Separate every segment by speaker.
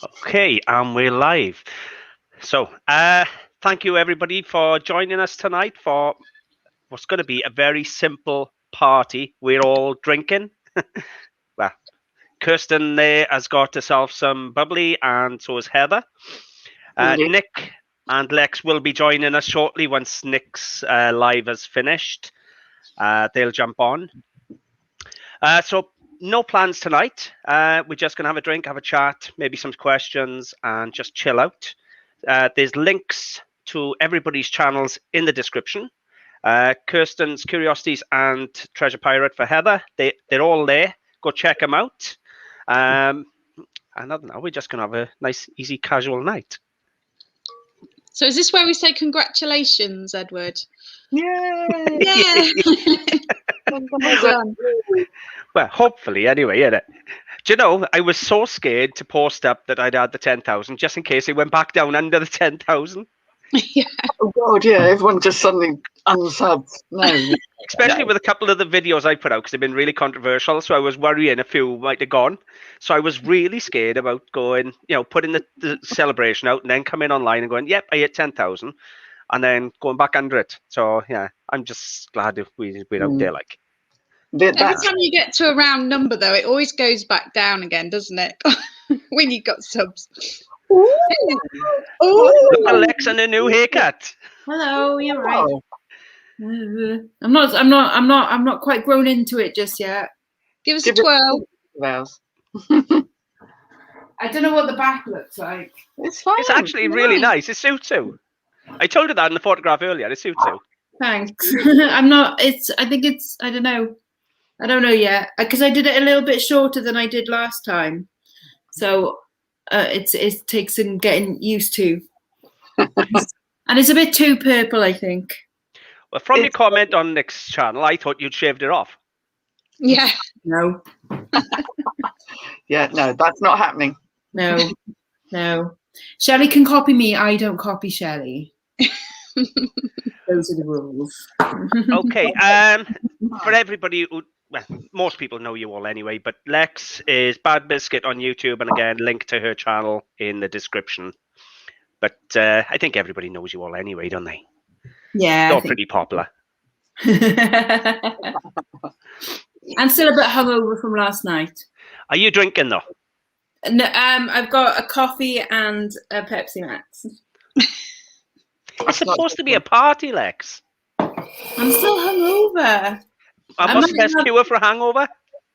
Speaker 1: Okay, and we're live. So, thank you everybody for joining us tonight for what's going to be a very simple party. We're all drinking. Well, Kirsten there has got herself some bubbly, and so is Heather. Nick and Lex will be joining us shortly once Nick's live has finished. They'll jump on. So no plans tonight. We're just going to have a drink, have a chat, maybe some questions, and just chill out. There's links to everybody's channels in the description. Kirsten's Curiosities and Treasure Pirate for Heather. They're all there. Go check them out. And other than that, we're just going to have a nice, easy, casual night.
Speaker 2: So is this where we say congratulations, Edward?
Speaker 3: Yay!
Speaker 2: Yeah.
Speaker 1: Well, hopefully, anyway, innit? Do you know, I was so scared to post up that I'd had the 10,000 just in case it went back down under the 10,000.
Speaker 2: Yeah.
Speaker 3: Oh God, yeah, everyone just suddenly unsubs. No.
Speaker 1: Especially with a couple of the videos I put out because they've been really controversial. So I was worrying a few might have gone. So I was really scared about going, putting the celebration out and then coming online and going, yep, I hit 10,000 and then going back under it. So yeah, I'm just glad if we're out there like.
Speaker 2: Every time you get to a round number, though, it always goes back down again, doesn't it? When you've got subs.
Speaker 3: Ooh.
Speaker 1: Look at Lex and a new haircut.
Speaker 4: Hello, you're right. I'm not quite grown into it just yet.
Speaker 2: Give us a twirl.
Speaker 4: I don't know what the back looks like.
Speaker 3: It's fine.
Speaker 1: It's actually really nice. It suits you. I told you that in the photograph earlier. It suits you.
Speaker 4: Thanks. I don't know yet because I did it a little bit shorter than I did last time, so it takes some getting used to, and it's a bit too purple, I think.
Speaker 1: Well, from your comment on Nick's channel, I thought you'd shaved it off.
Speaker 2: Yeah.
Speaker 4: No.
Speaker 3: Yeah, no, that's not happening.
Speaker 4: No. Shelley can copy me. I don't copy Shelley. Those are the rules.
Speaker 1: Okay. For everybody who. Well, most people know you all anyway, but Lex is Bad Biscuit on YouTube, and again, link to her channel in the description. But I think everybody knows you all anyway, don't they?
Speaker 4: Yeah.
Speaker 1: You're pretty popular.
Speaker 4: I'm still a bit hungover from last night.
Speaker 1: Are you drinking though?
Speaker 4: No, I've got a coffee and a Pepsi Max.
Speaker 1: It's supposed to be a party, Lex.
Speaker 4: I'm still hungover.
Speaker 1: What's the best cure for a hangover?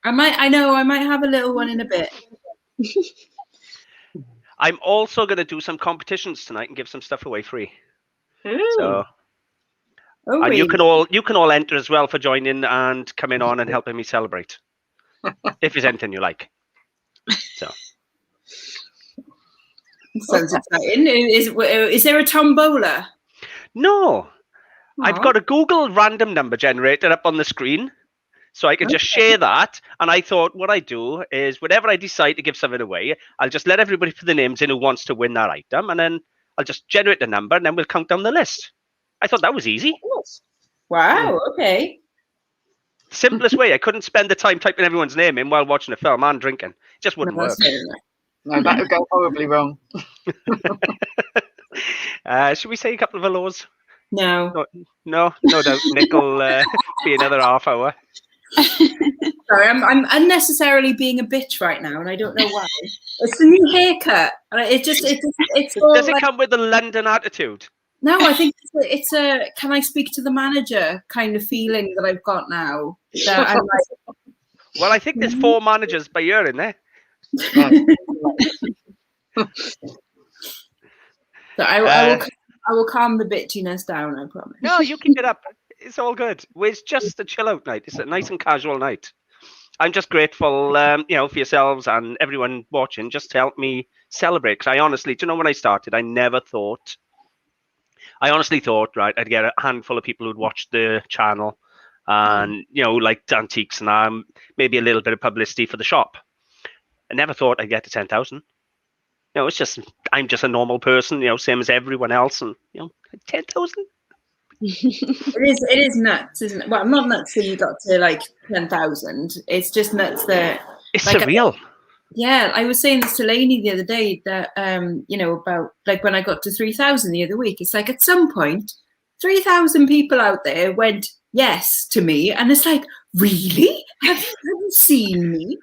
Speaker 4: I might have a little one in a bit.
Speaker 1: I'm also going to do some competitions tonight and give some stuff away free. So, and
Speaker 4: really?
Speaker 1: you can all enter as well for joining and coming on and helping me celebrate. If there's anything you like. So.
Speaker 4: Sounds exciting. Is there a tombola?
Speaker 1: No. I've got a Google random number generator up on the screen, so I can just share that. And I thought what I do is whenever I decide to give something away, I'll just let everybody put the names in who wants to win that item, and then I'll just generate the number, and then we'll count down the list. I thought that was easy.
Speaker 4: Wow, okay.
Speaker 1: Simplest way. I couldn't spend the time typing everyone's name in while watching a film and drinking. It just wouldn't work.
Speaker 3: No, that would go horribly wrong.
Speaker 1: Should we say a couple of hellos?
Speaker 4: No
Speaker 1: doubt. Nick will be another half hour.
Speaker 4: Sorry, I'm unnecessarily being a bitch right now, and I don't know why. It's the new haircut. It's
Speaker 1: Does it come with a London attitude?
Speaker 4: No, I think it's a can I speak to the manager kind of feeling that I've got now. That I'm like,
Speaker 1: well, I think there's 4 managers by year in there.
Speaker 4: So I will calm the bitchiness down, I promise.
Speaker 1: No, you keep it up. It's all good. It's just a chill out night. It's a nice and casual night. I'm just grateful, for yourselves and everyone watching, just to help me celebrate. Because I honestly, do you know when I started, I honestly thought, right, I'd get a handful of people who'd watch the channel and, like antiques and maybe a little bit of publicity for the shop. I never thought I'd get to 10,000. It's just, I'm just a normal person, same as everyone else. And, 10,000.
Speaker 4: It is nuts, isn't it? Well, I'm not nuts that you got to like 10,000. It's just nuts that
Speaker 1: it's
Speaker 4: like,
Speaker 1: surreal.
Speaker 4: Yeah, I was saying this to Lainey the other day that about like when I got to 3,000 the other week. It's like at some point, 3,000 people out there went yes to me, and it's like, really? Have you seen me?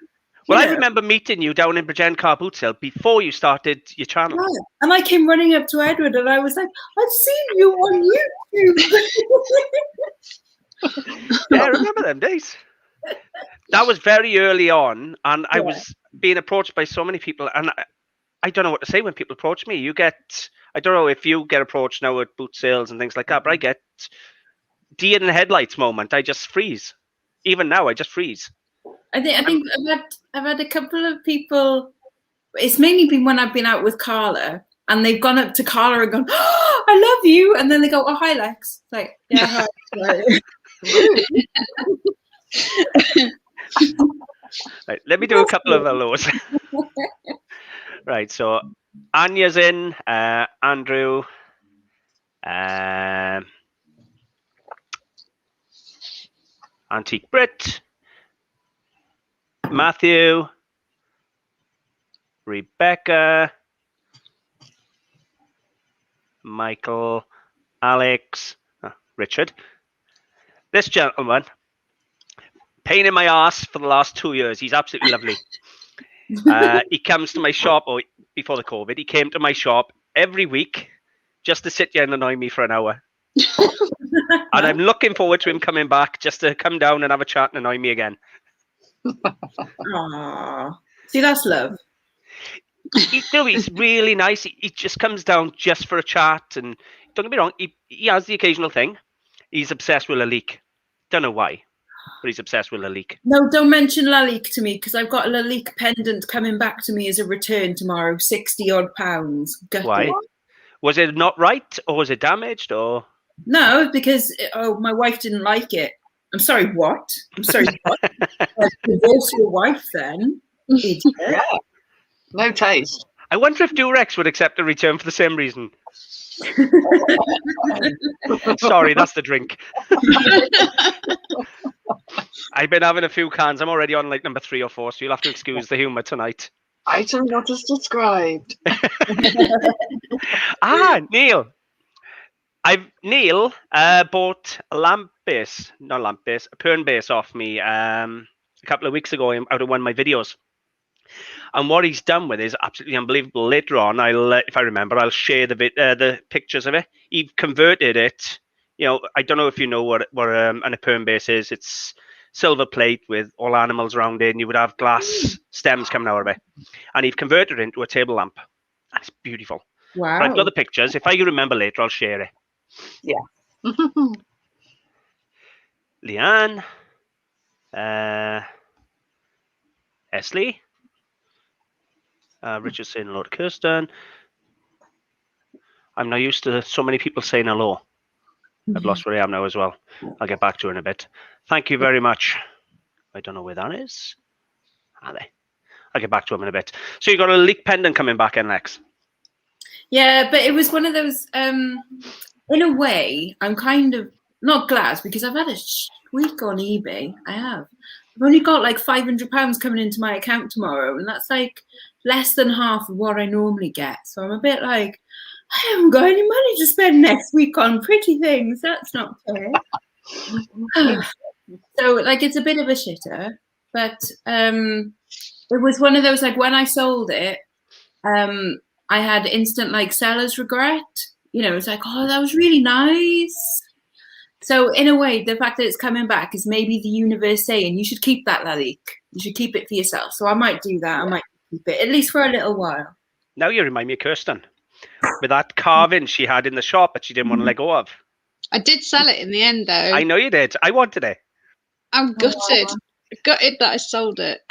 Speaker 1: Well, I remember meeting you down in Bridgend Car Boot Sale before you started your channel.
Speaker 4: Yeah. And I came running up to Edward and I was like, I've seen you on YouTube.
Speaker 1: Yeah, I remember them days. That was very early on, and I was being approached by so many people, and I don't know what to say when people approach me. I don't know if you get approached now at boot sales and things like that, but I get deer in the headlights moment. I just freeze. Even now, I just freeze.
Speaker 4: I think I've had a couple of people. It's mainly been when I've been out with Carla, and they've gone up to Carla and gone, "Oh, I love you," and then they go, "Oh, hi, Lex." It's like, yeah, hi.
Speaker 1: Right, let me do a couple of hellos. Right, so Anya's in, Andrew, Antique Brit, Matthew, Rebecca, Michael, Alex, Richard. This gentleman, pain in my ass for the last 2 years. He's absolutely lovely. He comes to my shop, or before the COVID, he came to my shop every week just to sit here and annoy me for an hour. And I'm looking forward to him coming back just to come down and have a chat and annoy me again.
Speaker 4: Aww. See, that's love.
Speaker 1: He's really nice. He just comes down just for a chat. And don't get me wrong, he has the occasional thing. He's obsessed with Lalique. Don't know why, but he's obsessed with Lalique.
Speaker 4: No, don't mention Lalique to me, because I've got a Lalique pendant coming back to me as a return tomorrow, 60 odd pounds.
Speaker 1: Why? Was it not right, or was it damaged, or?
Speaker 4: No, because my wife didn't like it. I'm sorry, what? I'm sorry, what? Divorce your wife then? Idiot.
Speaker 3: Yeah. No taste.
Speaker 1: I wonder if Durex would accept a return for the same reason. Sorry, that's the drink. I've been having a few cans. I'm already on like number 3 or 4, so you'll have to excuse the humour tonight.
Speaker 3: Item not as described.
Speaker 1: Neil. Neil bought a Pern base off me a couple of weeks ago out of one of my videos. And what he's done with it is absolutely unbelievable. Later on, if I remember, I'll share the pictures of it. He converted it. I don't know if you know what an Pern base is. It's silver plate with all animals around it, and you would have glass stems coming out of it. And he's converted it into a table lamp. And it's beautiful.
Speaker 4: Wow.
Speaker 1: But I've got the pictures. If I remember later, I'll share it.
Speaker 3: Yeah.
Speaker 1: Leanne, Esley, Richard saying hello to Kirsten. I'm not used to so many people saying hello. I've lost where I am now as well. I'll get back to her in a bit. Thank you very much. I don't know where that is. Are they? I'll get back to him in a bit. So you got a Lalique pendant coming back in, Lex?
Speaker 4: Yeah, but it was one of those, in a way, I'm kind of not glad, because I've had a week on eBay. I have. I've only got like £500 coming into my account tomorrow, and that's like less than half of what I normally get. So I'm a bit like, I haven't got any money to spend next week on pretty things. That's not fair. So like, it's a bit of a shitter, but it was one of those, like, when I sold it, I had instant like seller's regret. It's like, oh, that was really nice. So in a way, the fact that it's coming back is maybe the universe saying you should keep that Lalique. You should keep it for yourself. So I might do that. I might keep it, at least for a little while.
Speaker 1: Now you remind me of Kirsten. With that carving she had in the shop that she didn't want to let go of.
Speaker 2: I did sell it in the end, though.
Speaker 1: I know you did. I wanted it.
Speaker 2: I'm gutted. Gutted that I sold it.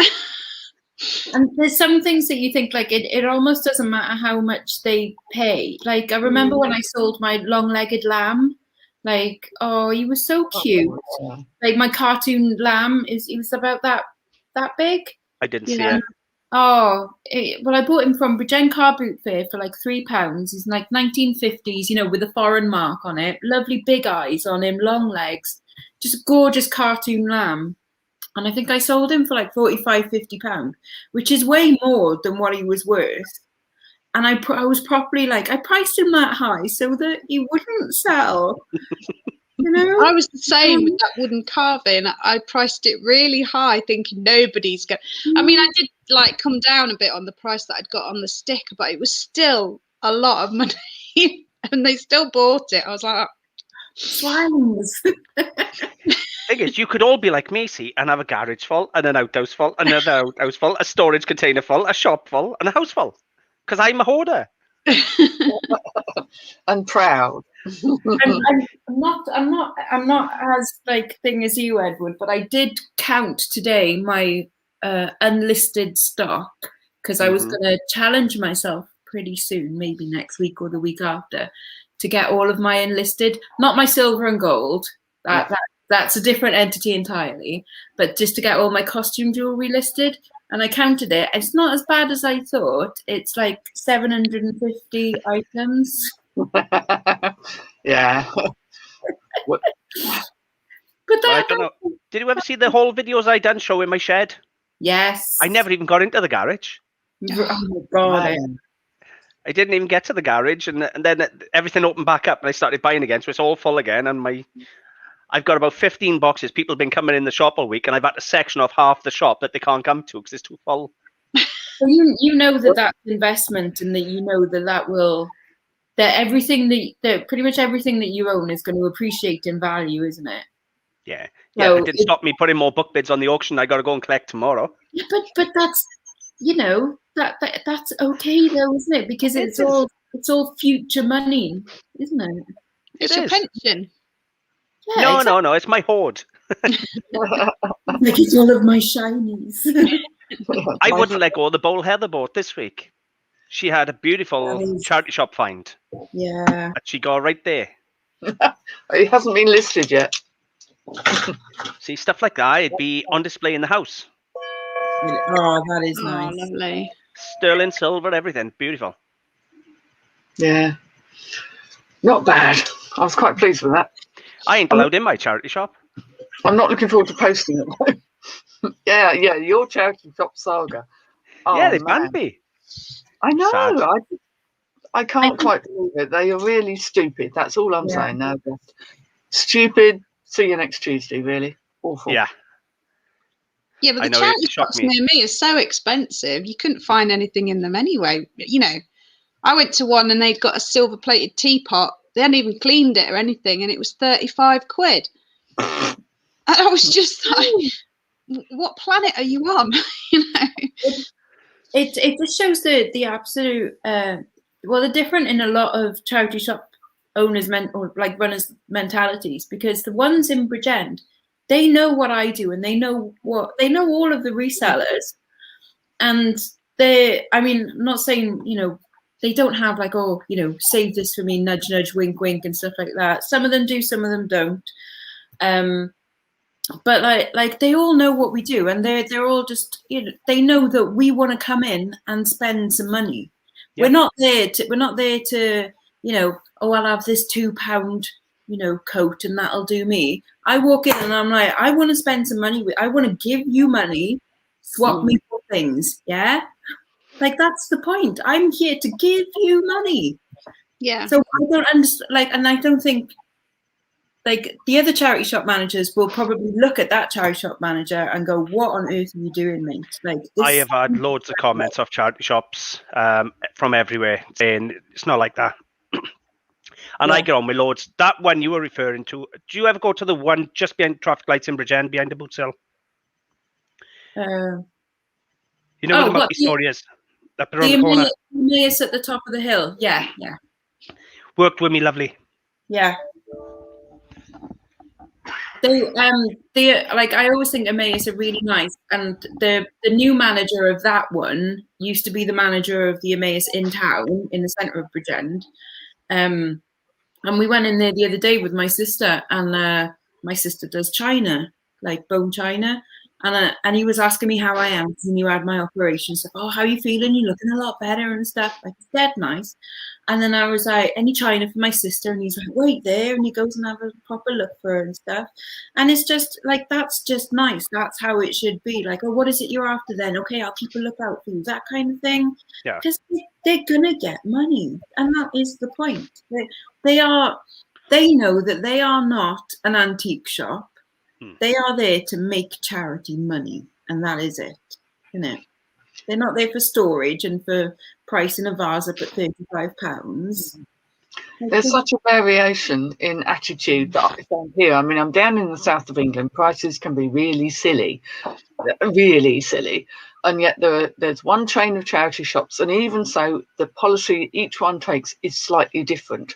Speaker 4: And there's some things that you think, like, it almost doesn't matter how much they pay. Like, I remember when I sold my long-legged lamb. Like, oh, he was so cute. Like, my cartoon lamb, he was about that big.
Speaker 1: I didn't see it.
Speaker 4: Oh, well, I bought him from Bridgend Car Boot Fair for like £3. He's like 1950s, with a foreign mark on it. Lovely big eyes on him, long legs. Just a gorgeous cartoon lamb. And I think I sold him for like 45, 50 pounds, which is way more than what he was worth. And I was properly like, I priced him that high so that he wouldn't sell. You know?
Speaker 2: I was the same with that wooden carving. I priced it really high, thinking nobody's going. I mean, I did like come down a bit on the price that I'd got on the sticker, but it was still a lot of money, and they still bought it. I was like,
Speaker 4: Swines.
Speaker 1: Thing is, you could all be like Macy and have a garage full, and an outhouse full, another outhouse full, a storage container full, a shop full, and a house full. Because I'm a hoarder.
Speaker 3: And proud.
Speaker 4: I'm not as like thing as you, Edward, but I did count today my unlisted stock because I was going to challenge myself pretty soon, maybe next week or the week after, to get all of my enlisted, not my silver and gold. That's a different entity entirely, but just to get all my costume jewelry listed. And I counted it. It's not as bad as I thought. It's like 750 items.
Speaker 3: Yeah.
Speaker 4: But
Speaker 1: I don't know. Did you ever see the whole videos I done showing my shed?
Speaker 4: Yes.
Speaker 1: I never even got into the garage.
Speaker 4: Oh my God.
Speaker 1: I didn't even get to the garage, and then everything opened back up, and I started buying again, so it's all full again. And I've got about 15 boxes. People have been coming in the shop all week, and I've had to section off half the shop that they can't come to because it's too full.
Speaker 4: So you know that's investment, and that you know that everything that pretty much everything that you own is going to appreciate in value, isn't it?
Speaker 1: Yeah.
Speaker 4: So
Speaker 1: it didn't stop me putting more book bids on the auction. I got to go and collect tomorrow.
Speaker 4: Yeah, but that's that's okay though, isn't it? Because it's all future money, isn't it?
Speaker 2: it's your pension.
Speaker 4: Yeah,
Speaker 1: No,
Speaker 4: exactly.
Speaker 1: no, it's my hoard.
Speaker 4: Like it's all of my shinies.
Speaker 1: I wouldn't let go of the bowl Heather bought this week. She had a beautiful charity shop find.
Speaker 4: Yeah.
Speaker 1: That she got right there.
Speaker 3: It hasn't been listed yet.
Speaker 1: See, stuff like that, it'd be on display in the house.
Speaker 4: Oh, that is nice.
Speaker 2: Lovely.
Speaker 1: Sterling silver, everything. Beautiful.
Speaker 3: Yeah. Not bad. I was quite pleased with that.
Speaker 1: I ain't allowed in my charity shop.
Speaker 3: I'm not looking forward to posting it though. Yeah, your charity shop saga. Oh,
Speaker 1: Yeah, they
Speaker 3: man.
Speaker 1: banned me.
Speaker 3: I know.
Speaker 1: Sad.
Speaker 3: I can't quite believe it. They are really stupid. That's all I'm saying. No, just stupid. See you next Tuesday. Really awful.
Speaker 1: Yeah.
Speaker 2: Yeah, but the charity shops near me are so expensive. You couldn't find anything in them anyway. You know, I went to one and they'd got a silver-plated teapot. They hadn't even cleaned it or anything, and it was 35 quid. And I was just like, what planet are you on? You know.
Speaker 4: It just shows the absolute they're different in a lot of charity shop owners runners mentalities, because the ones in Bridgend, they know what I do, and they know all of the resellers, and I'm not saying, they don't have like, save this for me, nudge nudge, wink wink, and stuff like that. Some of them do, some of them don't. But like they all know what we do, and they're all just, they know that we want to come in and spend some money. Yeah. We're not there to I'll have this £2 coat and that'll do me. I walk in and I'm like, I want to spend some money I want to give you money, swap me for things. Yeah, like that's the point. I'm here to give you money.
Speaker 2: Yeah.
Speaker 4: So I don't understand, and I don't think the other charity shop managers will probably look at that charity shop manager and go, what on earth are you doing, mate?
Speaker 1: I have had loads of comments off charity shops from everywhere saying it's not like that. And I get on with loads. That one you were referring to, do you ever go to the one just behind traffic lights in Bridgend, behind the boot sale?
Speaker 4: You
Speaker 1: know where the multi-story is? Up around the corner.
Speaker 4: Emmaus at the top of the hill. Yeah.
Speaker 1: Worked with me, lovely.
Speaker 4: Yeah. I always think Emmaus are really nice, and the new manager of that one used to be the manager of the Emmaus in town in the centre of Bridgend. And we went in there the other day with my sister, and my sister does china, like bone china, And he was asking me how I am because he knew I had my operation. So, oh, how are you feeling? You're looking a lot better and stuff. Like, it's dead nice. And then I was like, any china for my sister? And he's like, wait there. And he goes and have a proper look for her and stuff. And it's just like, that's just nice. That's how it should be. Like, oh, what is it you're after then? Okay, I'll keep a lookout for you. That kind of thing.
Speaker 1: Yeah.
Speaker 4: Because they're going to get money. And that is the point. They know that they are not an antique shop. They are there to make charity money, and that is it. You know, they're not there for storage and for pricing a vase up at £35.
Speaker 3: There's such a variation in attitude that I found here. I mean, I'm down in the south of England. Prices can be really silly, and yet there's one chain of charity shops, and even so, the policy each one takes is slightly different.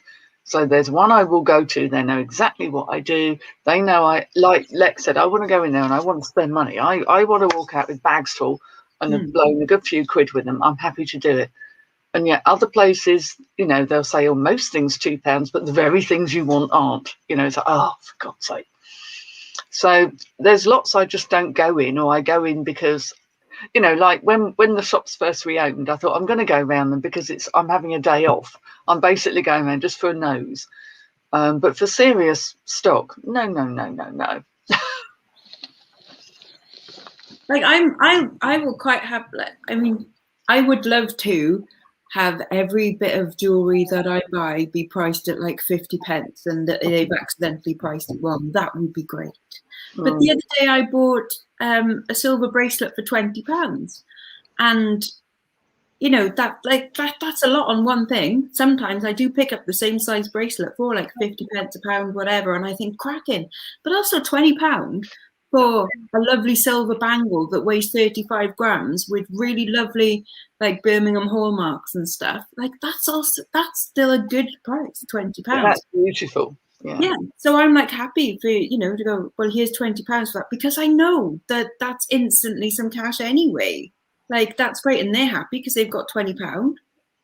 Speaker 3: So there's one I will go to. They know exactly what I do. They know like Lex said, I want to go in there and I want to spend money. I want to walk out with bags full and have blown a good few quid with them. I'm happy to do it. And yet other places, you know, they'll say, oh, most things £2, but the very things you want aren't. You know, it's like, oh, for God's sake. So there's lots I just don't go in, or I go in because, you know, like when the shops first reopened, I thought I'm going to go around them because I'm having a day off. I'm basically going around just for a nose. But for serious stock, no.
Speaker 4: Like I will quite have. I mean, I would love to have every bit of jewelry that I buy be priced at like 50p, and that they've accidentally priced it wrong. That would be great. But the other day I bought a silver bracelet for £20, and you know that's a lot on one thing. Sometimes I do pick up the same size bracelet for like 50p a pound, whatever, and I think cracking. But also £20 for a lovely silver bangle that weighs 35 grams with really lovely like Birmingham hallmarks and stuff. Like that's still a good price, £20.
Speaker 3: That's beautiful.
Speaker 4: Yeah. So I'm like happy for, you know, to go, well, here's £20 for that, because I know that that's instantly some cash anyway. Like that's great. And they're happy because they've got £20,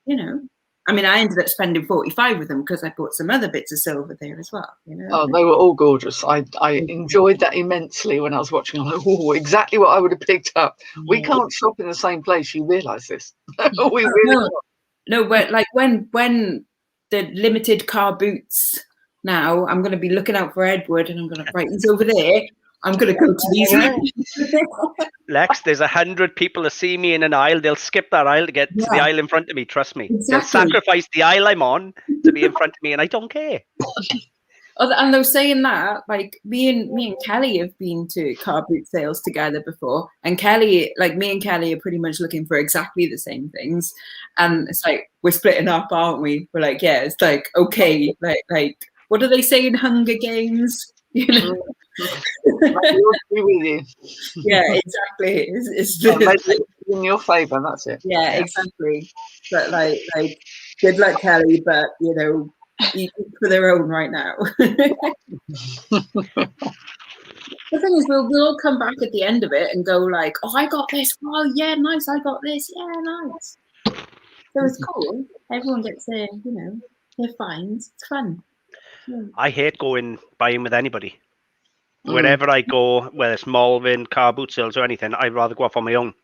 Speaker 4: you know. I mean, I ended up spending 45 with them because I bought some other bits of silver there as well, you know.
Speaker 3: Oh, they were all gorgeous. I enjoyed that immensely when I was watching. I'm like, oh, exactly what I would have picked up. We can't shop in the same place. You realise this? We really can't.
Speaker 4: No, but like when the limited car boots. Now I'm going to be looking out for Edward, and I'm going to, right, he's over there. I'm going to go to these.
Speaker 1: Lex, there's 100 people that see me in an aisle. They'll skip that aisle to get to the aisle in front of me. Trust me. Exactly. They'll sacrifice the aisle I'm on to be in front of me, and I don't care.
Speaker 4: And they're saying that, like me and Kelly have been to car boot sales together before, and Kelly, like me and Kelly, are pretty much looking for exactly the same things, and it's like we're splitting up, aren't we? We're like, yeah, it's like okay, like. What do they say in Hunger Games? You know? Yeah, exactly. It's
Speaker 3: in your favour, that's it.
Speaker 4: Yeah, exactly. But like, good luck, Kelly. But you know, each for their own right now. The thing is, we'll all come back at the end of it and go like, "Oh, I got this. Oh, yeah, nice. I got this. Yeah, nice." So it's cool. Everyone gets their, you know, their finds. It's fun.
Speaker 1: I hate going buying with anybody. Wherever I go, whether it's Malvern, car boot sales or anything, I'd rather go off on my own.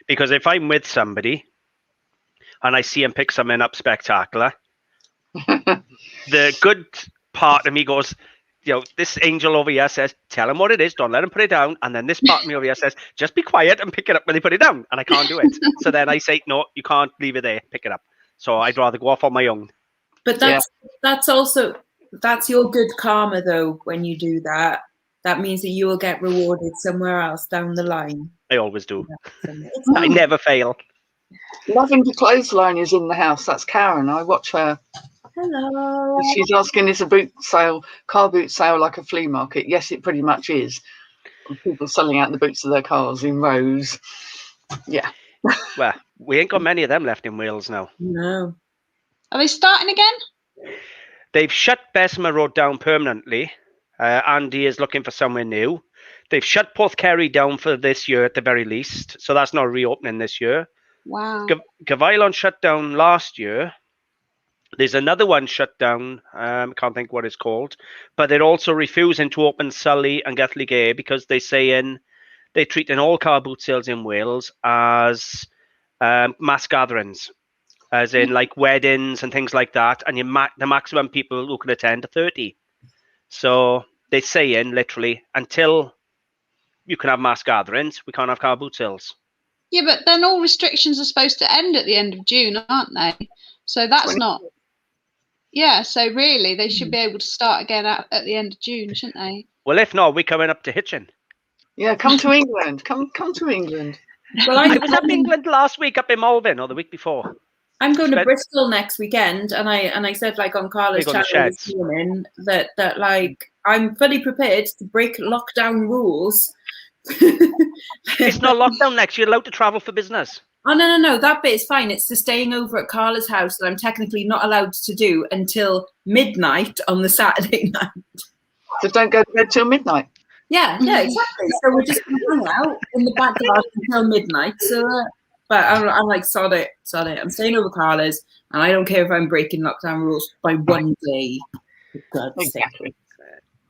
Speaker 1: Because if I'm with somebody and I see him pick something up spectacular, the good part of me goes, you know, this angel over here says, tell him what it is, don't let him put it down. And then this part of me over here says, just be quiet and pick it up when they put it down. And I can't do it. So then I say, no, you can't leave it there, pick it up. So I'd rather go off on my own.
Speaker 4: But that's your good karma though. When you do that, that means that you will get rewarded somewhere else down the line.
Speaker 1: I always do. I never fail.
Speaker 3: Loving the clothesline is in the house. That's Karen. I watch her.
Speaker 4: Hello.
Speaker 3: She's asking, is a boot sale, car boot sale, like a flea market? Yes, it pretty much is. People selling out the boots of their cars in rows. Yeah.
Speaker 1: Well, we ain't got many of them left in Wales now.
Speaker 4: No.
Speaker 2: Are they starting again?
Speaker 1: They've shut Bessemer Road down permanently. Andy is looking for somewhere new. They've shut Porthkerry down for this year at the very least. So that's not reopening this year.
Speaker 2: Wow.
Speaker 1: Gavilon shut down last year. There's another one shut down. I can't think what it's called. But they're also refusing to open Sully and Gathley Gay because they're saying they're treating all car boot sales in Wales as mass gatherings, as in like weddings and things like that. And the maximum people who can attend are 30. So they're saying literally, until you can have mass gatherings, we can't have car boot sales.
Speaker 2: Yeah, but then all restrictions are supposed to end at the end of June, aren't they? So that's not. Yeah, so really, they should be able to start again at the end of June, shouldn't they?
Speaker 1: Well, if not, we're coming up to Hitchin.
Speaker 3: Yeah, come to England. Come to England.
Speaker 4: Well,
Speaker 1: I was up in England last week, up in Malvern, or the week before.
Speaker 4: I'm going to Bristol next weekend, and I said, like, on Carla's channel this morning that like I'm fully prepared to break lockdown rules.
Speaker 1: It's not lockdown next. You're allowed to travel for business.
Speaker 4: Oh, no. That bit is fine. It's the staying over at Carla's house that I'm technically not allowed to do until midnight on the Saturday night.
Speaker 3: So don't go to bed till midnight.
Speaker 4: Yeah, exactly. So we're just going to hang out in the back garden until midnight. So, but I'm like, sod it. I'm staying over Carla's, and I don't care if I'm breaking lockdown rules by one day. For God's sake.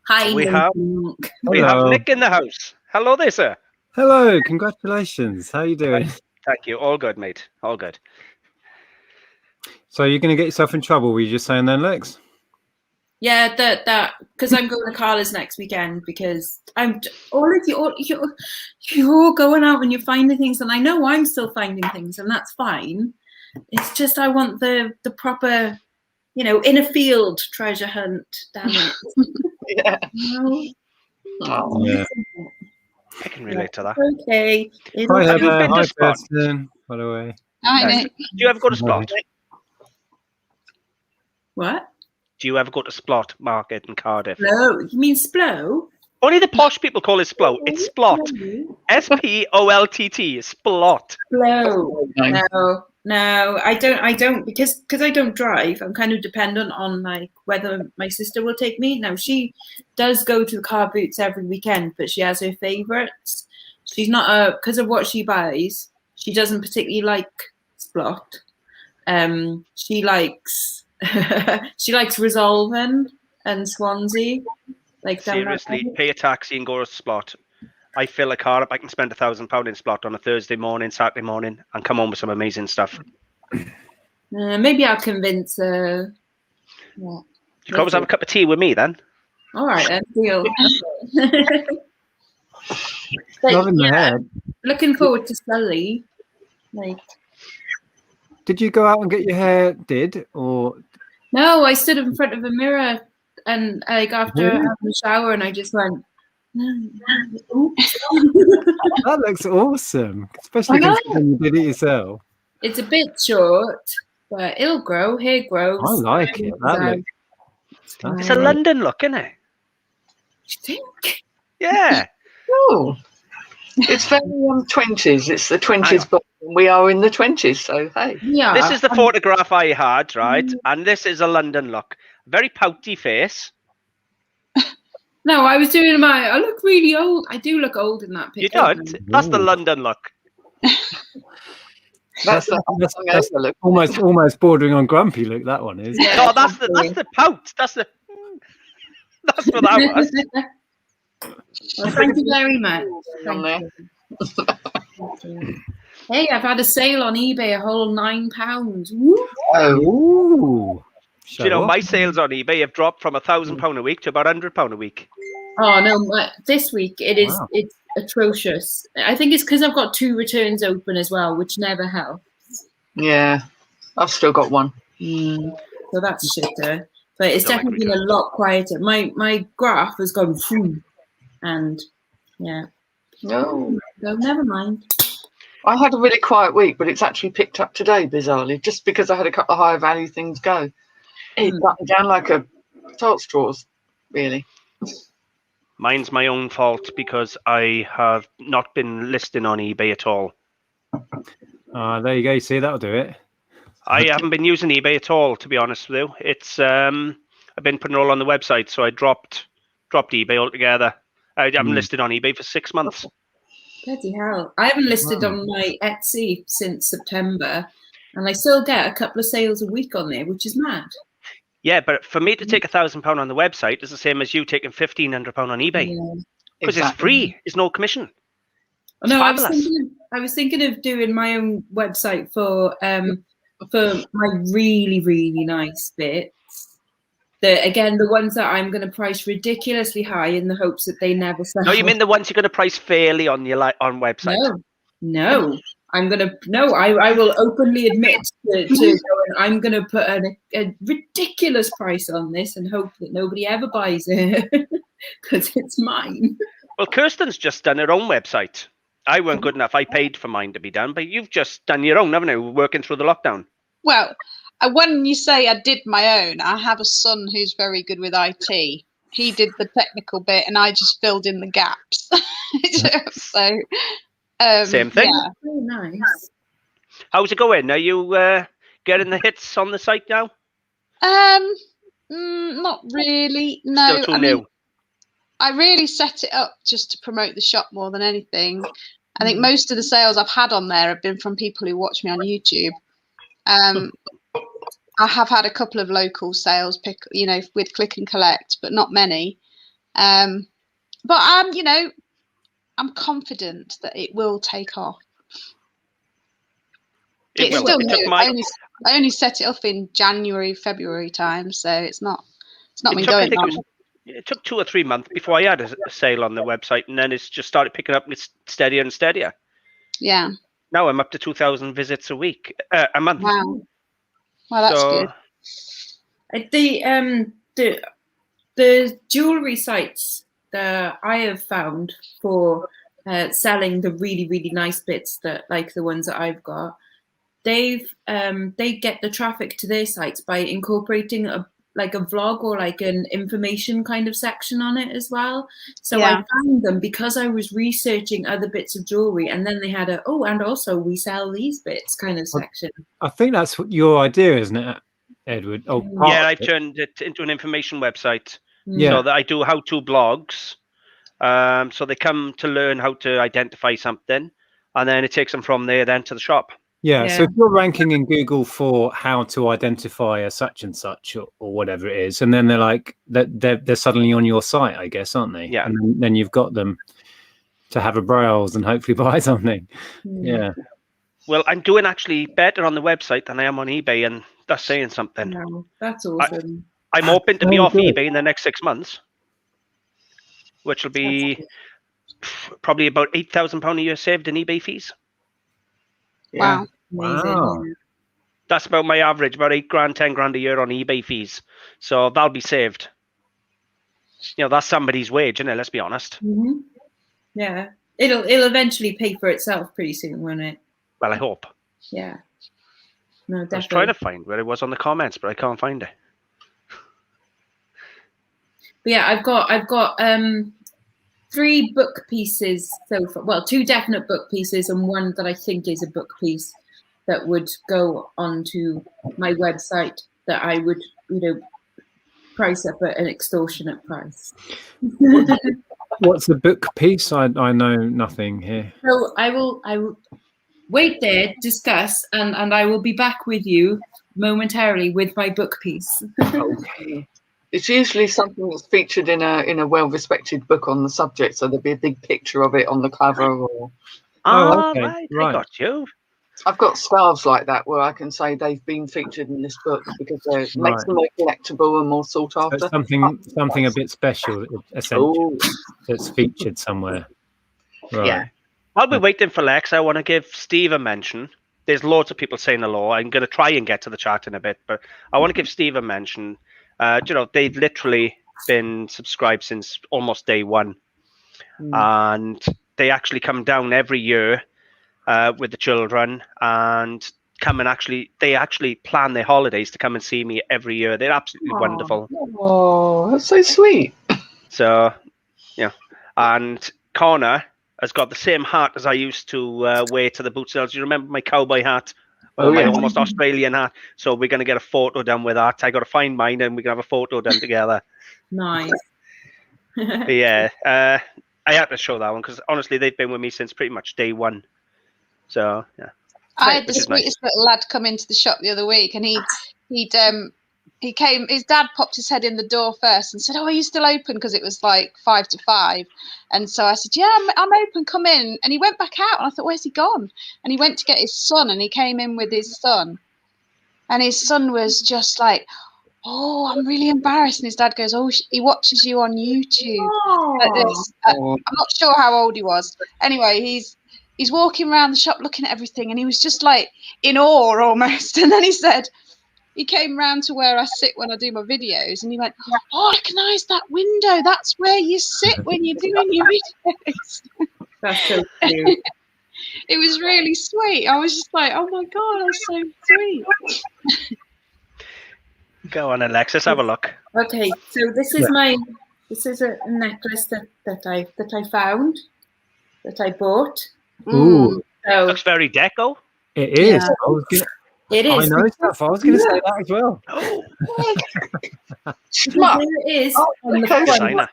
Speaker 4: Hi,
Speaker 1: we have Nick in the house. Hello there, sir.
Speaker 5: Hello, congratulations. How are you doing?
Speaker 1: Thank you. All good, mate. All good.
Speaker 5: So you're going to get yourself in trouble, were you just saying then, Lex?
Speaker 4: Yeah, that because I'm going to Carla's next weekend, because I'm all of you're going out and you're finding things, and I know I'm still finding things, and that's fine. It's just I want the proper, in a field treasure hunt. Damn it.
Speaker 3: Yeah.
Speaker 5: Oh. Yeah.
Speaker 1: I can relate to that.
Speaker 4: Okay.
Speaker 5: Hi, Heather. Hi, Kirsten, by the way.
Speaker 2: Hi, Nick.
Speaker 1: Do you ever go to Splot?
Speaker 4: What?
Speaker 1: Do you ever go to Splot Market in Cardiff?
Speaker 4: No, you mean Splo?
Speaker 1: Only the posh people call it Splot. It's Splot. Splott. Splot.
Speaker 4: Splo. No, I don't because I don't drive. I'm kind of dependent on like whether my sister will take me. Now she does go to the car boots every weekend, but she has her favourites. She's not because of what she buys. She doesn't particularly like Splot. She likes Resolven and Swansea. Like
Speaker 1: seriously, pay a taxi and go to Splot. I fill a car up. I can spend £1,000 in Splot on a Thursday morning, Saturday morning, and come home with some amazing stuff.
Speaker 4: Maybe I'll convince her.
Speaker 1: You can always have a cup of tea with me then.
Speaker 4: All right, then. Deal.
Speaker 5: Not in the head.
Speaker 4: Looking forward to Sully. Like,
Speaker 5: did you go out and get your hair did, or?
Speaker 4: No, I stood in front of a mirror and like after having a shower, and I just went.
Speaker 5: That looks awesome, especially considering you did it yourself.
Speaker 4: It's a bit short, but it'll grow. Hair grows.
Speaker 5: I like it.
Speaker 1: It's a London look, isn't it?
Speaker 4: You think?
Speaker 1: Yeah.
Speaker 3: Oh, it's very 20s. It's the 20s, but we are in the 20s. So hey,
Speaker 4: yeah.
Speaker 1: This is the photograph I had, right? And this is a London look. Very pouty face.
Speaker 4: No, I was doing I look really old. I do look old in that picture.
Speaker 1: You don't. That's the London look.
Speaker 3: that's
Speaker 5: look. Almost bordering on grumpy look. That one is.
Speaker 1: Yeah, no, that's the pout. That's what that was.
Speaker 4: Well, thank you very much. Hey, I've had a sale on eBay. A whole £9. Woo.
Speaker 5: Oh.
Speaker 1: My sales on eBay have dropped from £1,000 a week to about £100 a week.
Speaker 4: Oh no! This week it's atrocious. I think it's because I've got 2 returns open as well, which never helps.
Speaker 3: Yeah, I've still got one.
Speaker 4: So that's shitter. But it's definitely been a lot quieter. My graph has gone boom, and yeah.
Speaker 3: No,
Speaker 4: never mind.
Speaker 3: I had a really quiet week, but it's actually picked up today, bizarrely, just because I had a couple of higher value things go. It buttoned down like a salt straws, really.
Speaker 1: Mine's my own fault because I have not been listing on eBay at all.
Speaker 5: There you go. See, that'll do it.
Speaker 1: I haven't been using eBay at all, to be honest with you. It's I've been putting it all on the website, so I dropped eBay altogether. I haven't listed on eBay for 6 months.
Speaker 4: Bloody hell! I haven't listed on my Etsy since September, and I still get a couple of sales a week on there, which is mad.
Speaker 1: Yeah, but for me to take £1,000 on the website is the same as you taking £1,500 on eBay, because it's free. It's no commission.
Speaker 4: No, I was thinking of doing my own website for my really, really nice bits. The ones that I'm going to price ridiculously high in the hopes that they never sell.
Speaker 1: No, you mean the ones you're going to price fairly on your on website?
Speaker 4: No. I will openly admit to going, I'm going to put a ridiculous price on this and hope that nobody ever buys it because it's mine.
Speaker 1: Well, Kirsten's just done her own website. I weren't good enough. I paid for mine to be done, but you've just done your own, haven't you? Working through the lockdown.
Speaker 2: Well, when you say I did my own, I have a son who's very good with IT. He did the technical bit, and I just filled in the gaps. So,
Speaker 1: same thing.
Speaker 2: Yeah.
Speaker 4: Oh, nice.
Speaker 1: How's it going? Are you getting the hits on the site now?
Speaker 2: Not really. No,
Speaker 1: Still too new.
Speaker 2: I really set it up just to promote the shop more than anything. I think most of the sales I've had on there have been from people who watch me on YouTube. I have had a couple of local sales with click and collect, but not many. But I'm confident that it will take off. It's still new. I only set it up in January, February time, so it's not been going on.
Speaker 1: It took 2 or 3 months before I had a sale on the website, and then it's just started picking up. And it's steadier and steadier.
Speaker 2: Yeah.
Speaker 1: Now I'm up to 2,000 visits a month.
Speaker 2: Wow. Well, that's good.
Speaker 4: The jewelry sites that I have found for selling the really, really nice bits that, like the ones that I've got, they get the traffic to their sites by incorporating a vlog or like an information kind of section on it as well. So I found them because I was researching other bits of jewelry, and then they had and also we sell these bits kind of section.
Speaker 5: I think that's your idea, isn't it, Edward?
Speaker 1: Yeah, I've turned it into an information website.
Speaker 5: Yeah.
Speaker 1: So that I do how-to blogs. So they come to learn how to identify something, and then it takes them from there then to the shop.
Speaker 5: Yeah, so if you're ranking in Google for how to identify a such and such or whatever it is, and then they're like they're suddenly on your site, I guess, aren't they?
Speaker 1: Yeah.
Speaker 5: And then you've got them to have a browse and hopefully buy something. Yeah.
Speaker 1: Well, I'm doing actually better on the website than I am on eBay, and that's saying something.
Speaker 4: No, that's awesome.
Speaker 1: I'm hoping to be off eBay in the next 6 months, which will be probably about £8,000 a year saved in eBay fees.
Speaker 2: Yeah.
Speaker 5: Wow.
Speaker 1: That's about my average, about $8,000, $10,000 a year on eBay fees. So that'll be saved. That's somebody's wage, isn't it? Let's be honest.
Speaker 4: Mm-hmm. Yeah, it'll eventually pay for itself pretty soon, won't it?
Speaker 1: Well, I hope.
Speaker 4: Yeah. No, definitely.
Speaker 1: I was trying to find where it was on the comments, but I can't find it.
Speaker 4: But yeah, I've got 3 book pieces so far. Well, 2 definite book pieces and 1 that I think is a book piece that would go onto my website that I would, price up at an extortionate price.
Speaker 5: What's the book piece? I know nothing here.
Speaker 4: So I will wait there, discuss, and I will be back with you momentarily with my book piece.
Speaker 3: Okay. It's usually something that's featured in a well-respected book on the subject, so there'll be a big picture of it on the cover. Or
Speaker 1: okay.
Speaker 5: Right.
Speaker 1: I got you.
Speaker 3: I've got scarves like that where I can say they've been featured in this book because it makes them more collectible and more sought after.
Speaker 5: So something a bit special, essentially, that's featured somewhere. Right.
Speaker 1: Yeah. While we're waiting for Lex, I want to give Steve a mention. There's loads of people saying hello. I'm going to try and get to the chat in a bit, but I want to give Steve a mention. They've literally been subscribed since almost day one. And they actually come down every year with the children and come and they actually plan their holidays to come and see me every year. They're absolutely wonderful.
Speaker 3: Oh, that's so sweet.
Speaker 1: So, yeah. And Connor has got the same hat as I used to wear to the boot sales. You remember my cowboy hat? My almost Australian hat. So we're going to get a photo done with that. I got to find mine and we can have a photo done together.
Speaker 4: Nice.
Speaker 1: Yeah. I had to show that one because honestly, they've been with me since pretty much day one. So, yeah.
Speaker 2: I had the sweetest little lad come into the shop the other week, and he'd he came, his dad popped his head in the door first and said, "Oh, are you still open?" Because it was like 5 to 5. And so I said, "Yeah, I'm open, come in." And he went back out and I thought, "Where's he gone?" And he went to get his son and he came in with his son. And his son was just like, "Oh, I'm really embarrassed." And his dad goes, "Oh, he watches you on YouTube." Like this. I'm not sure how old he was. Anyway, he's walking around the shop looking at everything and he was just like in awe almost. And then he came round to where I sit when I do my videos and he went, "Oh, I recognise that window. That's where you sit when you're doing your videos."
Speaker 4: That's so cute.
Speaker 2: It was really sweet. I was just like, "Oh my God, that's so sweet."
Speaker 1: Go on, Alex. Let's have a look.
Speaker 4: Okay, so this is a necklace that I found, that I bought.
Speaker 5: Ooh,
Speaker 4: So
Speaker 1: Looks very deco.
Speaker 5: it is.
Speaker 2: Yeah.
Speaker 4: it is.
Speaker 5: I know stuff. I was going to say that as well.
Speaker 1: Oh,
Speaker 3: Smart.
Speaker 4: Here it is
Speaker 3: Oh,
Speaker 4: on the
Speaker 3: okay.
Speaker 4: front.
Speaker 1: designer.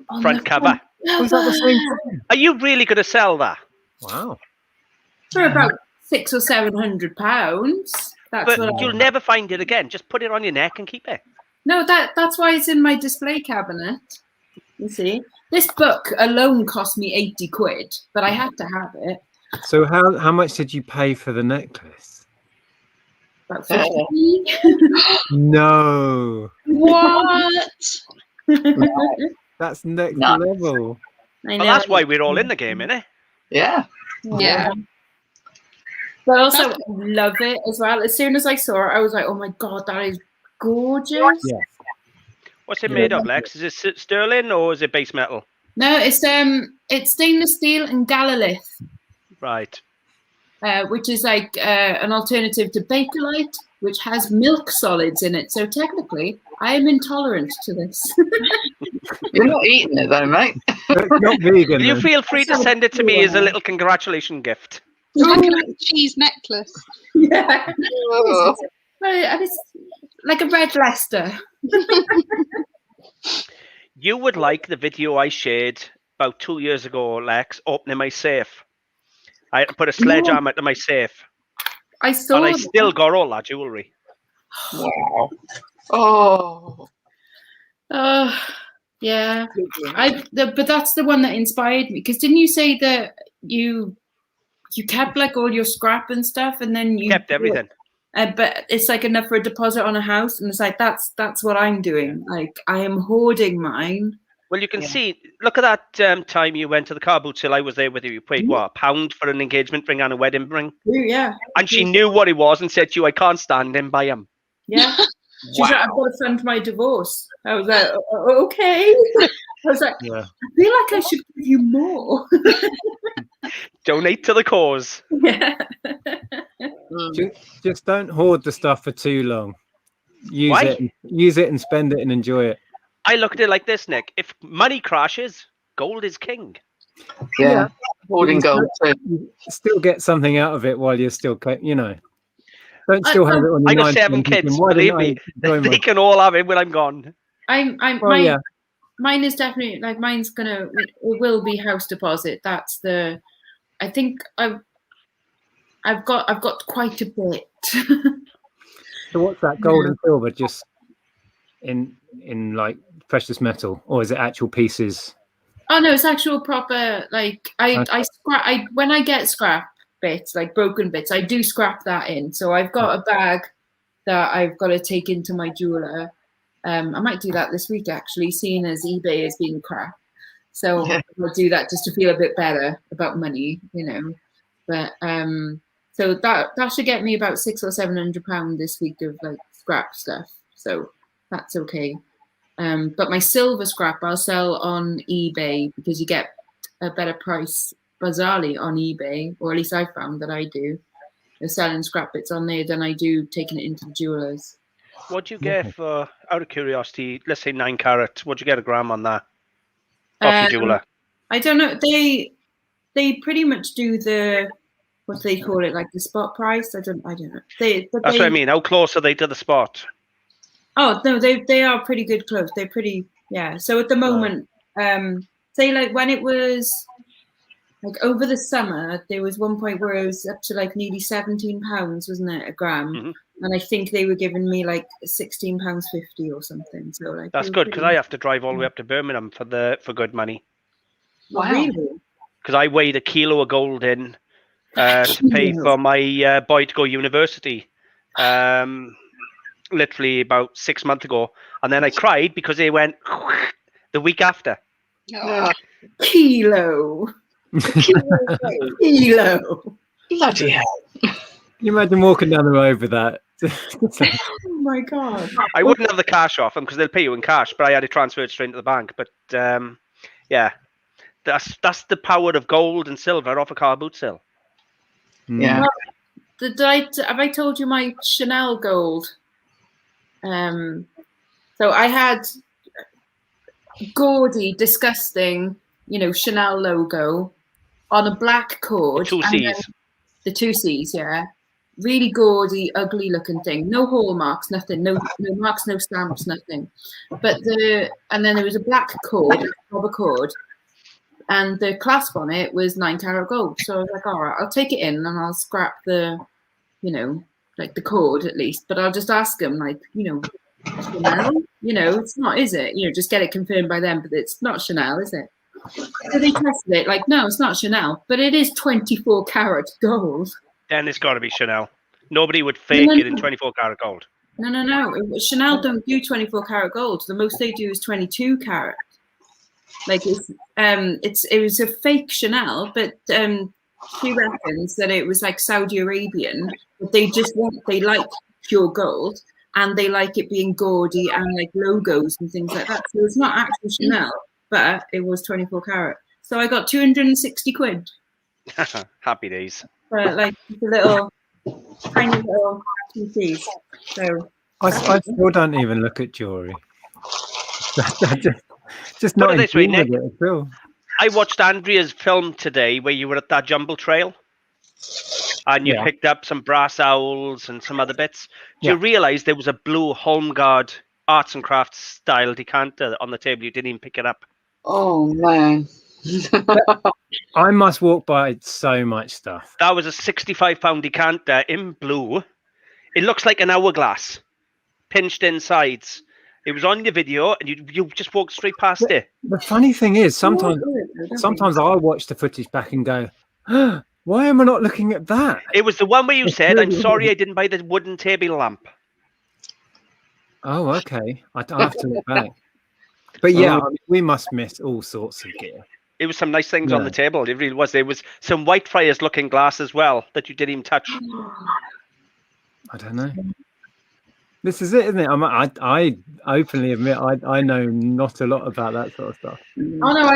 Speaker 4: On
Speaker 1: Front
Speaker 4: the
Speaker 1: cover.
Speaker 5: Was that the same thing?
Speaker 1: Are you really going to sell that?
Speaker 5: Wow.
Speaker 4: For about £600 or £700. That's
Speaker 1: But
Speaker 4: what
Speaker 1: you'll never find it again. Just put it on your neck and keep it.
Speaker 4: No, that's why it's in my display cabinet. You see, this book alone cost me 80 quid, but I had to have it.
Speaker 5: So how much did you pay for the necklace?
Speaker 4: About 50.
Speaker 5: No,
Speaker 2: What?
Speaker 5: that's next
Speaker 3: Nuts.
Speaker 5: level.
Speaker 4: I know.
Speaker 1: Well, that's why we're all in the game, innit?
Speaker 3: Yeah.
Speaker 2: Yeah.
Speaker 4: But also, I love it as well. As soon as I saw it, I was like, "Oh my God, that is gorgeous!"
Speaker 5: Yeah.
Speaker 1: What's it made of, Lex? Is it sterling or is it base metal?
Speaker 4: No, it's stainless steel and Galalith,
Speaker 1: Right.
Speaker 4: which is like an alternative to Bakelite, which has milk solids in it. So technically, I am intolerant to this.
Speaker 3: You're not eating it though, mate.
Speaker 5: It's not vegan.
Speaker 1: You
Speaker 5: then.
Speaker 1: feel free to send it to me as a little congratulation gift.
Speaker 2: It's like a little cheese necklace.
Speaker 4: Yeah.
Speaker 3: Oh.
Speaker 4: And it's like a red Leicester.
Speaker 1: You would like the video I shared about 2 years ago, Lex, opening my safe. I had to put a sledgehammer to my safe.
Speaker 4: I saw
Speaker 1: And I
Speaker 4: that.
Speaker 1: still got all that jewellery.
Speaker 3: Wow. Oh.
Speaker 4: Yeah. But that's the one that inspired me. Because didn't you say that you kept like all your scrap and stuff, and then you
Speaker 1: Kept everything.
Speaker 4: But it's like enough for a deposit on a house, and it's like that's what I'm doing. Like I am hoarding mine.
Speaker 1: Well, you can see. Look at that time you went to the car boot till I was there with you. You paid what, £1 for an engagement ring and a wedding ring,
Speaker 4: Yeah.
Speaker 1: and she knew what it was and said to you, "I can't stand him. Buy him."
Speaker 4: Yeah. She's like, "I've got to fund my divorce." I was like, "Okay." I was like,
Speaker 5: Yeah.
Speaker 4: "I feel like I should give you more."
Speaker 1: Donate to the cause.
Speaker 4: Yeah.
Speaker 5: Just don't hoard the stuff for too long. Use it and spend it and enjoy it.
Speaker 1: I look at it like this, Nick. If money crashes, gold is king.
Speaker 3: Yeah. Hoarding gold too.
Speaker 5: You still get something out of it while you're still, don't still have it on
Speaker 1: I
Speaker 5: your
Speaker 1: got 7 kids.
Speaker 5: Why
Speaker 1: Believe
Speaker 5: didn't
Speaker 1: me, they can all have it when I'm gone.
Speaker 4: Mine is definitely like it will be house deposit. That's I think I've got quite a bit.
Speaker 5: So what's that, gold and silver, just in like precious metal, or is it actual pieces?
Speaker 4: Oh no, it's actual proper. Like when I get scrap bits, like broken bits, I do scrap that in. So I've got a bag that I've got to take into my jeweler. I might do that this week actually, seeing as eBay is being crap. So I'll do that just to feel a bit better about money, But so that should get me about £600 or £700 this week of like scrap stuff. So that's okay. But my silver scrap I'll sell on eBay because you get a better price bizarrely on eBay, or at least I found that I do. They're selling scrap bits on there than I do taking it into the jewelers.
Speaker 1: What do you get for, out of curiosity, let's say 9 carat? What do you get a gram on that? Off your jeweler?
Speaker 4: I don't know. They pretty much do the, what do they call it, like the spot price? I don't know. That's
Speaker 1: what I mean. How close are they to the spot?
Speaker 4: Oh no, they are pretty good close. They're pretty, yeah. So at the moment, say like when it was like over the summer, there was one point where it was up to like nearly £17, wasn't it, a gram? and I think they were giving me like £16.50 or something. So like
Speaker 1: that's good, because I have to drive all the way up to Birmingham for good money.
Speaker 4: Wow. Really?
Speaker 1: Because I weighed a kilo of gold in to pay for my boy to go university. Literally about 6 months ago, and then I cried because they went the week after.
Speaker 4: Kilo. Kilo.
Speaker 3: Bloody hell.
Speaker 5: Can you imagine walking down the road with that?
Speaker 4: Oh my God.
Speaker 1: I wouldn't have the cash off them because they'll pay you in cash, but I had it transferred straight to the bank. But yeah, that's the power of gold and silver off a car boot sale.
Speaker 3: Yeah.
Speaker 4: Well, have I told you my Chanel gold? So I had gaudy, disgusting, Chanel logo on a black cord. The two C's, yeah. Really gaudy, ugly looking thing. No hallmarks, nothing. No marks, no stamps, nothing. And then there was a black cord, a rubber cord, and the clasp on it was 9 carat gold. So I was like, all right, I'll take it in and I'll scrap the, like the cord at least. But I'll just ask them, like, Chanel? It's not, is it? Just get it confirmed by them, but it's not Chanel, is it? So they tested it, like, no, it's not Chanel, but it is 24 karat gold.
Speaker 1: Then it's got to be Chanel. Nobody would fake it in 24 karat gold.
Speaker 4: No. Chanel don't do 24 karat gold. The most they do is 22 karat. Like it was a fake Chanel, but she reckons that it was like Saudi Arabian. But they like pure gold, and they like it being gaudy and like logos and things like that. So it's not actually Chanel, but it was 24 karat. So I got 260 quid.
Speaker 1: Happy days.
Speaker 4: For like a little tiny little PCs. So
Speaker 5: I still don't even look at jewelry. just
Speaker 1: Put
Speaker 5: not
Speaker 1: it this way, Nick.
Speaker 5: I
Speaker 1: watched Andrea's film today where you were at that jumble trail and you picked up some brass owls and some other bits. Do you realise there was a blue Holmgard arts and crafts style decanter on the table? You didn't even pick it up.
Speaker 3: Oh, man.
Speaker 5: I must walk by so much stuff.
Speaker 1: That was a £65 decanter in blue. It looks like an hourglass, pinched in sides. It was on your video, and you just walked straight past it.
Speaker 5: The funny thing is, sometimes I watch the footage back and go, why am I not looking at that?
Speaker 1: It was the one where you said, I'm sorry I didn't buy the wooden table lamp.
Speaker 5: Oh, okay. I have to look back. But yeah, we must miss all sorts of gear.
Speaker 1: It was some nice things on the table. It really was. There was some Whitefriars looking glass as well that you didn't even touch.
Speaker 5: I don't know. This is it, isn't it? I openly admit I know not a lot about that sort of stuff.
Speaker 4: Oh no,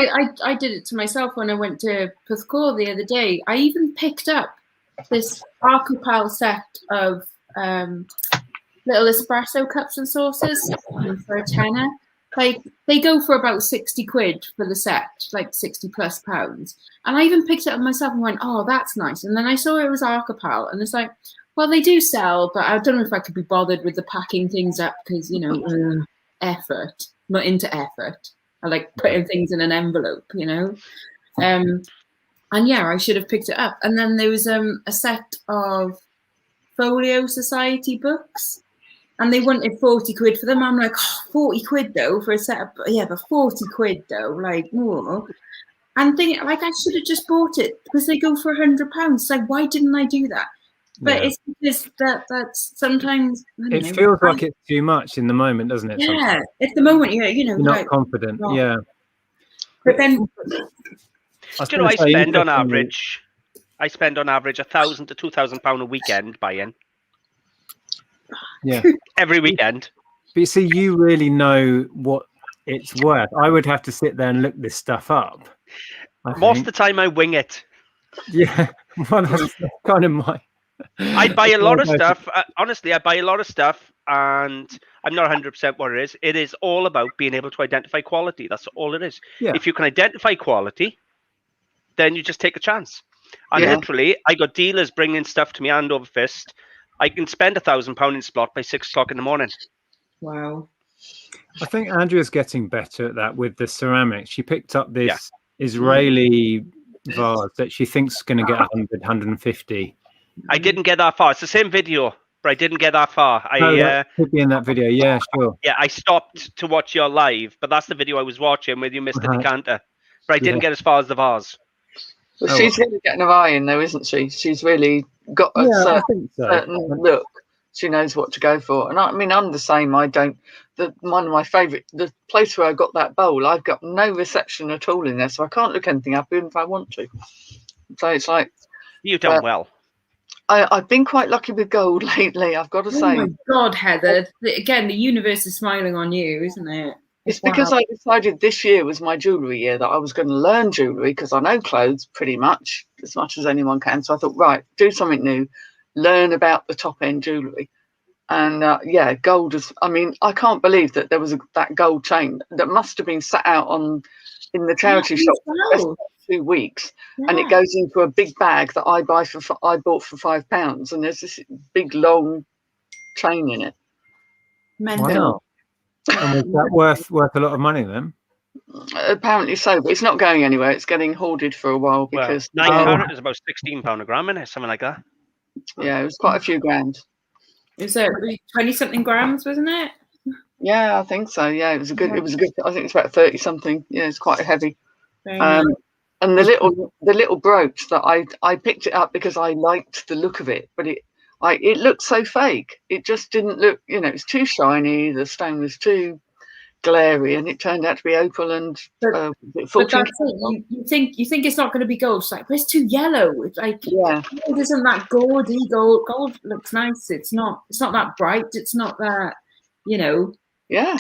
Speaker 4: I did it to myself when I went to Puthcore the other day. I even picked up this Arcopal set of little espresso cups and saucers for a tenner. Like they go for about 60 quid for the set, like 60 plus pounds. And I even picked it up myself and went, oh, that's nice. And then I saw it was Arcopal, and it's like, well, they do sell, but I don't know if I could be bothered with the packing things up because, effort. Not into effort. I like putting things in an envelope, And yeah, I should have picked it up. And then there was a set of Folio Society books, and they wanted 40 quid for them. I'm like, 40 quid though for a set of, but 40 quid though, like, whoa. And thinking, like, I should have just bought it because they go for £100. So why didn't I do that? But it's because that's sometimes
Speaker 5: it feels like it's too much in the moment, doesn't it?
Speaker 4: Yeah,
Speaker 5: sometimes?
Speaker 4: At the moment, you're
Speaker 5: not like, confident. Not. Yeah.
Speaker 4: But then,
Speaker 1: I spend on average £1,000 to £2,000 a weekend buying.
Speaker 5: Yeah,
Speaker 1: every weekend.
Speaker 5: But you see, you really know what it's worth. I would have to sit there and look this stuff up.
Speaker 1: Most of the time, I wing it.
Speaker 5: Yeah, well, that's kind of my.
Speaker 1: I buy a lot of stuff. Honestly, I buy a lot of stuff, and I'm not 100% what it is. It is all about being able to identify quality. That's all it is. Yeah. If you can identify quality, then you just take a chance. And literally, I got dealers bringing stuff to me hand over fist. I can spend £1,000 in Splot by 6 o'clock in the morning.
Speaker 4: Wow.
Speaker 5: I think Andrea's getting better at that with the ceramics. She picked up this Israeli vase that she thinks is going to get 100, 150.
Speaker 1: I didn't get that far. It's the same video, but I didn't get that far.
Speaker 5: That could be in that video. Yeah, sure.
Speaker 1: Yeah, I stopped to watch your live, but that's the video I was watching with you, Mr. Decanter. But I didn't get as far as the vase.
Speaker 3: Well, she's really getting her eye in, though, isn't she? She's really got a certain look. She knows what to go for. And I mean, I'm the same. One of my favourite, the place where I got that bowl, I've got no reception at all in there, so I can't look anything up even if I want to. So it's like...
Speaker 1: You've done well.
Speaker 3: I've been quite lucky with gold lately, I've got to say.
Speaker 4: Oh my God, Heather. Again, the universe is smiling on you, isn't it?
Speaker 3: It's because I decided this year was my jewellery year, that I was going to learn jewellery because I know clothes pretty much as anyone can. So I thought, right, do something new, learn about the top end jewellery. And yeah, gold is, I mean, I can't believe that there was that gold chain that must have been sat out in the charity shop for 2 weeks. And it goes into a big bag that I bought for £5. And there's this big long chain in it.
Speaker 5: Wow. And was that worth a lot of money then?
Speaker 3: Apparently so, but it's not going anywhere. It's getting hoarded for a while because
Speaker 1: 9 carat is about £16 a gram, isn't it? Something like that.
Speaker 3: Yeah, it was quite a few grand.
Speaker 4: Is it 20-something grams, wasn't it?
Speaker 3: Yeah, I think so. Yeah, it was a good. I think it's about 30-something. Yeah, it's quite heavy. And the little brooch that I picked it up because I liked the look of it, but it looked so fake. It just didn't look, it's too shiny. The stone was too glary, and it turned out to be opal and.
Speaker 4: But that's it. You think it's not going to be gold. It's like, but it's too yellow. It's like, gold isn't that gaudy. Gold looks nice. It's not that bright. It's not that,
Speaker 3: Yeah.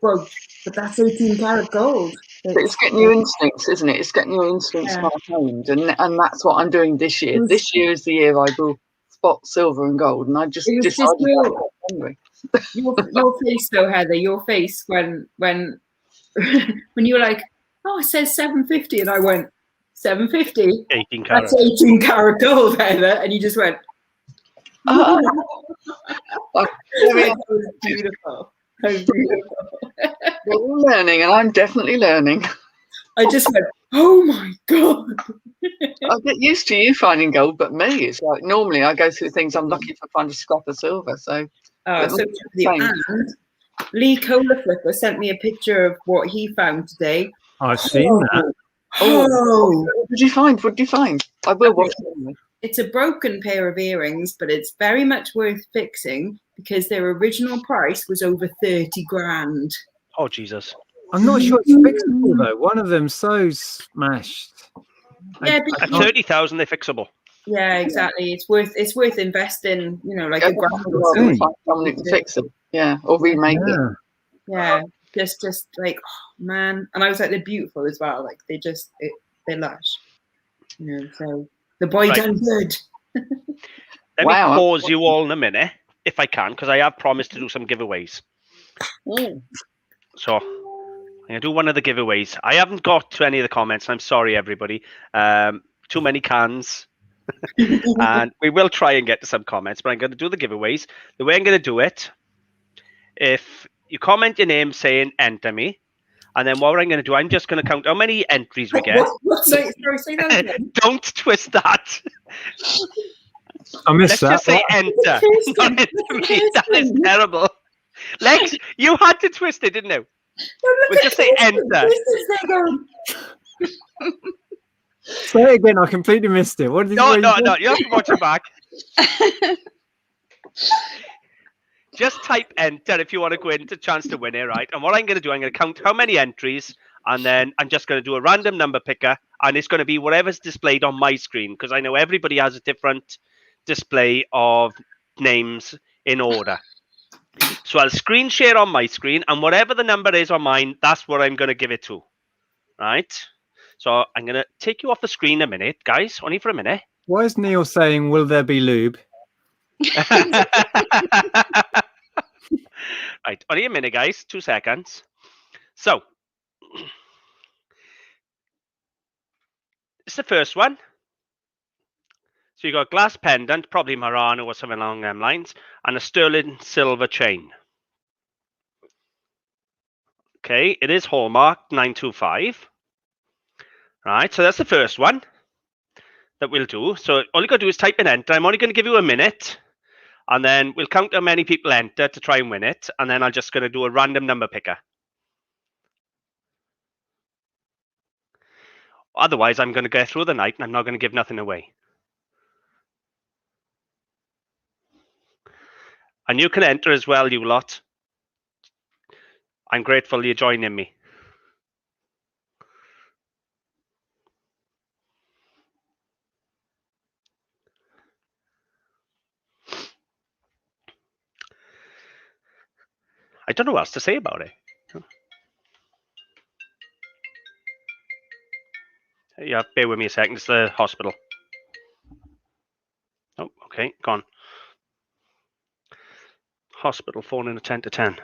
Speaker 4: But that's 18 karat gold.
Speaker 3: It's getting your instincts, isn't it? It's getting your instincts honed, and that's what I'm doing this year. This year is the year I will spot silver and gold, and I just decided
Speaker 4: your face though, Heather, your face when you were like, oh, it says 750, and I went 750.
Speaker 1: 18 karat.
Speaker 4: That's 18 karat gold, Heather, and you just went. Oh, beautiful.
Speaker 3: We're all learning, and I'm definitely learning.
Speaker 4: I just went, oh my God.
Speaker 3: I get used to you finding gold, but me, it's like normally I go through things. I'm lucky if I find a scrap of silver. So,
Speaker 4: and Lee Cola Flipper sent me a picture of what he found today.
Speaker 5: I've seen that.
Speaker 3: What did you find? I will watch it.
Speaker 4: It's a broken pair of earrings, but it's very much worth fixing because their original price was over 30 grand.
Speaker 1: Oh, Jesus.
Speaker 5: I'm not sure it's fixable, though. One of them's so smashed.
Speaker 4: Yeah,
Speaker 1: at 30,000, they're fixable.
Speaker 4: Yeah, exactly. It's worth investing, like a grand
Speaker 3: or something to fix it. Yeah, or remake it.
Speaker 4: Yeah, just like, oh, man. And I was like, they're beautiful as well. Like, they're lush. So... The boy done good.
Speaker 1: Let me pause you all in a minute, if I can, because I have promised to do some giveaways. So I'm going to do one of the giveaways. I haven't got to any of the comments. I'm sorry, everybody. Too many cans. And we will try and get to some comments, but I'm going to do the giveaways. The way I'm going to do it, if you comment your name saying enter me, and then what I'm going to do, I'm just going to count how many entries we get.
Speaker 4: Sorry, say that again.
Speaker 1: Don't twist that.
Speaker 5: I missed that.
Speaker 1: Let's just say enter. Not enter me. That is terrible. Lex, you had to twist it, didn't you? We'll just say enter.
Speaker 5: Say it again. I completely missed it. What did
Speaker 1: No. You have to watch it back. Just type enter if you want to go into chance to win it, right? And what I'm going to do, I'm going to count how many entries, and then I'm just going to do a random number picker, and it's going to be whatever's displayed on my screen, because I know everybody has a different display of names in order. So I'll screen share on my screen, and whatever the number is on mine, that's what I'm going to give it to, right? So I'm going to take you off the screen a minute, guys, only for a minute.
Speaker 5: Why is Neil saying, will there be lube?
Speaker 1: Right, only a minute, guys. 2 seconds. So, it's the first one. So you got glass pendant, probably Murano or something along them lines, and a sterling silver chain. Okay, it is Hallmark 925. Right, so that's the first one that we'll do. So all you got to do is type in enter. I'm only going to give you a minute. And then we'll count how many people enter to try and win it. And then I'm just going to do a random number picker. Otherwise, I'm going to get through the night and I'm not going to give nothing away. And you can enter as well, you lot. I'm grateful you're joining me. I don't know what else to say about it. Yeah, bear with me a second. It's the hospital. Oh, okay, gone. Hospital phone in a 10 to 10.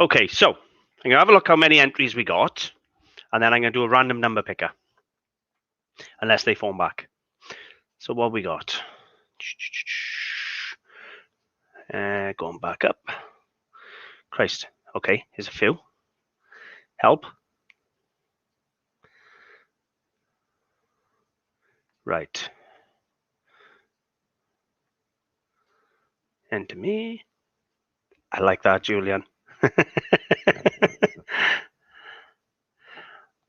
Speaker 1: Okay, so I'm going to have a look how many entries we got, and then I'm going to do a random number picker, unless they phone back. So what we got? Going back up. Christ. Okay, here's a few. Help. Right. Enter me. I like that, Julian.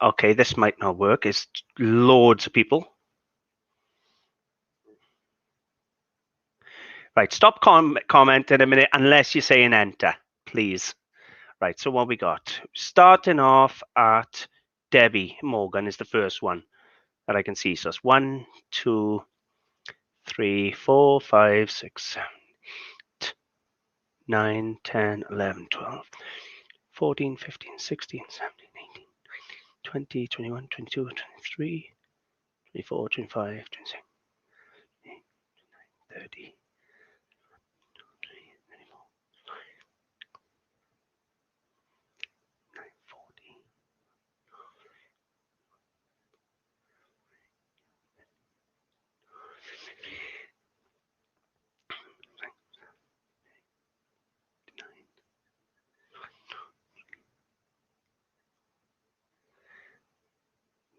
Speaker 1: Okay, this might not work. It's loads of people. Right, stop commenting a minute unless you're saying enter, please. Right, so what we got? Starting off at Debbie Morgan is the first one that I can see. So it's 1, 2, 3, 4, 5, 6, 7, 8, 9, 10, 11, 12, 14, 15, 16, 17, 18, 20, 21, 22, 23, 24, 25, 26, 30.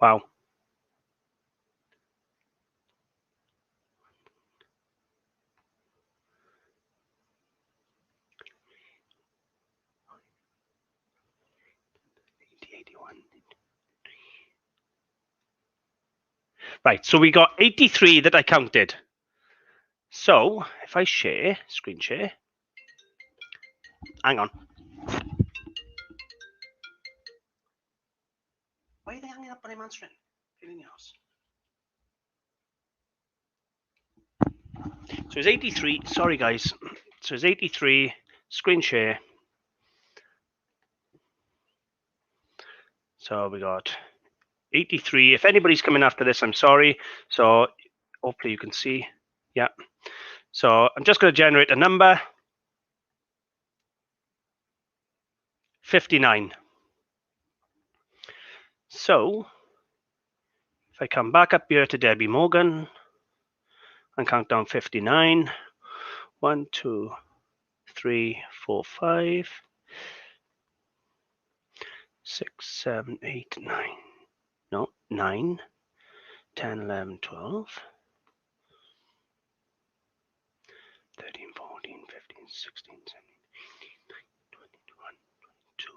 Speaker 1: Wow. Right, so we got 83 that I counted. So if I share, screen share, hang on. Why are they hanging up when I'm answering? So it's 83, sorry guys. So it's 83, screen share. So we got 83. If anybody's coming after this, I'm sorry. So hopefully you can see. Yeah. So I'm just going to generate a number. 59. So if I come back up here to Debbie Morgan and count down 59. 1, 2, 3, 4, 5, 6, 7, 8, 9. No, 9, 10, 11, 12, 13, 14, 15, 16, 17, 20, 21, 22,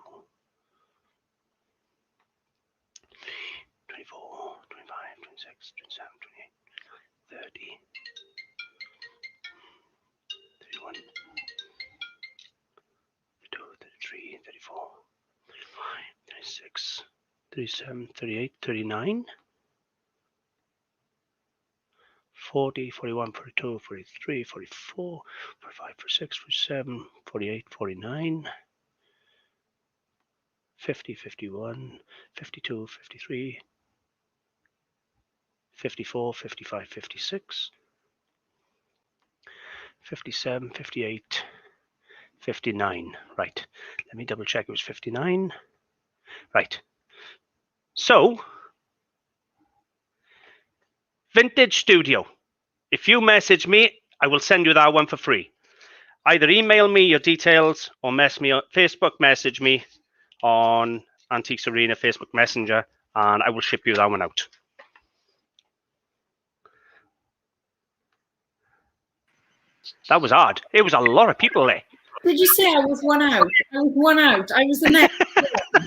Speaker 1: 24, 25, 26, 27, 28, 30, 31, 32, 33, 34, 35, 36, 37, 38, 39, 40, 41, 42, 43, 44, 45, 46, 47, 48, 49, 50, 51, 52, 53, 54, 55, 56, 57, 58, 59. Right. Let me double check it was 59. Right. So, Vintage Studio. If you message me, I will send you that one for free. Either email me your details or Facebook message me on Antiques Arena Facebook Messenger, and I will ship you that one out. That was hard. It was a lot of people there.
Speaker 4: Did you say I was one out? I was one out. I was the next.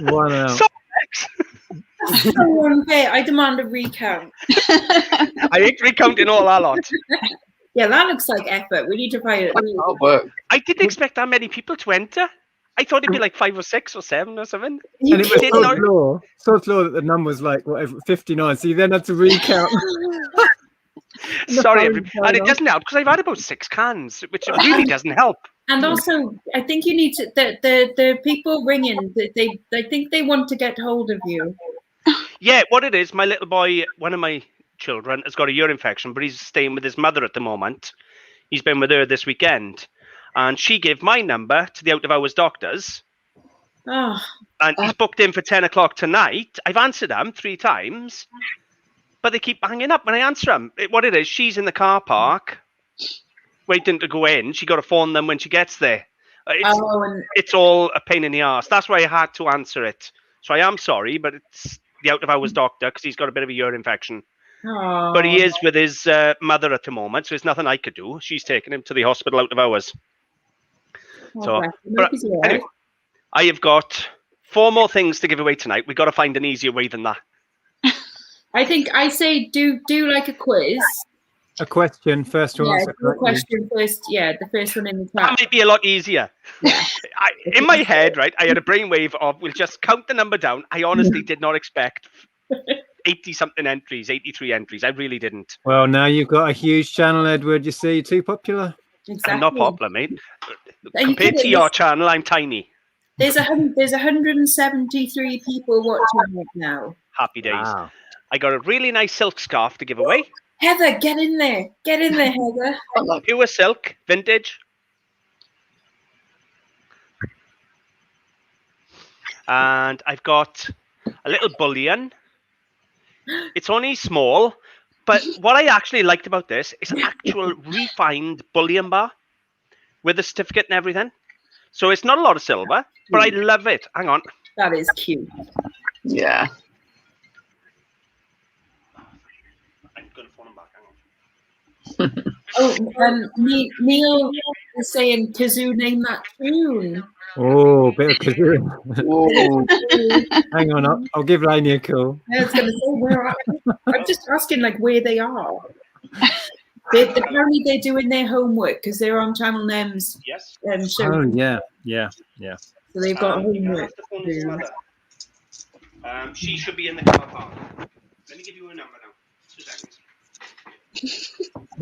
Speaker 5: One out.
Speaker 1: So,
Speaker 4: That's so unfair. I demand a recount.
Speaker 1: I ain't recounting all our lot.
Speaker 4: Yeah, that looks like effort. We need to find it.
Speaker 3: Hard work.
Speaker 1: I didn't expect that many people to enter. I thought it'd be like 5 or 6 or 7 or something.
Speaker 5: And it was
Speaker 1: did
Speaker 5: so
Speaker 1: not-
Speaker 5: law that the number was like whatever 59. So you then had to recount.
Speaker 1: Sorry, and it doesn't help because I've had about 6 cans, which really doesn't help.
Speaker 4: And also, I think you need to. The people ringing, I think they want to get hold of you.
Speaker 1: Yeah, what it is, my little boy, one of my children, has got a ear infection, but he's staying with his mother at the moment. He's been with her this weekend, and she gave my number to the out of hours doctors.
Speaker 4: Oh.
Speaker 1: And he's booked in for 10 o'clock tonight. I've answered them 3 times, but they keep hanging up when I answer them. What it is, she's in the car park waiting to go in. She got to phone them when she gets there. It's all a pain in the arse. That's why I had to answer it. So I am sorry, but it's the out of hours doctor because he's got a bit of a ear infection.
Speaker 4: Oh.
Speaker 1: But he is with his mother at the moment, so there's nothing I could do. She's taking him to the hospital out of hours. So, but anyway, I have got 4 more things to give away tonight. We've got to find an easier way than that.
Speaker 4: I say do like a quiz.
Speaker 5: A question first to answer.
Speaker 4: Yeah, question first. Yeah, the first one in the chat.
Speaker 1: That might be a lot easier.
Speaker 4: Yeah.
Speaker 1: In my head, right, I had a brainwave of we'll just count the number down. I honestly did not expect 80-something entries, 83 entries. I really didn't.
Speaker 5: Well, now you've got a huge channel, Edward. You see, too popular.
Speaker 4: Exactly.
Speaker 1: I'm not popular, mate. Compared to your channel, I'm tiny.
Speaker 4: There's 173 people watching right now.
Speaker 1: Happy days.
Speaker 5: Wow.
Speaker 1: I got a really nice silk scarf to give away.
Speaker 4: Heather, get in there. Get in there, Heather.
Speaker 1: Pure silk, vintage. And I've got a little bullion. It's only small, but what I actually liked about this is an actual refined bullion bar with a certificate and everything. So it's not a lot of silver, but I love it. Hang on.
Speaker 4: That is cute.
Speaker 3: Yeah.
Speaker 1: I'm going to phone him back. Hang on.
Speaker 4: Neil is saying, Kazoo, name that tune.
Speaker 5: Oh, bit of kazoo.
Speaker 3: Whoa.
Speaker 5: Hang on, I'll give Lainey a call.
Speaker 4: I was going to say, where are they? I'm just asking, like, where they are. Apparently, they're doing their homework because they're on Channel NEM's
Speaker 1: Yes.
Speaker 4: show.
Speaker 5: Oh, yeah.
Speaker 4: So they've got homework.
Speaker 1: She should be in the car park. Let me give you a number now. 2 seconds.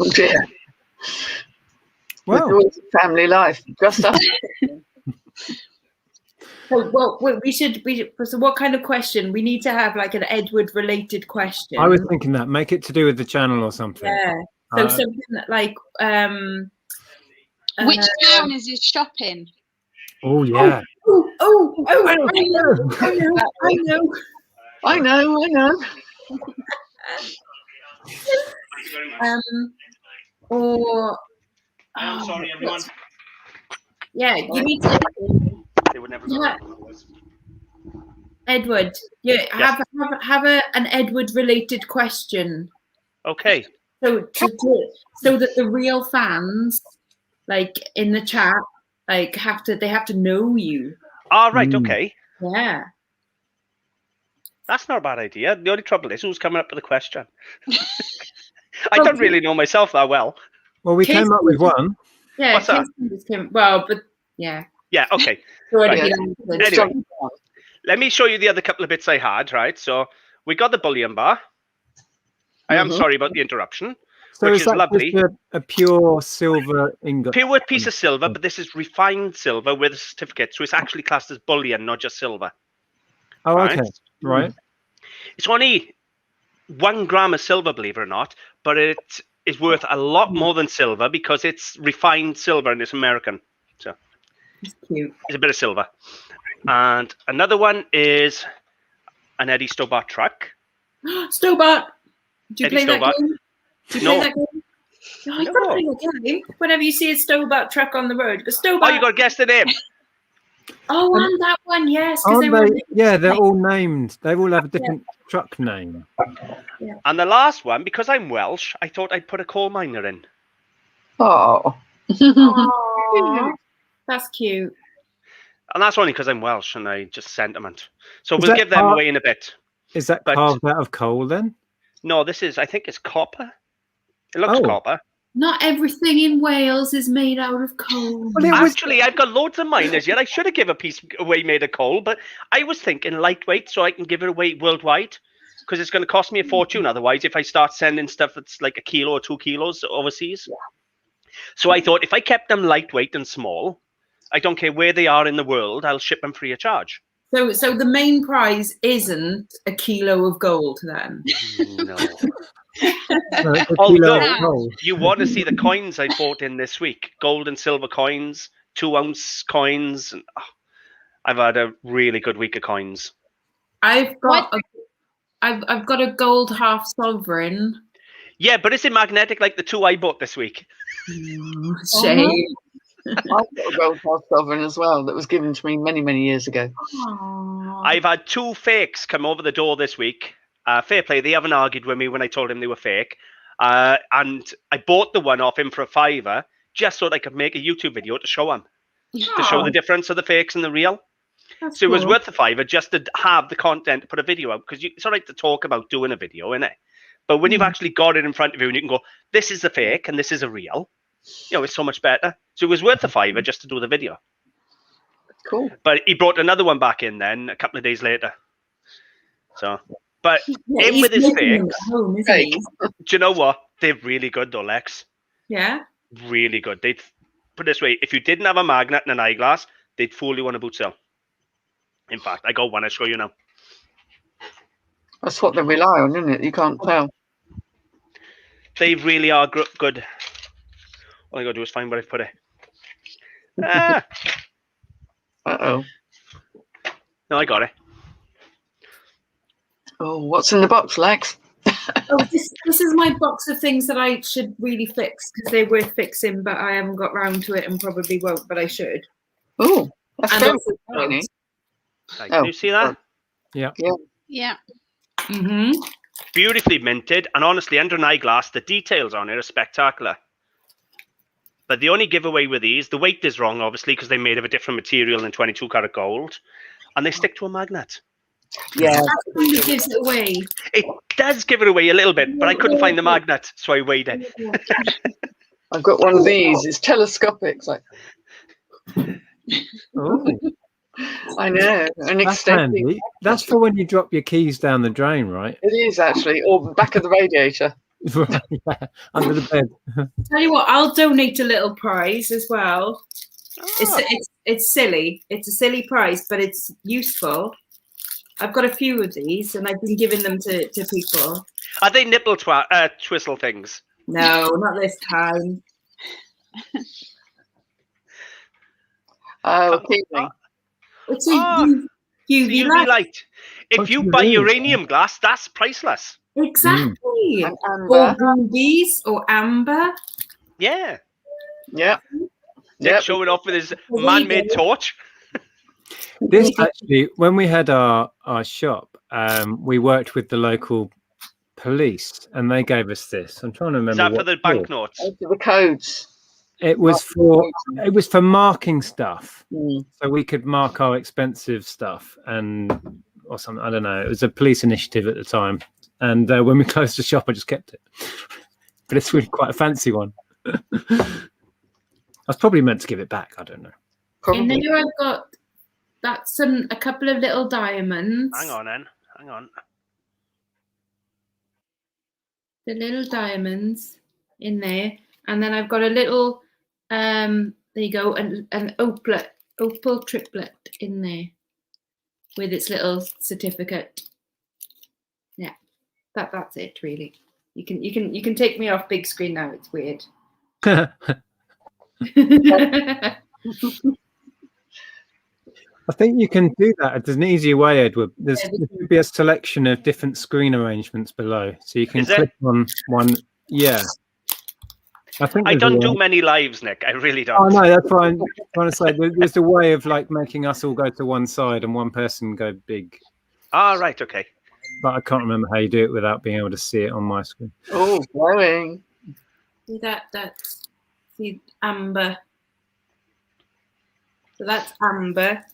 Speaker 3: Oh dear.
Speaker 5: Well,
Speaker 3: It's family life. Just us.
Speaker 4: Well, we should. So, what kind of question? We need to have like an Edward-related question.
Speaker 5: I was thinking that. Make it to do with the channel or something.
Speaker 4: Yeah. So something like
Speaker 2: which town is his shop in?
Speaker 5: Oh, yeah.
Speaker 3: I know.
Speaker 4: Or
Speaker 1: I'm sorry, everyone.
Speaker 4: yeah, you need to.
Speaker 1: They would never
Speaker 4: Yeah. Edward, yeah,
Speaker 1: Yes.
Speaker 4: have an Edward-related question.
Speaker 1: Okay.
Speaker 4: So that the real fans, like in the chat, like they have to know you.
Speaker 1: All right. Okay.
Speaker 4: Yeah.
Speaker 1: That's not a bad idea. The only trouble is who's coming up with the question. I don't really know myself that well.
Speaker 5: Well, we came up with one.
Speaker 4: Yeah.
Speaker 1: What's that?
Speaker 4: Well, but yeah.
Speaker 1: Yeah. Okay.
Speaker 4: Already
Speaker 1: Right.
Speaker 4: been answered.
Speaker 1: Anyway, let me show you the other couple of bits I had. Right. So we got the bullion bar. I am sorry about the interruption.
Speaker 5: So
Speaker 1: which
Speaker 5: is
Speaker 1: is
Speaker 5: that
Speaker 1: lovely.
Speaker 5: just a pure silver ingot?
Speaker 1: Pure piece of silver, but this is refined silver with a certificate, so it's actually classed as bullion, not just silver.
Speaker 5: Oh, okay. Right.
Speaker 1: It's only 1 gram of silver, believe it or not, but it is worth a lot more than silver because it's refined silver and it's American. So
Speaker 4: It's cute.
Speaker 1: it's a bit of silver. And another one is an Eddie Stobart truck.
Speaker 4: Stobart. Do you
Speaker 1: Eddie
Speaker 4: play that
Speaker 1: Stobart.
Speaker 4: game? Do you
Speaker 1: No.
Speaker 4: play that game? No, you gotta play that game. Whenever you see a Stobart truck on the road, go Stobart.
Speaker 1: Oh, you got to guess the name.
Speaker 4: Oh, and that one, yes. 'Cause
Speaker 5: Aren't
Speaker 4: were
Speaker 5: they? Yeah, they're all named. They all have a different truck name.
Speaker 1: And the last one, because I'm Welsh, I thought I'd put a coal miner in.
Speaker 3: Oh.
Speaker 4: Aww, that's cute.
Speaker 1: And that's only because I'm Welsh and I just sentiment. So we'll give them away in a bit.
Speaker 5: Is that carved out of coal then?
Speaker 1: No, I think it's copper. It looks copper.
Speaker 4: Not everything in Wales is made out of coal.
Speaker 1: Well, actually, I've got loads of mine as yet. I should have given a piece away made of coal, but I was thinking lightweight so I can give it away worldwide because it's going to cost me a fortune otherwise if I start sending stuff that's like 1 kilo or 2 kilos overseas. Yeah. So I thought if I kept them lightweight and small, I don't care where they are in the world, I'll ship them free of charge.
Speaker 4: So the main prize isn't 1 kilo of gold then?
Speaker 1: No. Although you want to see the coins I bought in this week, gold and silver coins, 2-ounce coins. And, I've had a really good week of coins.
Speaker 4: I've got a gold half sovereign.
Speaker 1: Yeah, but is it magnetic like the 2 I bought this week?
Speaker 4: Shame.
Speaker 3: I've got a gold half sovereign as well that was given to me many, many years ago.
Speaker 4: Aww.
Speaker 1: I've had 2 fakes come over the door this week. Fair play, they haven't argued with me when I told him they were fake. And I bought the one off him for $5 just so that I could make a YouTube video to show him. To show the difference of the fakes and the real.
Speaker 4: That's
Speaker 1: so cool. It was worth the $5 just to have the content to put a video out. Because it's all right to talk about doing a video, isn't it? But when you've actually got it in front of you and you can go, this is the fake and this is a real, it's so much better. So it was worth the $5 just to do the video.
Speaker 3: Cool.
Speaker 1: But he brought another one back in then a couple of days later. So... But in with his fakes, do you know what? They're really good though, Lex.
Speaker 4: Yeah?
Speaker 1: Really good. They'd put it this way, if you didn't have a magnet and an eyeglass, they'd fool you on a boot sale. In fact, I got one, I'll show you now.
Speaker 3: That's what they rely on, isn't it? You can't tell.
Speaker 1: They really are good. All I got to do is find where I've put it.
Speaker 3: Uh-oh.
Speaker 1: No, I got it.
Speaker 3: Oh, what's in the box, Lex?
Speaker 4: This is my box of things that I should really fix because they're worth fixing, but I haven't got round to it and probably won't, but I should.
Speaker 3: Oh, that's very tiny.
Speaker 1: Can you see that?
Speaker 5: Yeah.
Speaker 2: Yeah.
Speaker 4: Mm-hmm.
Speaker 1: Beautifully minted, and honestly, under an eyeglass, the details on it are spectacular. But the only giveaway with these, the weight is wrong, obviously, because they're made of a different material than 22 karat gold, and they stick to a magnet.
Speaker 3: Yeah,
Speaker 4: that kind of gives it away.
Speaker 1: It does give it away a little bit, but I couldn't find the magnet, so I weighed it.
Speaker 3: I've got one of these. It's telescopic. It's like,
Speaker 5: oh,
Speaker 3: I know. An extending.
Speaker 5: That's for when you drop your keys down the drain, right?
Speaker 3: It is actually, or back of the radiator.
Speaker 5: Right, yeah, under the bed.
Speaker 4: Tell you what, I'll donate a little prize as well. It's silly. It's a silly prize, but it's useful. I've got a few of these, and I've been giving them to people.
Speaker 1: Are they nipple twistle things?
Speaker 4: No, not this time. It's a UV
Speaker 1: light. If you buy uranium glass, that's priceless.
Speaker 4: Exactly. Or rubies or amber.
Speaker 1: Yeah.
Speaker 3: Yeah.
Speaker 1: Nick showing off with his man-made torch.
Speaker 5: This actually, when we had our shop, we worked with the local police, and they gave us this. I'm trying to remember.
Speaker 1: Is that for the banknotes?
Speaker 3: The codes.
Speaker 5: It was for marking stuff, so we could mark our expensive stuff or something. I don't know. It was a police initiative at the time, and when we closed the shop, I just kept it. But it's really quite a fancy one. I was probably meant to give it back. I don't know.
Speaker 3: Probably.
Speaker 4: And then I've got a couple of little diamonds.
Speaker 1: Hang on.
Speaker 4: The little diamonds in there, and then I've got a little. There you go, an opal triplet in there with its little certificate. Yeah, that's it really. You can take me off big screen now. It's weird.
Speaker 5: I think you can do that. There's an easier way, Edward. There should be a selection of different screen arrangements below, so you can click on one. Yeah. I
Speaker 1: don't do many lives, Nick. I really don't.
Speaker 5: Oh no, that's what I'm trying to say. There's a way of like making us all go to one side and one person go big.
Speaker 1: Ah, right, okay.
Speaker 5: But I can't remember how you do it without being able to see it on my screen.
Speaker 3: Oh, glowing.
Speaker 4: That's See, amber. So that's amber.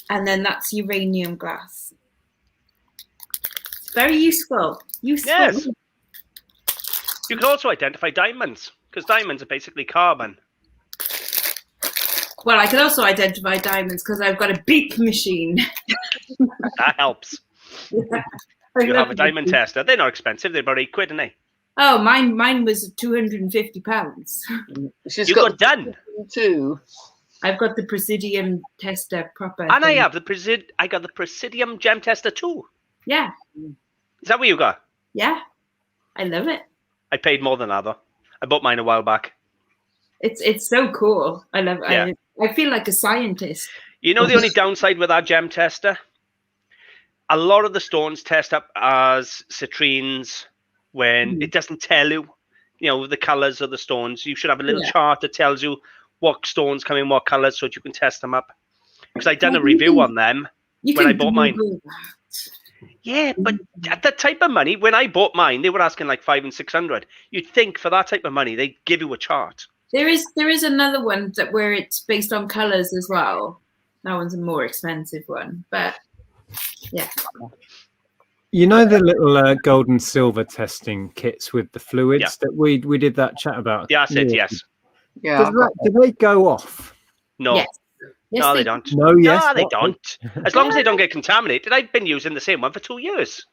Speaker 4: And then that's uranium glass. It's very useful.
Speaker 1: Yes. You can also identify diamonds, because diamonds are basically carbon.
Speaker 4: Well, I can also identify diamonds because I've got a beep machine.
Speaker 1: That helps.
Speaker 4: Yeah.
Speaker 1: You have a diamond tester. They're not expensive. They're about £8, aren't they?
Speaker 4: Oh, mine was £250.
Speaker 1: You got done
Speaker 3: too.
Speaker 4: I've got the Presidium tester proper.
Speaker 1: And thing. I got the Presidium gem tester too.
Speaker 4: Yeah.
Speaker 1: Is that what you got?
Speaker 4: Yeah. I love it.
Speaker 1: I paid more than that though. I bought mine a while back.
Speaker 4: It's so cool. I love it. Yeah. I feel like a scientist.
Speaker 1: You know the only downside with our gem tester? A lot of the stones test up as citrines when it doesn't tell you, the colours of the stones. You should have a little chart that tells you what stones come in what colours so that you can test them up. Because I'd done a review on them when I bought mine. Yeah, but at that type of money, when I bought mine, they were asking like $500 and $600. You'd think for that type of money, they'd give you a chart.
Speaker 4: There is another one where it's based on colours as well. That one's a more expensive one, but yeah.
Speaker 5: You know the little gold and silver testing kits with the fluids that we did that chat about?
Speaker 1: The acid, yes.
Speaker 3: Yeah.
Speaker 5: Do they go off?
Speaker 1: No.
Speaker 4: Yes. Yes,
Speaker 1: no, they don't.
Speaker 5: No, yes.
Speaker 1: No, they don't. As long as they don't get contaminated. I've been using the same one for 2 years.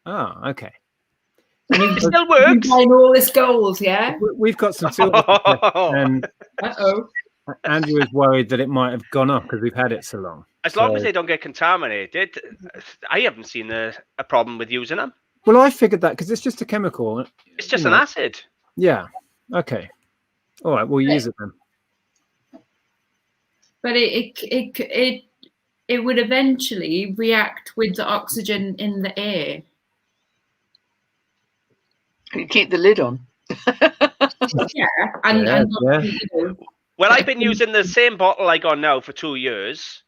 Speaker 5: Oh, okay.
Speaker 1: It still works.
Speaker 4: You're buying all this gold, yeah?
Speaker 5: We've got some silver. And
Speaker 4: uh-oh.
Speaker 5: Andrew is worried that it might have gone up because we've had it so long.
Speaker 1: As long as they don't get contaminated, I haven't seen a problem with using them.
Speaker 5: Well, I figured that because it's just a chemical.
Speaker 1: It's just an acid.
Speaker 5: Yeah. Okay. All right. We'll use it then.
Speaker 4: But it would eventually react with the oxygen in the air.
Speaker 3: You keep the lid on.
Speaker 1: Well, I've been using the same bottle I got now for 2 years,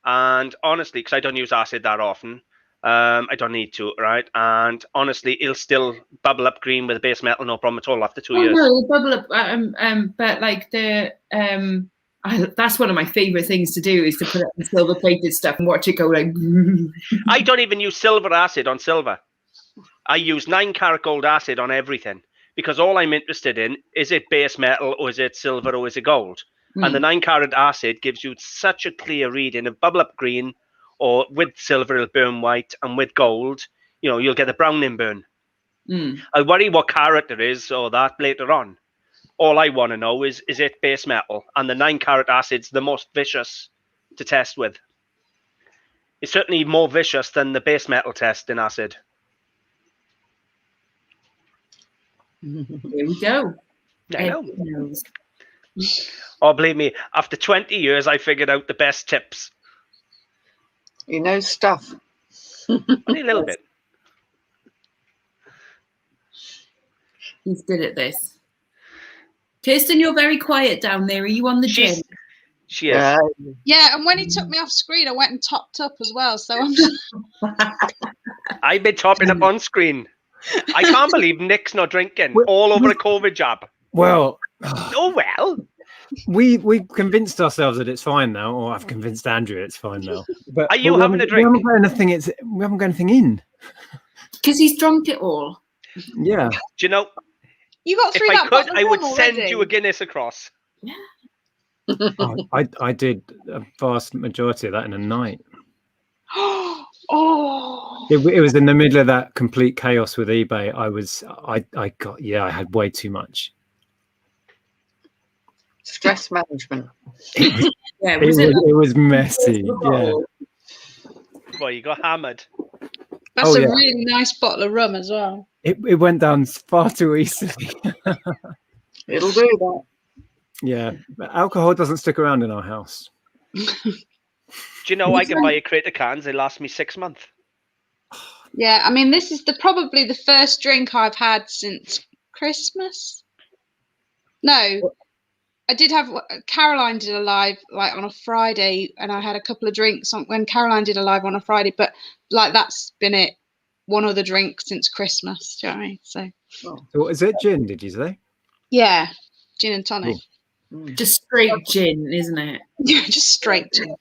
Speaker 1: and honestly, because I don't use acid that often, I don't need to, right? And honestly, it'll still bubble up green with a base metal, no problem at all after 2 years.
Speaker 4: No, it'll bubble up. But like that's one of my favorite things to do is to put it in silver plated stuff and watch it go like.
Speaker 1: I don't even use silver acid on silver. I use 9-carat gold acid on everything because all I'm interested in is it base metal or is it silver or is it gold? And the 9-carat acid gives you such a clear reading of bubble up green, or with silver it'll burn white, and with gold, you'll get the browning burn. I worry what carat it is or that later on. All I want to know is it base metal? And the 9-carat acid's the most vicious to test with. It's certainly more vicious than the base metal test in acid.
Speaker 4: Here we go.
Speaker 1: I know. Oh, believe me, after 20 years, I figured out the best tips.
Speaker 3: You know stuff.
Speaker 1: Only a little bit.
Speaker 4: He's good at this. Kirsten, you're very quiet down there. Are you on the gym?
Speaker 1: She is.
Speaker 2: Yeah, and when he took me off screen, I went and topped up as well. So
Speaker 1: I've been topping up on screen. I can't believe Nick's not drinking all over a COVID jab.
Speaker 5: Well,
Speaker 1: we
Speaker 5: convinced ourselves that it's fine now, or I've convinced Andrew it's fine now. But
Speaker 1: are you having a drink?
Speaker 5: We haven't got anything in
Speaker 4: because he's drunk it all.
Speaker 5: Yeah.
Speaker 1: Do you know?
Speaker 2: You got through
Speaker 1: that. If I could, I would
Speaker 2: already.
Speaker 1: send you a Guinness across.
Speaker 4: Yeah.
Speaker 5: I did a vast majority of that in a night.
Speaker 2: Oh,
Speaker 5: it was in the middle of that complete chaos with eBay. I had way too much
Speaker 3: stress management.
Speaker 5: It was messy. Yeah.
Speaker 1: Well, you got hammered.
Speaker 2: That's a really nice bottle of rum as well.
Speaker 5: It went down far too easily.
Speaker 3: It'll do that.
Speaker 5: Yeah, but alcohol doesn't stick around in our house.
Speaker 1: Do you know I can buy a crate of cans? They last me 6 months.
Speaker 2: Yeah, I mean, this is probably the first drink I've had since Christmas. No, I did have. Caroline did a live like on a Friday, and I had a couple of drinks when Caroline did a live on a Friday. But like that's been it. One other drink since Christmas. Do you know what I mean? So
Speaker 5: what is it? Gin? Did you say?
Speaker 2: Yeah, gin and tonic.
Speaker 4: Just straight gin, isn't it?
Speaker 2: Yeah, just straight gin.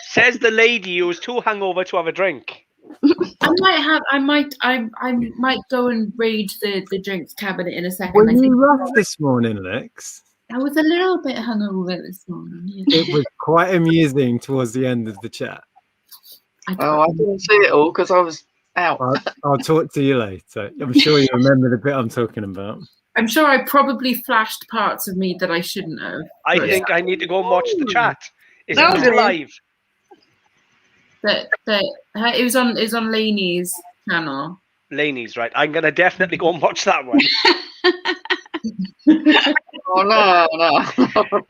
Speaker 1: Says the lady who was too hungover to have a drink.
Speaker 4: I might go and raid the drinks cabinet in a second.
Speaker 5: Were you rough this morning, Lex?
Speaker 4: I was a little bit hungover this morning. Yeah.
Speaker 5: It was quite amusing towards the end of the chat.
Speaker 3: I didn't see it all because I was out.
Speaker 5: I'll talk to you later. I'm sure you remember the bit I'm talking about.
Speaker 4: I'm sure I probably flashed parts of me that I shouldn't have.
Speaker 1: I think I need to go and watch the chat. Is it still live?
Speaker 4: It was on Laney's channel.
Speaker 1: Laney's, right. I'm gonna definitely go and watch that one.
Speaker 3: Oh no.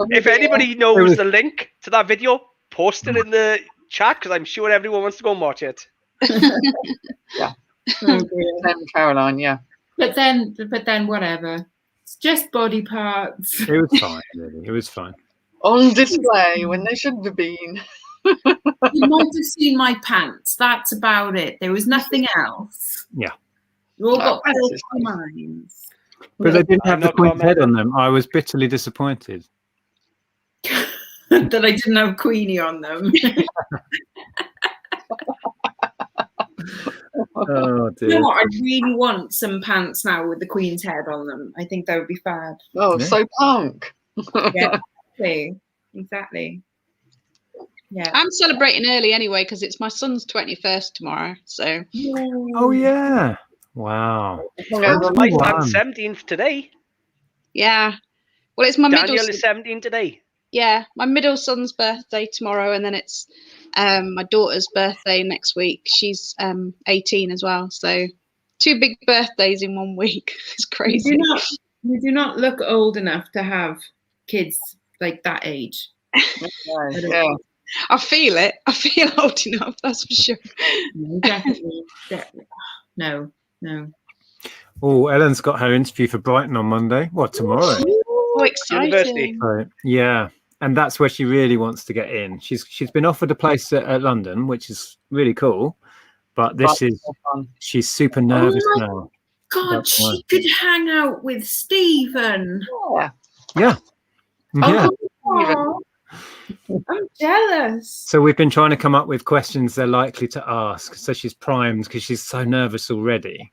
Speaker 1: If anybody knows the link to that video, post it in the chat because I'm sure everyone wants to go and watch it.
Speaker 3: Yeah. Caroline, yeah.
Speaker 4: But then whatever. It's just body parts.
Speaker 5: It was fine, really. It was fine.
Speaker 3: On display when they shouldn't have been.
Speaker 4: You might have seen my pants. That's about it. There was nothing else.
Speaker 5: Yeah.
Speaker 4: You all got minds.
Speaker 5: But they didn't have the Queen's head on them. I was bitterly disappointed.
Speaker 4: That I didn't have Queenie on them.
Speaker 5: Oh dear.
Speaker 4: You know what? I really want some pants now with the Queen's head on them. I think that would be fab.
Speaker 3: Oh, yeah. So punk.
Speaker 4: Yeah, exactly. Yeah.
Speaker 2: I'm celebrating early anyway because it's my son's 21st tomorrow. So.
Speaker 5: Oh yeah. Wow.
Speaker 1: My son's 17th today.
Speaker 2: Yeah. Well, it's my
Speaker 1: Daniel
Speaker 2: middle.
Speaker 1: is 17 today.
Speaker 2: Yeah, my middle son's birthday tomorrow, and then it's my daughter's birthday next week. She's 18 as well. So 2 big birthdays in 1 week. It's crazy.
Speaker 4: You do not look old enough to have kids like that age.
Speaker 3: Yeah.
Speaker 2: I feel it. I feel old enough, that's for sure.
Speaker 4: Definitely. No.
Speaker 5: Oh, Ellen's got her interview for Brighton on Monday. Well, tomorrow.
Speaker 2: Oh, exciting.
Speaker 5: So, yeah. And that's where she really wants to get in. She's been offered a place at London, which is really cool. But she's super nervous now.
Speaker 4: God, she could hang out with Stephen.
Speaker 5: Yeah.
Speaker 4: Oh, I'm jealous.
Speaker 5: So we've been trying to come up with questions they're likely to ask. So she's primed because she's so nervous already.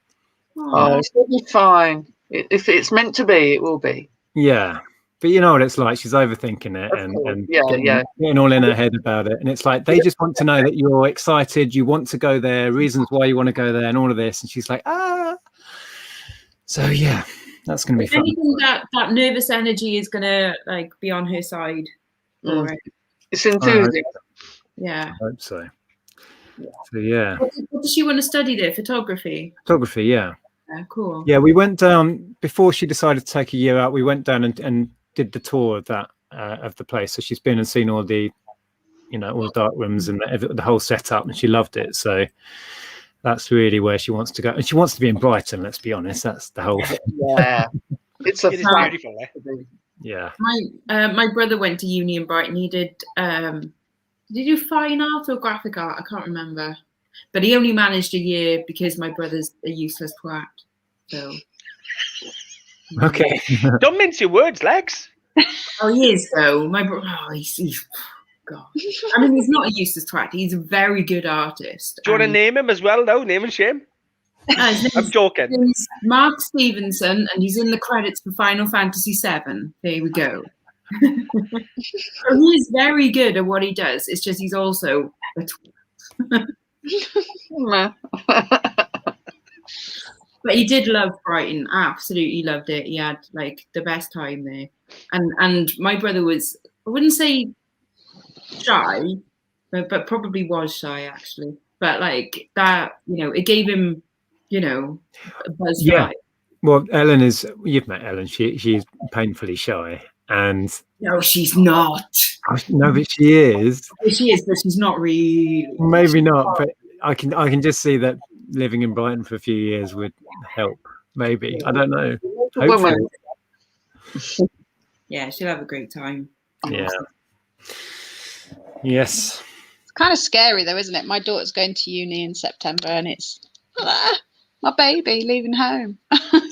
Speaker 3: Oh, it's going to be fine. If it's meant to be, it will be.
Speaker 5: Yeah. But you know what it's like. She's overthinking it and getting all in her head about it. And it's like they just want to know that you're excited, you want to go there, reasons why you want to go there and all of this. And she's like, So yeah, that's going to be fun.
Speaker 4: Anything that nervous energy is going to be on her side.
Speaker 3: It's enthusiasm.
Speaker 4: Yeah.
Speaker 5: I hope so. So yeah.
Speaker 4: What does she want to study there? Photography?
Speaker 5: Photography, yeah.
Speaker 4: Cool.
Speaker 5: Yeah, we went down before she decided to take a year out. We went down and did the tour of that of the place. So she's been and seen all the, all the dark rooms and the whole setup, and she loved it. So that's really where she wants to go, and she wants to be in Brighton. Let's be honest, that's the whole thing.
Speaker 3: Yeah, it's beautiful.
Speaker 5: Yeah.
Speaker 4: My brother went to uni in Brighton. He did you fine art or graphic art? I can't remember. But he only managed a year because my brother's a useless twat. So.
Speaker 5: Okay.
Speaker 1: Don't mince your words, Lex.
Speaker 4: Oh, he is though. My brother. Oh, he's God. I mean, he's not a useless twat. He's a very good artist.
Speaker 1: Do you want to name him as well? No, name and shame. I'm joking.
Speaker 4: He's Mark Stevenson, and he's in the credits for Final Fantasy VII. There we go. So he is very good at what he does. It's just he's also a twat. But he did love Brighton, absolutely loved it. He had the best time there, and my brother was, I wouldn't say shy, but probably was shy actually. But that, it gave him, a buzz.
Speaker 5: Yeah. Well, Ellen you've met Ellen. She's painfully shy, and
Speaker 4: no, she's not.
Speaker 5: No, but she is.
Speaker 4: She is, but she's not really. Maybe
Speaker 5: not, but I can just see that living in Brighton for a few years would help. Maybe, I don't know. Hopefully.
Speaker 4: Yeah, she'll have a great time.
Speaker 5: Yeah. Yes.
Speaker 2: It's kind of scary though, isn't it? My daughter's going to uni in September, and it's my baby leaving home.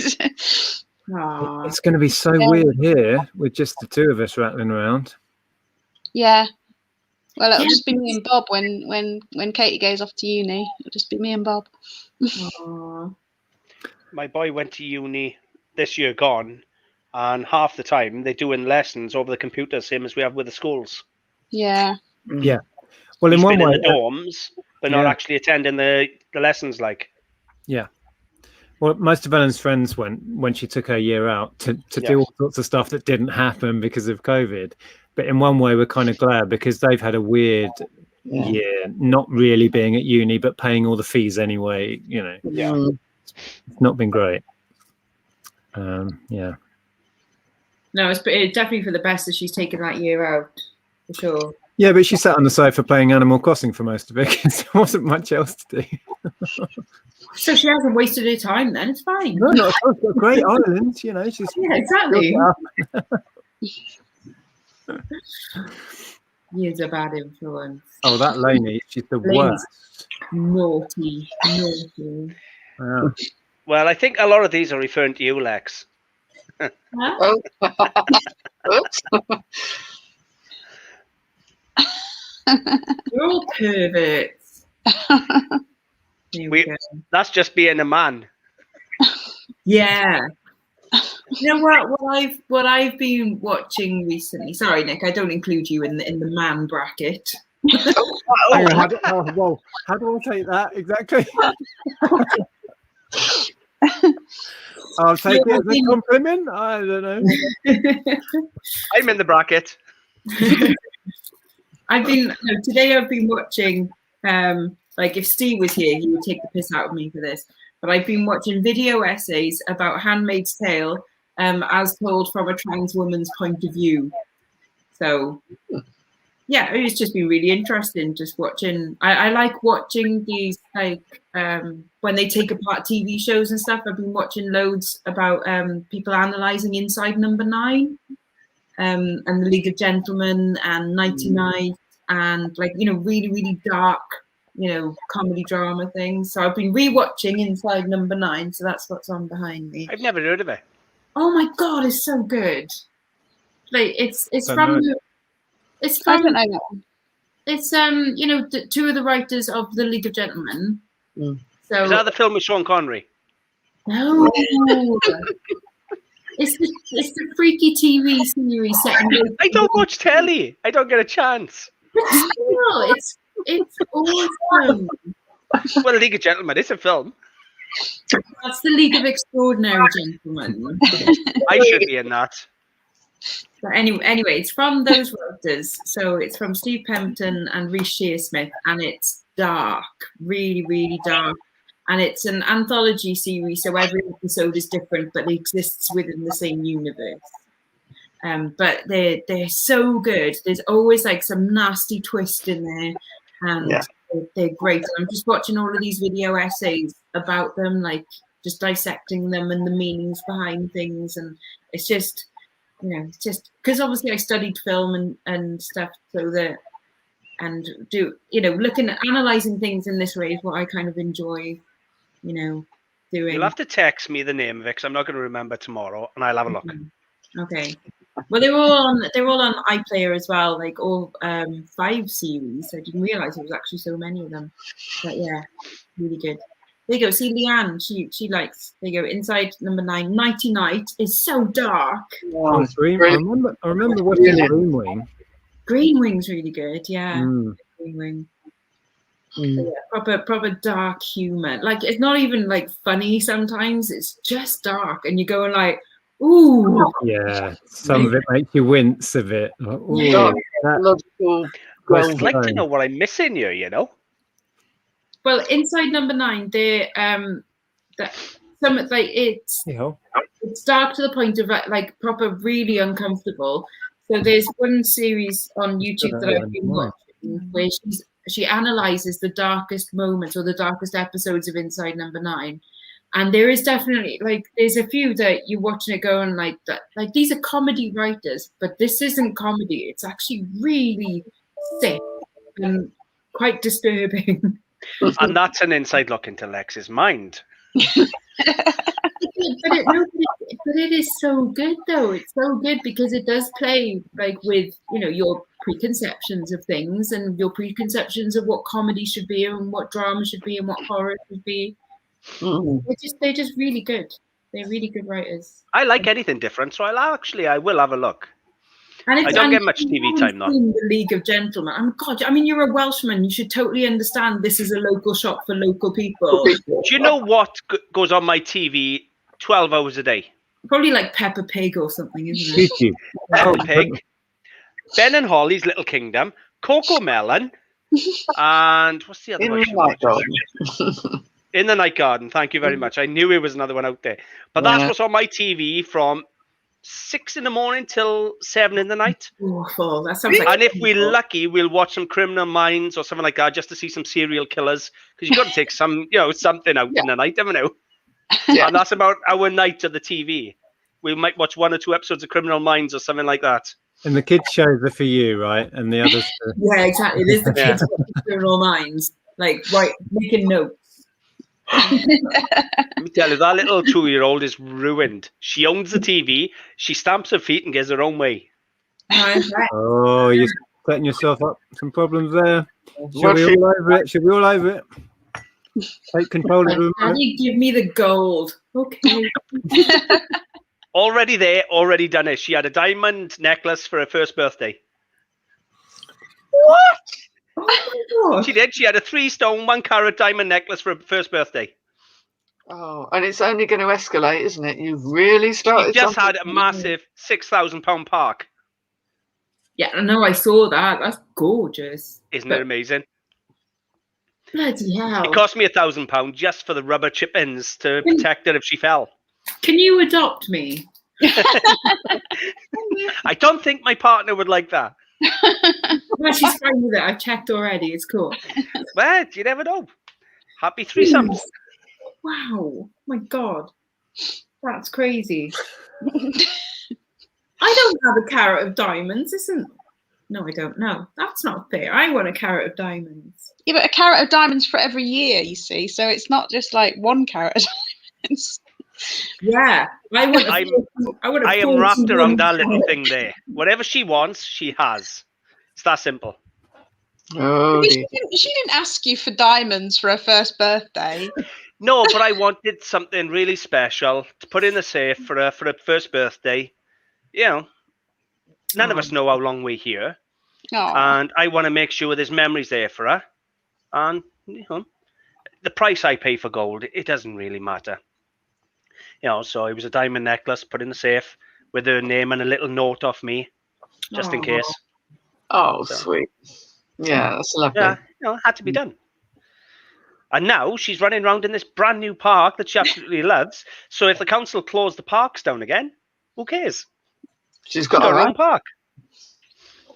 Speaker 5: It's going to be so weird here with just the two of us rattling around.
Speaker 2: Yeah. Well, it'll just be me and Bob when Katie goes off to uni. It'll just be me and Bob.
Speaker 1: My boy went to uni this year gone, and half the time they're doing lessons over the computer, same as we have with the schools.
Speaker 2: Yeah.
Speaker 5: Yeah. Well, in one way,
Speaker 1: in the dorms, but not actually attending the lessons. Like,
Speaker 5: yeah. Well, most of Ellen's friends went when she took her year out to do all sorts of stuff that didn't happen because of COVID. But in one way, we're kind of glad because they've had a weird year, not really being at uni, but paying all the fees anyway. You know, it's not been great. Yeah.
Speaker 4: No, it's definitely for the best that she's taken that year out, for sure.
Speaker 5: Yeah, but she sat on the sofa playing Animal Crossing for most of it because there wasn't much else to do.
Speaker 4: So she hasn't wasted her time then, it's fine.
Speaker 5: No, not at all. She's got a great island, you know. She's
Speaker 4: exactly. Years of bad influence.
Speaker 5: Oh, that Lainey, she's the worst.
Speaker 4: Naughty.
Speaker 5: Wow.
Speaker 1: Well, I think a lot of these are referring to you, Lexx.
Speaker 3: Oh. Oops.
Speaker 4: We're all perverts.
Speaker 1: That's just being a man.
Speaker 4: Yeah. You know what I've been watching recently. Sorry, Nick, I don't include you in the man bracket.
Speaker 5: How do I take that exactly? I'll take it as a compliment. I don't know.
Speaker 1: I'm in the bracket.
Speaker 4: Today I've been watching, like if Steve was here, he would take the piss out of me for this. But I've been watching video essays about Handmaid's Tale, as told from a trans woman's point of view. So, yeah, it's just been really interesting just watching. I like watching these, like, when they take apart TV shows and stuff. I've been watching loads about people analysing Inside Number 9 and The League of Gentlemen and Nighty Night and, like, you know, really, really dark, you know, comedy drama things. So I've been rewatching Inside Number 9, so that's what's on behind me.
Speaker 1: I've never heard of it.
Speaker 4: Oh my god, it's so good. Like it's
Speaker 2: I don't know that one.
Speaker 4: It's you know, two of the writers of The League of Gentlemen. So
Speaker 1: is that the film with Sean Connery?
Speaker 4: No. It's the freaky TV series set in
Speaker 1: I don't watch telly. I don't get a chance.
Speaker 4: But still, it's awesome.
Speaker 1: Well, The League of Gentlemen, it's a film.
Speaker 4: That's The League of Extraordinary Gentlemen.
Speaker 1: I should be in that.
Speaker 4: But anyway, it's from those writers. So it's from Steve Pemberton and Reece Shearsmith, and it's dark, really, really dark. And it's an anthology series, so every episode is different, but it exists within the same universe. But they're so good. There's always like some nasty twist in there, and they're great. I'm just watching all of these video essays about them, like just dissecting them and the meanings behind things, and it's just, you know, it's just because obviously I studied film and stuff, so that and do, you know, looking at analyzing things in this way is what I kind of enjoy, you know, doing.
Speaker 1: You'll have to text me the name of it because I'm not going to remember tomorrow, and I'll have a look.
Speaker 4: Okay. Well, they're all on iPlayer as well, like all 5 series. I didn't realize there was actually so many of them. But yeah, really good. There you go. See, Leanne, she likes. There you go. Inside Number 9, Nighty Night is so dark.
Speaker 5: Oh, I remember watching Green Wing.
Speaker 4: Green Wing's really good. Yeah, Green Wing. Yeah, proper dark humor. Like it's not even like funny sometimes. It's just dark, and you're going like, ooh.
Speaker 5: Yeah, some of it makes you wince a bit. Like,
Speaker 3: logical.
Speaker 1: I'd like to know what I'm missing here, you know.
Speaker 4: Well, Inside Number 9, they're some like it's dark to the point of like proper really uncomfortable. So there's one series on YouTube that I've been watching where she analyzes the darkest moments or the darkest episodes of Inside Number 9. And there is definitely, like, there's a few that you're watching it going like that. Like, these are comedy writers, but this isn't comedy. It's actually really sick and quite disturbing.
Speaker 1: And that's an inside look into Lex's mind.
Speaker 4: But no, But it is so good, though. It's so good because it does play like with, you know, your preconceptions of things and your preconceptions of what comedy should be and what drama should be and what horror should be. They're just really good. They're really good writers.
Speaker 1: I like anything different, so I will have a look.
Speaker 4: And
Speaker 1: I don't get much TV time now.
Speaker 4: The League of Gentlemen. God, I mean, you're a Welshman. You should totally understand this is a local shop for local people.
Speaker 1: Do you know what goes on my TV 12 hours a day?
Speaker 4: Probably like Peppa Pig or something, isn't it?
Speaker 1: Peppa Pig, Ben and Holly's Little Kingdom, Coco Melon, and what's the other one? In the Night Garden. Thank you very much. I knew there was another one out there. But that's what's on my TV from 6 in the morning till 7 in the night.
Speaker 4: Awful. That sounds like.
Speaker 1: And if we're lucky, we'll watch some Criminal Minds or something like that just to see some serial killers. Because you've got to take some, something out in the night, haven't you? Yeah. And that's about our night at the TV. We might watch 1 or 2 episodes of Criminal Minds or something like that.
Speaker 5: And the kids' shows are for you, right? And the others.
Speaker 4: Yeah, exactly. There's the kids watching Criminal Minds, like making notes.
Speaker 1: Let me tell you, that little 2-year-old is ruined. She owns the TV. She stamps her feet and gets her own way.
Speaker 5: Oh, you're setting yourself up some problems there. Should we all over it? Take control of them.
Speaker 4: Daddy, give me the gold. Okay.
Speaker 1: Already there, already done it. She had a diamond necklace for her first birthday.
Speaker 3: What?
Speaker 4: Oh my God.
Speaker 1: She did. She had a 3-stone, 1-carat diamond necklace for her first birthday.
Speaker 3: Oh, and it's only going to escalate, isn't it? You've really started.
Speaker 1: She just had a massive £6,000 park.
Speaker 4: Yeah, I know. I saw that. That's gorgeous.
Speaker 1: Isn't it amazing?
Speaker 4: Bloody hell.
Speaker 1: It cost me £1,000 just for the rubber chip-ins to protect her if she fell.
Speaker 4: Can you adopt me?
Speaker 1: I don't think my partner would like that.
Speaker 4: No, she's fine with it. I've checked already. It's cool.
Speaker 1: But you never know. Happy threesomes.
Speaker 4: Wow. Oh my God. That's crazy. I don't have a carat of diamonds, isn't. No, I don't know. That's not fair. I want a carat of diamonds.
Speaker 2: Yeah, but a carat of diamonds for every year, you see. So it's not just like 1 carat of diamonds.
Speaker 4: Yeah, I
Speaker 1: am wrapped around that little thing there. Whatever she wants, she has. It's that simple.
Speaker 3: Oh,
Speaker 2: she didn't ask you for diamonds for her first birthday.
Speaker 1: No, but I wanted something really special to put in the safe for her first birthday. None of us know how long we're here. And I want to make sure there's memories there for her. And, the price I pay for gold, it doesn't really matter. So it was a diamond necklace put in the safe with her name and a little note off me, just in case.
Speaker 3: Oh, so, sweet. Yeah, that's lovely.
Speaker 1: Yeah, it had to be done. And now she's running around in this brand new park that she absolutely loves. So if the council close the parks down again, who cares?
Speaker 3: She's got
Speaker 1: her own park.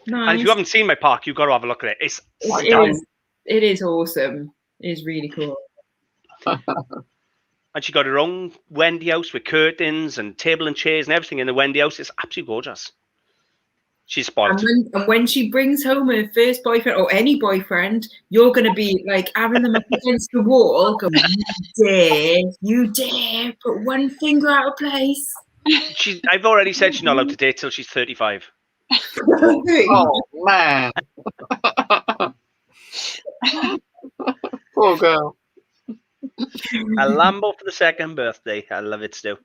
Speaker 4: Nice.
Speaker 1: And if you haven't seen my park, you've got to have a look at it.
Speaker 4: It is awesome. It is really cool.
Speaker 1: And she got her own Wendy house with curtains and table and chairs and everything in the Wendy house. It's absolutely gorgeous. She's spoiled.
Speaker 4: And when she brings home her first boyfriend or any boyfriend, you're going to be like having them up against the wall. Going, you dare put one finger out of place.
Speaker 1: I've already said she's not allowed to date till she's 35.
Speaker 3: Oh, man. Poor girl.
Speaker 1: A Lambo for the 2nd birthday. I love it still.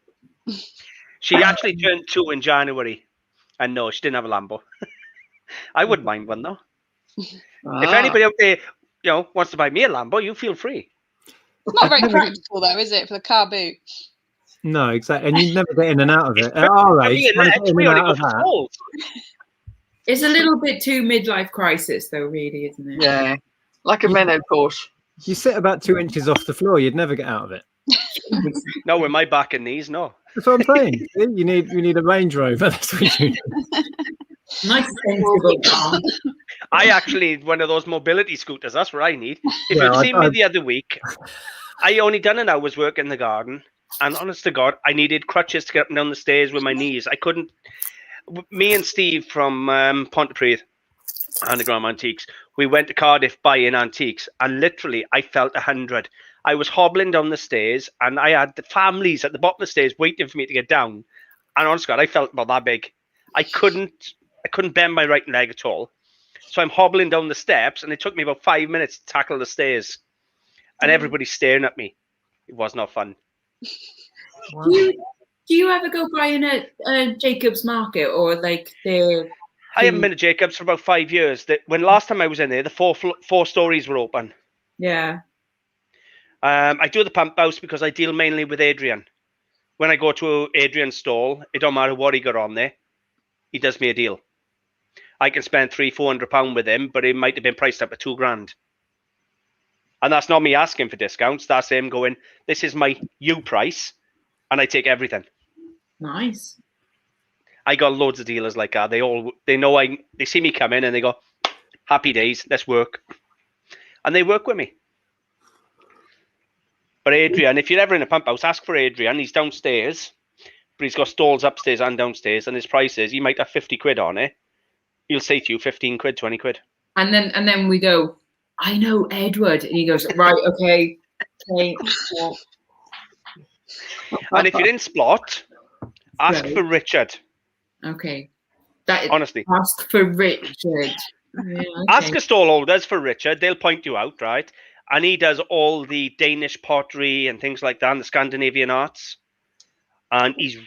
Speaker 1: She actually turned 2 in January. And no, she didn't have a Lambo. I wouldn't mind one, though. If anybody out there, wants to buy me a Lambo, you feel free.
Speaker 2: It's not very practical, though, is it, for the car boot?
Speaker 5: No, exactly. And you never get in and out of it. At our age,
Speaker 4: it's a little bit too midlife crisis, though, really, isn't it?
Speaker 3: Yeah, like a menopause.
Speaker 5: You sit about 2 inches off the floor, you'd never get out of it.
Speaker 1: No, with my back and knees, no.
Speaker 5: That's what I'm saying. You need a Range Rover. That's what you need.
Speaker 4: Nice sensible car.
Speaker 1: I actually need one of those mobility scooters. That's what I need. If you'd seen me the other week, I only done an hour's work in the garden. And honest to God, I needed crutches to get up and down the stairs with my knees. I couldn't. Me and Steve from Pontypridd, Underground Antiques, we went to Cardiff buying antiques. And literally, I felt 100. I was hobbling down the stairs and I had the families at the bottom of the stairs waiting for me to get down. And honest God, I felt about that big. I couldn't bend my right leg at all. So I'm hobbling down the steps, and it took me about 5 minutes to tackle the stairs. And everybody's staring at me. It was not fun.
Speaker 4: Wow. Do you ever go buying at Jacob's Market or like the?
Speaker 1: I haven't been to Jacob's for about 5 years. When last time I was in there, the four stories were open.
Speaker 4: Yeah.
Speaker 1: I do the pump house because I deal mainly with Adrian. When I go to Adrian's stall, it don't matter what he got on there. He does me a deal. I can spend £300-400 with him, but it might have been priced up at £2,000. And that's not me asking for discounts. That's him going, this is my price, and I take everything.
Speaker 4: Nice.
Speaker 1: I got loads of dealers like that. They know they see me come in and they go, happy days, let's work. And they work with me. But Adrian, if you're ever in a pump house, ask for Adrian. He's downstairs, but he's got stalls upstairs and downstairs, and his price is, he might have 50 quid on it. He'll say to you 15 quid, 20 quid.
Speaker 4: And then we go, I know Edward. And he goes, right, okay.
Speaker 1: And if you're in Splot, ask for Richard.
Speaker 4: Okay.
Speaker 1: Honestly.
Speaker 4: Ask for Richard. Yeah, okay.
Speaker 1: Ask a stall holders for Richard. They'll point you out, right? And he does all the Danish pottery and things like that, and the Scandinavian arts. And his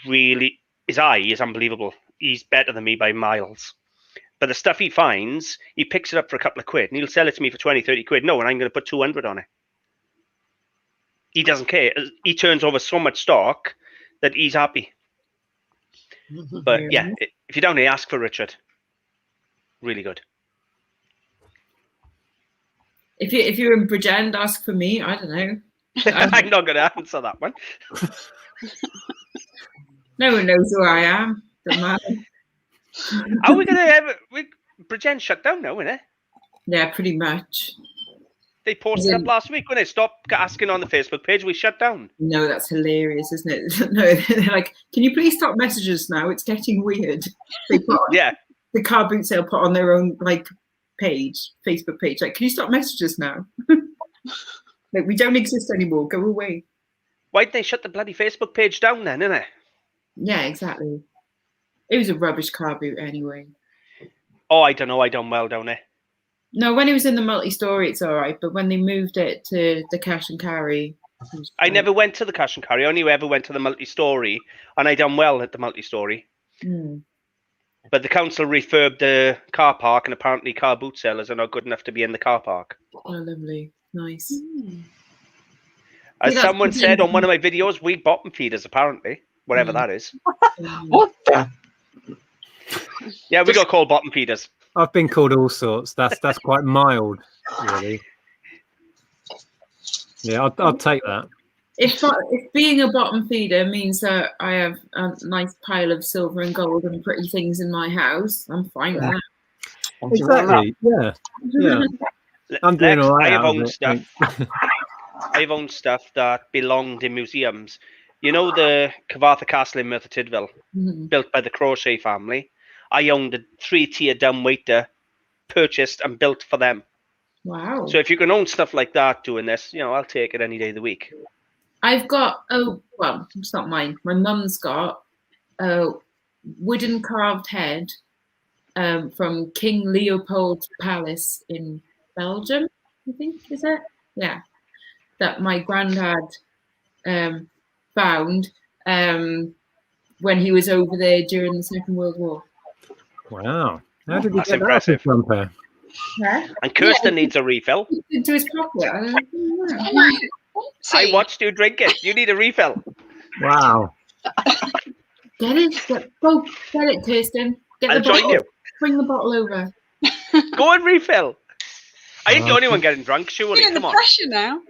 Speaker 1: eye is unbelievable. He's better than me by miles. But the stuff he finds, he picks it up for a couple of quid, and he'll sell it to me for 20, 30 quid. No, and I'm going to put 200 on it. He doesn't care. He turns over so much stock that he's happy. But yeah, if you're down here, ask for Richard. Really good.
Speaker 4: If you're in Bridgend, ask for me. I don't know.
Speaker 1: I'm not going to answer that one.
Speaker 4: No one knows who I am. Doesn't matter.
Speaker 1: Are we going to have Bridgend shut down now, isn't it?
Speaker 4: Yeah, pretty much.
Speaker 1: They posted up last week when they stopped asking on the Facebook page. We shut down.
Speaker 4: No, that's hilarious, isn't it? No, they're like, can you please stop messages now? It's getting weird. They put the car boot sale put on their own page, Facebook page. Like, can you stop messages now? Like, we don't exist anymore. Go away.
Speaker 1: Why'd they shut the bloody Facebook page down then, innit?
Speaker 4: Yeah, exactly. It was a rubbish car boot anyway.
Speaker 1: Oh, I don't know. I done well down there.
Speaker 4: No, when it was in the multi-story, it's all right. But when they moved it to the cash and carry,
Speaker 1: I never went to the cash and carry. I only ever went to the multi-story, and I done well at the multi-story. But the council refurbed the car park, and apparently car boot sellers are not good enough to be in the car park.
Speaker 4: Oh, lovely. Nice.
Speaker 1: As someone said on one of my videos, we bottom feeders, apparently. Whatever that is.
Speaker 3: What the?
Speaker 1: Yeah, we got called bottom feeders.
Speaker 5: I've been called all sorts. That's quite mild, really. Yeah, I'll take that.
Speaker 4: If being a bottom feeder means that I have a nice pile of silver and gold and pretty things in my house, I'm fine with that.
Speaker 5: Exactly. Yeah. I'm doing all right.
Speaker 1: I have owned stuff. I've owned stuff that belonged in museums. You know the Cavartha Castle in Merthyr Tydfil, built by the Crochet family. I owned a 3-tier dumbwaiter, purchased and built for them.
Speaker 4: Wow.
Speaker 1: So if you can own stuff like that doing this, I'll take it any day of the week.
Speaker 4: I've got, it's not mine. My mum's got a wooden carved head from King Leopold's palace in Belgium, I think, is it? Yeah. That my granddad found when he was over there during the Second World War.
Speaker 5: Wow. How did he
Speaker 1: That's
Speaker 5: get
Speaker 1: impressive.
Speaker 5: that from there?
Speaker 4: Yeah.
Speaker 1: And Kirsten needs a refill.
Speaker 4: Into his pocket. I don't know.
Speaker 1: I watched you drink it. You need a refill.
Speaker 5: Wow.
Speaker 4: Get it. Go. Get it, Kirsten.
Speaker 1: I'll join you.
Speaker 4: Bring the bottle over.
Speaker 1: Go and refill. I ain't the only one getting drunk, surely.
Speaker 2: Feeling
Speaker 1: Come
Speaker 2: the
Speaker 1: on.
Speaker 2: pressure now.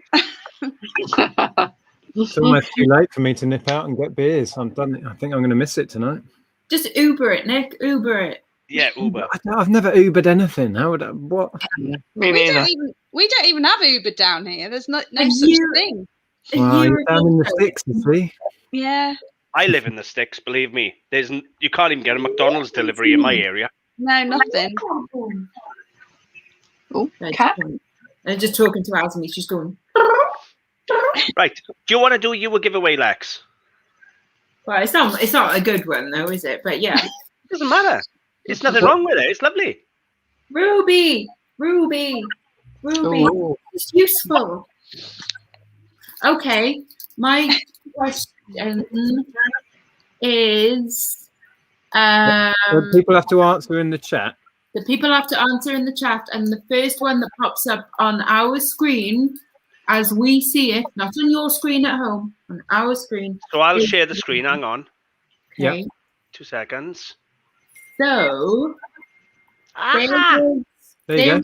Speaker 5: It's almost too late for me to nip out and get beers. I'm done. I think I'm going to miss it tonight.
Speaker 4: Just Uber it, Nick. Uber it.
Speaker 1: Yeah, Uber.
Speaker 5: I've never Ubered anything. How would I? What?
Speaker 3: Me neither.
Speaker 2: We don't even have Uber down here. There's no such thing.
Speaker 5: Well, you're down in the sticks, you see.
Speaker 2: Yeah.
Speaker 1: I live in the sticks, believe me. You can't even get a McDonald's delivery in my area.
Speaker 2: No, nothing.
Speaker 3: Oh, cat.
Speaker 4: And just talking to Alison, she's going.
Speaker 1: Right. Do you want to do a giveaway, Lex?
Speaker 4: Well, it's not a good one though, is it? But yeah.
Speaker 1: It doesn't matter. There's nothing wrong with it. It's lovely.
Speaker 4: Ruby.
Speaker 5: Oh.
Speaker 4: It's useful. Okay. My question is
Speaker 5: People have to answer in the chat.
Speaker 4: the people have to answer in the chat, and the first one that pops up on our screen as we see it, not on your screen at home, on our screen.
Speaker 1: So I'll share the screen. Hang on.
Speaker 4: Okay.
Speaker 5: Yep.
Speaker 1: 2 seconds.
Speaker 4: So
Speaker 1: Aha!
Speaker 5: There you go.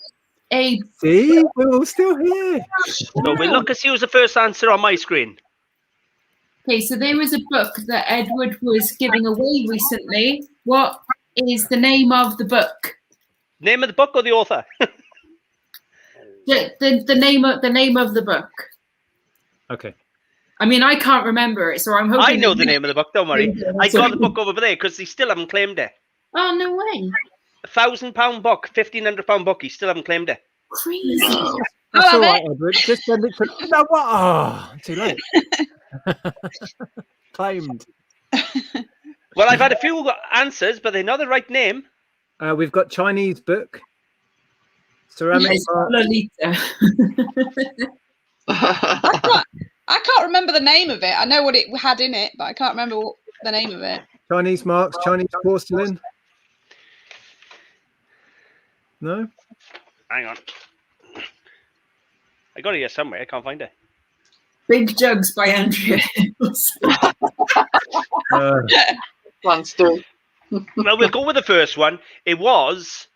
Speaker 4: A
Speaker 5: See, we're all still here.
Speaker 1: So we'll look and see who's the first answer on my screen.
Speaker 4: Okay, so there was a book that Edward was giving away recently. What is the name of the book?
Speaker 1: Name of the book or the author?
Speaker 4: The name of the book.
Speaker 5: Okay.
Speaker 4: I mean, I can't remember it, so I'm hoping.
Speaker 1: I know the name of the book. Don't worry. I got the book over there because they still haven't claimed it.
Speaker 4: Oh no way!
Speaker 1: £1,000 book, £1,500 book. He still haven't claimed it.
Speaker 4: Crazy.
Speaker 5: That's all right, Edward. Just send it to. No, what? Oh, too late. Claimed.
Speaker 1: Well, I've had a few answers, but they're not the right name.
Speaker 5: We've got Chinese book. Ceramic.
Speaker 4: It's Lolita.
Speaker 2: I can't remember the name of it. I know what it had in it, but I can't remember the name of it.
Speaker 5: Chinese marks. Chinese porcelain. No.
Speaker 1: Hang on. I got it here somewhere. I can't find it.
Speaker 4: Big Jugs by Andrea Hills.
Speaker 3: One still.
Speaker 1: Well, we'll go with the first one. It was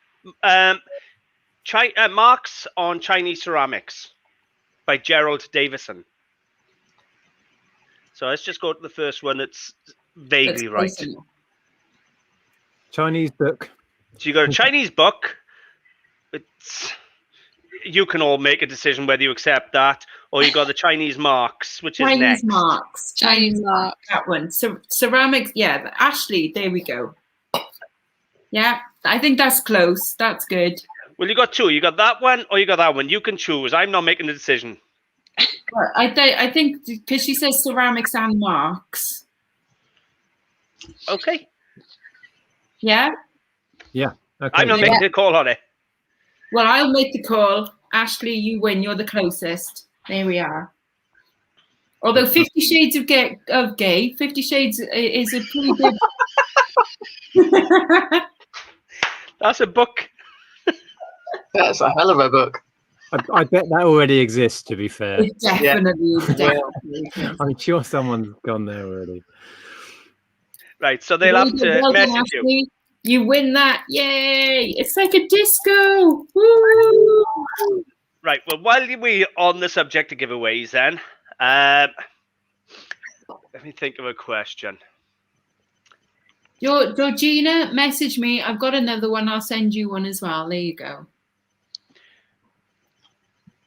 Speaker 1: Marks on Chinese Ceramics by Gerald Davison. So let's just go to the first one. It's vaguely right.
Speaker 5: Chinese book.
Speaker 1: So you got a Chinese book. It's, you can all make a decision whether you accept that, or you got the Chinese marks, which is next.
Speaker 2: Chinese marks.
Speaker 4: That one. So ceramics. Yeah, Ashley. There we go. Yeah, I think that's close. That's good.
Speaker 1: Well, you got two. You got that one, or you got that one. You can choose. I'm not making the decision.
Speaker 4: Well, I think because she says ceramics and marks.
Speaker 1: Okay.
Speaker 4: Yeah.
Speaker 5: Yeah. Okay.
Speaker 1: I'm not making a call on it.
Speaker 4: Well, I'll make the call. Ashley, you win. You're the closest. There we are. Although 50 Shades of Gay, 50 Shades is a pretty good...
Speaker 1: That's a book.
Speaker 3: That's a hell of a book.
Speaker 5: I bet that already exists, to be fair.
Speaker 4: It definitely.
Speaker 5: I'm sure someone's gone there already.
Speaker 1: Right, so they'll have to message you.
Speaker 4: You win that. Yay! It's like a disco. Woo!
Speaker 1: Right, well, while we're on the subject of giveaways then, let me think of a question.
Speaker 4: Georgina, message me. I've got another one. I'll send you one as well. There you go.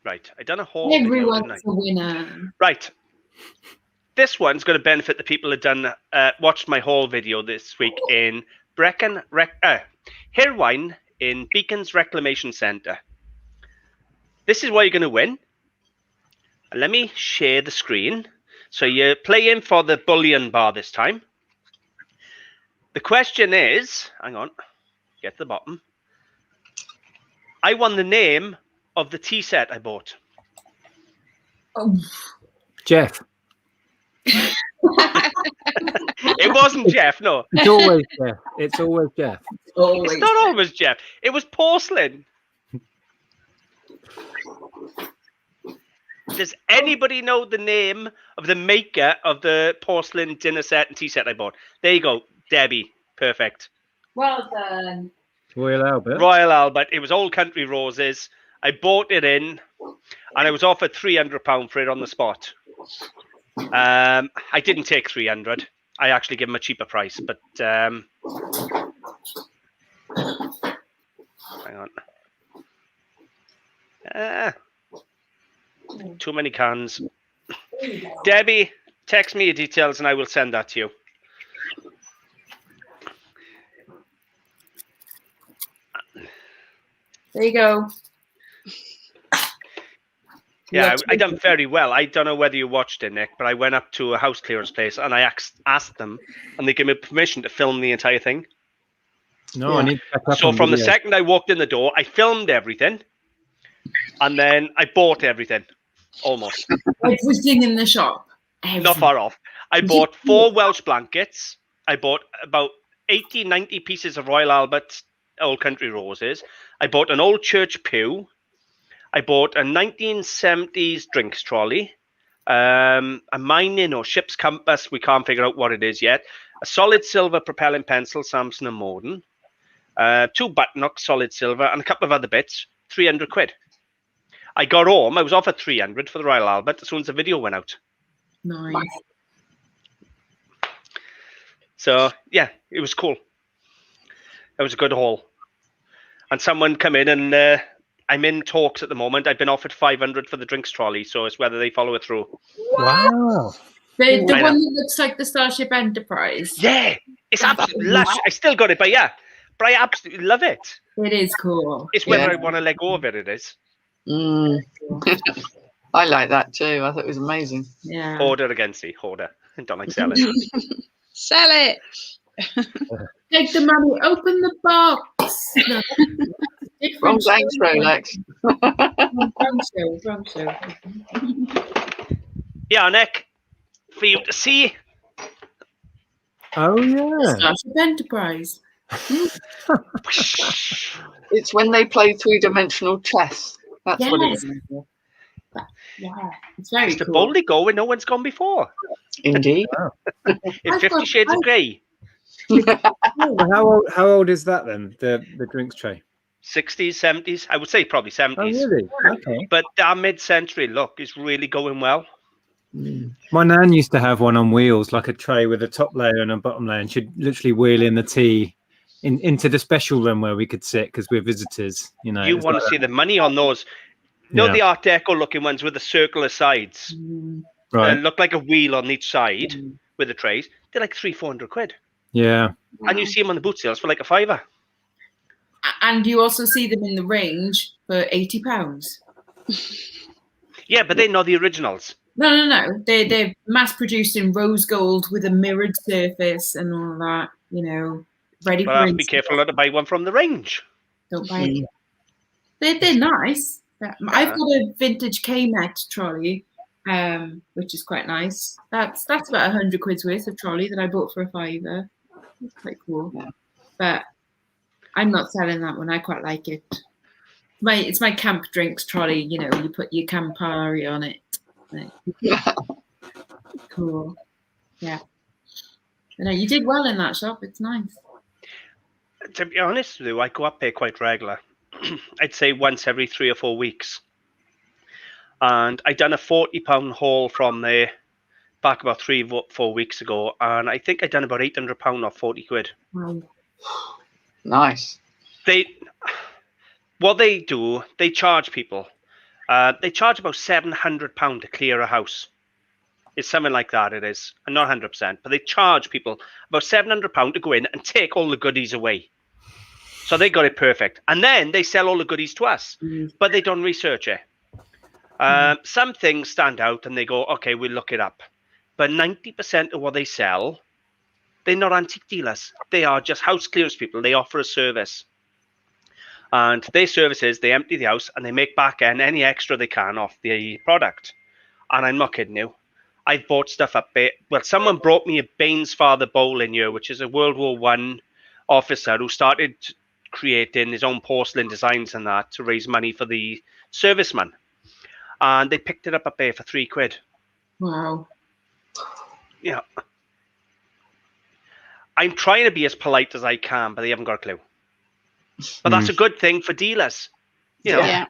Speaker 1: Right, I done a whole
Speaker 4: Everyone's a winner.
Speaker 1: Right. This one's going to benefit the people that done watched my haul video this week in Hirwine in Beacons Reclamation Centre. This is what you're going to win. Let me share the screen. So you're playing for the bullion bar this time. The question is, hang on, get to the bottom. I won the name of the tea set I bought.
Speaker 4: Oh.
Speaker 5: Jeff.
Speaker 1: It wasn't Jeff, no.
Speaker 5: It's always Jeff. It's always Jeff.
Speaker 1: It's not always Jeff. It was porcelain. Does anybody know the name of the maker of the porcelain dinner set and tea set I bought? There you go, Debbie. Perfect.
Speaker 4: Well done.
Speaker 5: Royal Albert.
Speaker 1: Royal Albert. It was Old Country Roses. I bought it in, and I was offered £300 for it on the spot. I didn't take 300. I actually gave him a cheaper price, but hang on. Too many cans. Debbie, text me your details and I will send that to you.
Speaker 4: There you go.
Speaker 1: Yeah, I done very well. I don't know whether you watched it, Nick, but I went up to a house clearance place and I asked them, and they gave me permission to film the entire thing.
Speaker 5: No, I need to back up
Speaker 1: So
Speaker 5: on
Speaker 1: from the
Speaker 5: videos.
Speaker 1: second I walked in the door, I filmed everything, and then I bought everything, almost.
Speaker 4: Everything in the shop.
Speaker 1: Not far off. I bought 4 Welsh blankets. I bought about 80, 90 pieces of Royal Albert Old Country Roses. I bought an old church pew. I bought a 1970s drinks trolley. A mining or ship's compass. We can't figure out what it is yet. A solid silver propelling pencil, Samson and Morden. 2 buttonhooks, solid silver, and a couple of other bits. 300 quid. I got home. I was offered 300 for the Royal Albert as soon as the video went out.
Speaker 4: Nice.
Speaker 1: So, yeah, it was cool. It was a good haul. And someone come in and I'm in talks at the moment. I've been offered 500 for the drinks trolley, so it's whether they follow it through.
Speaker 5: Wow.
Speaker 4: The one that looks like the Starship Enterprise.
Speaker 1: Yeah, it's absolutely lush. I still got it, but I absolutely love it.
Speaker 4: It is cool.
Speaker 1: It's whether I want to let go of it, it is.
Speaker 3: I like that too. I thought it was amazing.
Speaker 4: Yeah.
Speaker 1: Hoarder again, see, hoarder. I don't like selling.
Speaker 2: Sell it.
Speaker 4: Take the money, open the box. No.
Speaker 3: Wrong thanks, Rolex.
Speaker 4: Wrong show.
Speaker 1: Yeah, Nick, for you to see.
Speaker 5: Oh, yeah.
Speaker 4: Starship Enterprise.
Speaker 3: It's when they play 3-dimensional chess. That's what it is.
Speaker 4: Yeah, it's very
Speaker 1: It's
Speaker 4: cool.
Speaker 1: the boldly go where no one's gone before.
Speaker 3: Indeed.
Speaker 1: It's 50 Shades of Grey.
Speaker 5: How old is that then? The drinks tray.
Speaker 1: 60s, 70s. I would say probably 70s.
Speaker 5: Oh, really? Okay.
Speaker 1: But our mid-century look is really going well.
Speaker 5: My nan used to have one on wheels, like a tray with a top layer and a bottom layer, and she'd literally wheel in the tea into the special room where we could sit because we're visitors. You know,
Speaker 1: You want to see the money on those. You know, the Art Deco looking ones with the circular sides.
Speaker 5: Right.
Speaker 1: Look like a wheel on each side with the trays. They're like 300-400 quid.
Speaker 5: Yeah.
Speaker 1: And you see them on the boot sales for like a £5.
Speaker 4: And you also see them in the range for £80.
Speaker 1: Yeah, but they're not the originals.
Speaker 4: No. They're mass produced in rose gold with a mirrored surface and all that, you know, ready
Speaker 1: But
Speaker 4: for
Speaker 1: be careful not to buy one from the range.
Speaker 4: Don't buy it. They're nice. I've got a vintage K-Met trolley, which is quite nice. That's about 100 quid's worth of trolley that I bought for a £5. It's quite cool.
Speaker 3: Yeah.
Speaker 4: But I'm not selling that one. I quite like it. It's my camp drinks trolley. You know, you put your Campari on it. Cool. Yeah. You know, you did well in that shop. It's nice.
Speaker 1: To be honest with you, I go up there quite regular. I'd say once every 3 or 4 weeks. And I done a £40 haul from there back about 3-4 weeks ago. And I think I done about £800 off 40 quid.
Speaker 4: Wow.
Speaker 3: Nice.
Speaker 1: What they do, they charge people. They charge about £700 to clear a house. It's something like that, it is. And not 100%, but they charge people about £700 to go in and take all the goodies away. So they got it perfect. And then they sell all the goodies to us, but they don't research it. Some things stand out and they go, okay, we'll look it up. But 90% of what they sell, they're not antique dealers. They are just house clearance people. They offer a service. And their service is they empty the house and they make back end any extra they can off the product. And I'm not kidding you. I've bought stuff up there. Well, someone brought me a Banesfather bowl in here, which is a World War I officer who started creating his own porcelain designs and that to raise money for the servicemen. And they picked it up there for £3.
Speaker 4: Wow.
Speaker 1: Yeah. I'm trying to be as polite as I can, but they haven't got a clue. But that's a good thing for dealers. You know,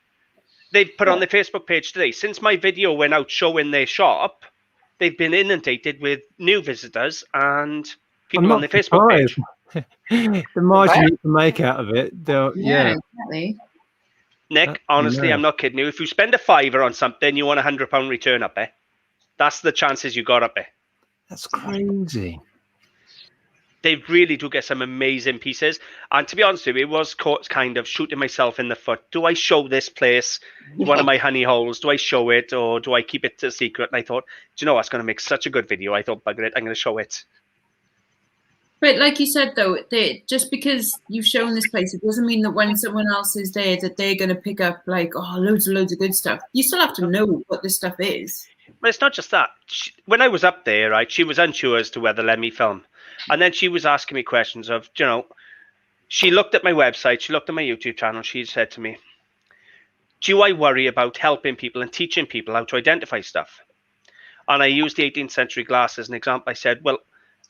Speaker 1: they've put on their Facebook page today. Since my video went out showing their shop, they've been inundated with new visitors and people on their Facebook page.
Speaker 5: The margin you can make out of it.
Speaker 4: Exactly.
Speaker 1: Nick, honestly, I'm not kidding you. If you spend a £5 on something, you want £100 return up there. That's the chances you got up there.
Speaker 5: That's crazy.
Speaker 1: They really do get some amazing pieces. And to be honest with you, it was kind of shooting myself in the foot. Do I show this place, one of my honey holes? Do I show it, or do I keep it a secret? And I thought, do you know what's going to make such a good video? I thought, bugger it, I'm going to show it.
Speaker 4: But like you said, though, just because you've shown this place, it doesn't mean that when someone else is there that they're going to pick up like, oh, loads of good stuff. You still have to know what this stuff is.
Speaker 1: But it's not just that. When I was up there, right, she was unsure as to whether to let me film. And then she was asking me questions of, you know, she looked at my website, she looked at my YouTube channel, she said to me, do I worry about helping people and teaching people how to identify stuff? And I used the 18th century glass as an example. I said, well,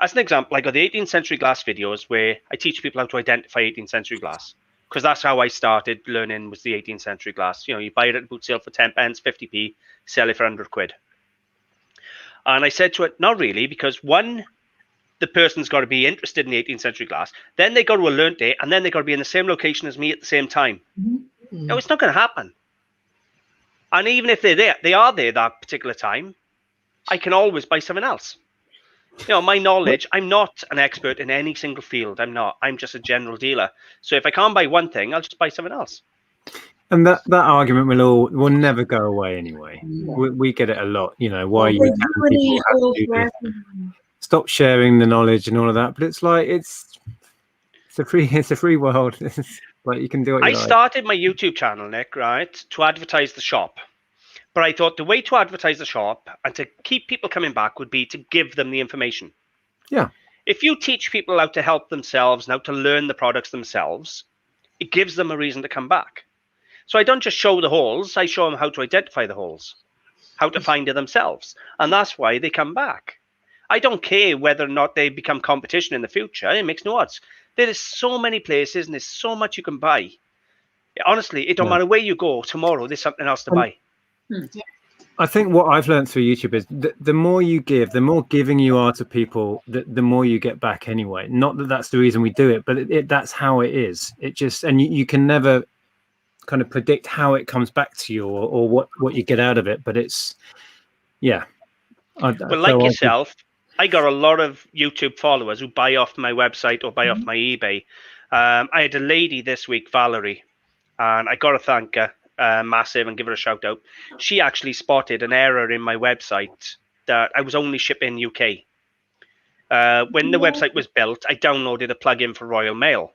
Speaker 1: as an example, I got the 18th century glass videos where I teach people how to identify 18th century glass, because that's how I started learning, was the 18th century glass. You know, you buy it at boot sale for 10 pence, 50p, sell it for 100 quid. And I said to it, not really, because one, the person's got to be interested in the 18th century glass, then they got to have learnt it, and then they got to be in the same location as me at the same time.
Speaker 3: Mm-hmm.
Speaker 1: No, it's not going to happen. And even if they're there, they are there that particular time, I can always buy something else. You know, my knowledge, I'm not an expert in any single field. I'm not. I'm just a general dealer. So if I can't buy one thing, I'll just buy something else.
Speaker 5: And that argument will never go away anyway.
Speaker 4: Yeah.
Speaker 5: We get it a lot. You know, why you stop sharing the knowledge and all of that. But it's like it's a free world. Like you can do what you like.
Speaker 1: Started my YouTube channel, Nick, right, to advertise the shop. But I thought the way to advertise the shop and to keep people coming back would be to give them the information.
Speaker 5: Yeah.
Speaker 1: If you teach people how to help themselves and how to learn the products themselves, it gives them a reason to come back. So I don't just show the holes, I show them how to identify the holes, how to find it themselves. And that's why they come back. I don't care whether or not they become competition in the future. It makes no odds. There is so many places and there's so much you can buy. Honestly, it don't matter where you go tomorrow, there's something else to buy.
Speaker 5: I think what I've learned through YouTube is the more you give, the more giving you are to people, the more you get back anyway. Not that that's the reason we do it, but that's how it is. It just, and you can never kind of predict how it comes back to you or what you get out of it. But it's, yeah.
Speaker 1: Well, like yourself, I got a lot of YouTube followers who buy off my website or buy off my eBay. I had a lady this week, Valerie, and I got to thank her. Massive and give her a shout out. She actually spotted an error in my website that I was only shipping UK. When the website was built, I downloaded a plugin for Royal Mail.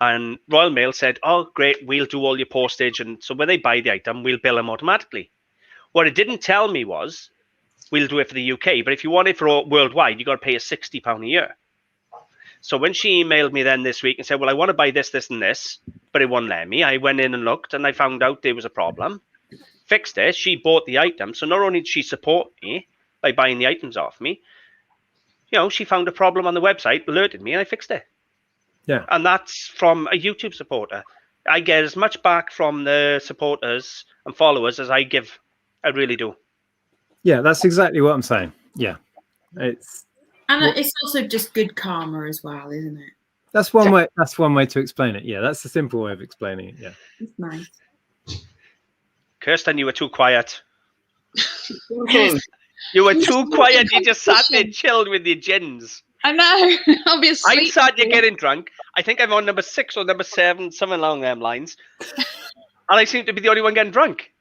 Speaker 1: And Royal Mail said, oh, great, we'll do all your postage. And so when they buy the item, we'll bill them automatically. What it didn't tell me was, we'll do it for the UK. But if you want it for worldwide, you got to pay us £60 a year. So when she emailed me then this week and said, well, I want to buy this, this, and this, but it won't let me. I went in and looked and I found out there was a problem. Fixed it. She bought the item. So not only did she support me by buying the items off me, you know, she found a problem on the website, alerted me, and I fixed it.
Speaker 5: Yeah.
Speaker 1: And that's from a YouTube supporter. I get as much back from the supporters and followers as I give. I really do.
Speaker 5: Yeah, that's exactly what I'm saying. Yeah. It's
Speaker 4: also just good karma as well, isn't it?
Speaker 5: That's one way. That's one way to explain it. Yeah, that's the simple way of explaining it. Yeah,
Speaker 4: it's nice.
Speaker 1: Kirsten, you were too quiet. You were too quiet. You just sat there chilled with your gins.
Speaker 2: I know. Obviously,
Speaker 1: I sat there getting drunk. I think I'm on number 6 or number 7, something along them lines, and I seem to be the only one getting drunk.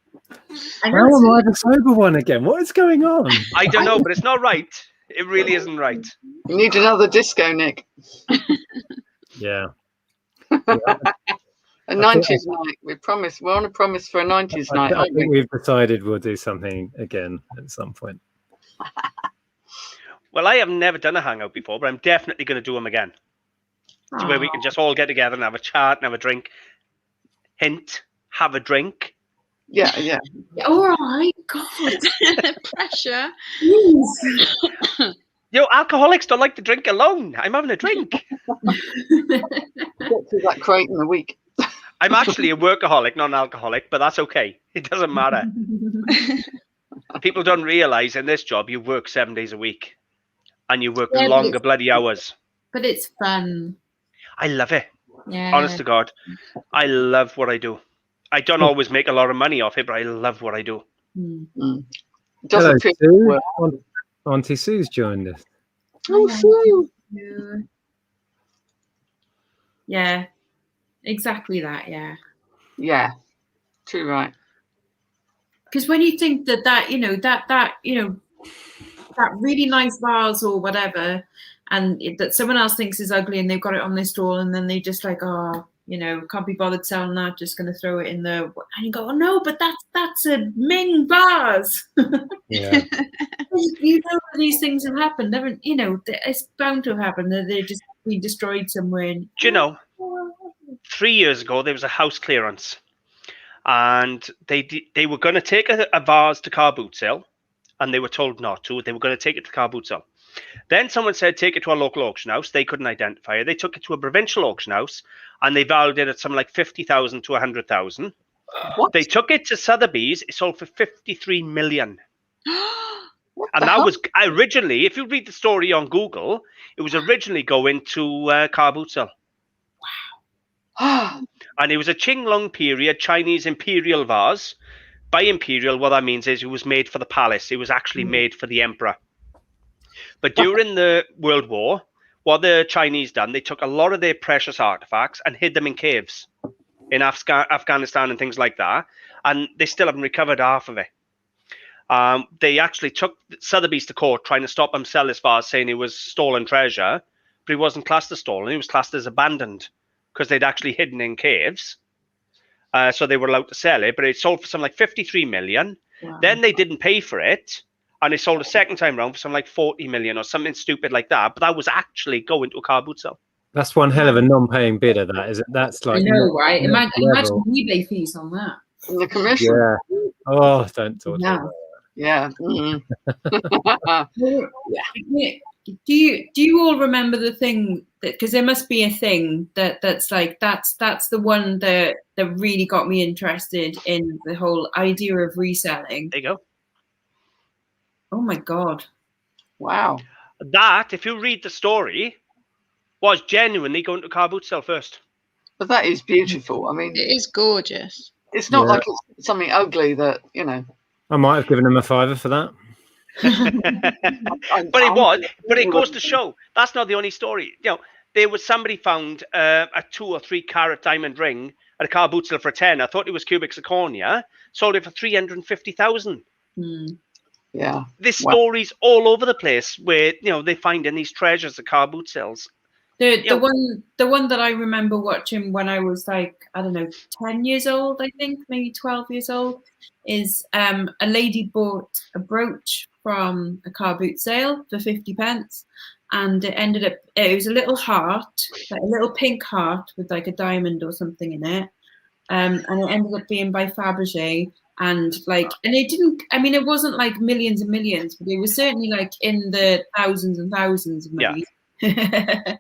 Speaker 5: How am I the sober one again? What is going on?
Speaker 1: I don't know, but it's not right. It really isn't right.
Speaker 3: You need another disco, Nick.
Speaker 5: Yeah.
Speaker 3: A 90s night. We're on a promise for a 90s night.
Speaker 5: I think we've decided we'll do something again at some point.
Speaker 1: Well, I have never done a hangout before, but I'm definitely going to do them again. So where we can just all get together and have a chat and have a drink. Hint, have a drink.
Speaker 3: Yeah, yeah.
Speaker 4: All right, God.
Speaker 2: Pressure.
Speaker 1: Yo, alcoholics don't like to drink alone. I'm having a drink.
Speaker 3: Get through that crate in a week.
Speaker 1: I'm actually a workaholic, not an alcoholic, but that's okay. It doesn't matter. People don't realize in this job you work 7 days a week and you work longer bloody hours.
Speaker 4: But it's fun.
Speaker 1: I love it.
Speaker 4: Yeah.
Speaker 1: Honest to God. I love what I do. I don't always make a lot of money off it, but I love what I do.
Speaker 3: Doesn't feel
Speaker 5: Sue. Auntie Sue's joined us.
Speaker 3: Oh, Sue.
Speaker 4: Yeah, exactly that.
Speaker 3: Yeah, too right.
Speaker 4: Because when you think that really nice vase or whatever, and that someone else thinks is ugly, and they've got it on their stall, and then they just like, oh, can't be bothered selling that, just going to throw it in the, and you go, oh no, but that's a Ming vase.
Speaker 5: Yeah.
Speaker 4: These things have happened. It's bound to have happened that they're just been destroyed somewhere.
Speaker 1: Do you know? 3 years ago, there was a house clearance, and they were going to take a vase to car boot sale, and they were told not to. They were going to take it to car boot sale. Then someone said, take it to a local auction house. They couldn't identify it. They took it to a provincial auction house, and they valued it at something like 50,000 to 100,000. They took it to Sotheby's. It sold for 53 million. And that was originally, if you read the story on Google, it was originally going to car boot sale.
Speaker 3: Wow.
Speaker 1: And it was a Qinglong period Chinese imperial vase. By imperial, what that means is it was made for the palace. It was actually made for the emperor. But during the World War, what the Chinese done, they took a lot of their precious artifacts and hid them in caves in Afghanistan and things like that. And they still haven't recovered half of it. They actually took Sotheby's to court trying to stop him sell this vase, saying it was stolen treasure. But it wasn't classed as stolen. It was classed as abandoned because they'd actually hidden in caves. So they were allowed to sell it. But it sold for something like 53 million. Wow. Then they didn't pay for it. And they sold a second time round for something like 40 million or something stupid like that. But that was actually going to a car boot sale.
Speaker 5: That's one hell of a non-paying bidder, that, is it? That's like...
Speaker 4: I know, right? Imagine eBay fees on that.
Speaker 3: And the commission.
Speaker 5: Yeah. Oh, don't talk to me.
Speaker 3: Yeah. Mm.
Speaker 4: Do you all remember the thing that, because there must be a thing that's the one that really got me interested in the whole idea of reselling.
Speaker 1: There you go.
Speaker 4: Oh my God.
Speaker 3: Wow.
Speaker 1: That, if you read the story, was genuinely going to car boot sale first.
Speaker 3: But that is beautiful. I mean,
Speaker 2: it is gorgeous.
Speaker 3: It's not like it's something ugly that,
Speaker 5: I might have given them a $5 for that.
Speaker 1: But it goes to show that's not the only story. There was somebody found a 2 or 3 carat diamond ring at a car boot sale for 10. I thought it was cubic zirconia. Sold it for 350,000.
Speaker 3: Yeah.
Speaker 1: There's stories all over the place where they find in these treasures at car boot sales.
Speaker 4: The one that I remember watching when I was like, I don't know, 10 years old, I think, maybe 12 years old, is a lady bought a brooch from a car boot sale for 50 pence. And it was a little heart, like a little pink heart with like a diamond or something in it. And it ended up being by Fabergé. And it wasn't like millions and millions, but it was certainly like in the thousands and thousands of money. Yeah.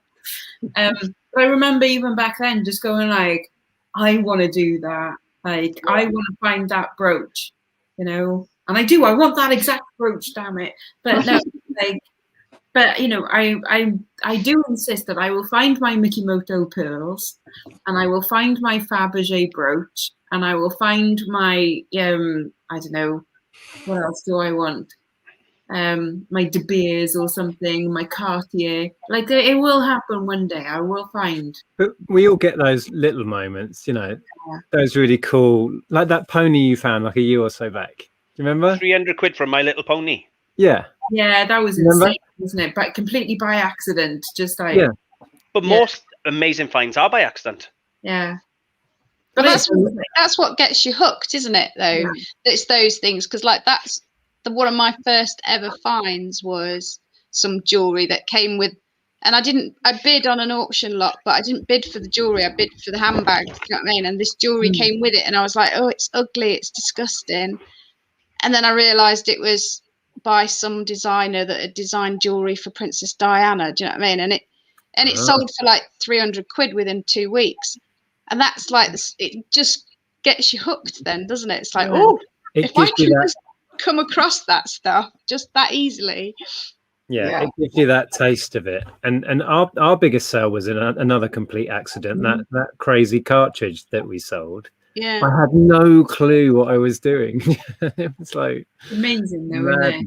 Speaker 4: But I remember even back then just going like, I want to do that. Like, I want to find that brooch, and I want that exact brooch, damn it. But no, I do insist that I will find my Mikimoto pearls, and I will find my Fabergé brooch, and I will find my, I don't know, what else do I want? My De Beers or something, my Cartier. Like, it will happen one day. I will find.
Speaker 5: But we all get those little moments, those really cool, like that pony you found like a year or so back. Do you remember?
Speaker 1: 300 quid from My Little Pony.
Speaker 5: Yeah.
Speaker 4: Yeah, that was insane, wasn't it? But completely by accident, just like.
Speaker 5: Yeah.
Speaker 1: But most amazing finds are by accident.
Speaker 4: Yeah.
Speaker 2: But that's what gets you hooked, isn't it? Though it's those things, because like that's one of my first ever finds was some jewelry that came with, and I bid on an auction lot, but I didn't bid for the jewelry. I bid for the handbag. You know what I mean? And this jewelry came with it, and I was like, oh, it's ugly, it's disgusting. And then I realised it was by some designer that had designed jewelry for Princess Diana. Do you know what I mean? And it sold for like 300 quid within 2 weeks. And that's like, it just gets you hooked then, doesn't it? It's like, if I can just come across that stuff just that easily.
Speaker 5: Yeah, it gives you that taste of it. And our biggest sale was another complete accident, that crazy cartridge that we sold.
Speaker 2: Yeah.
Speaker 5: I had no clue what I was doing. It was like
Speaker 4: amazing though, isn't it?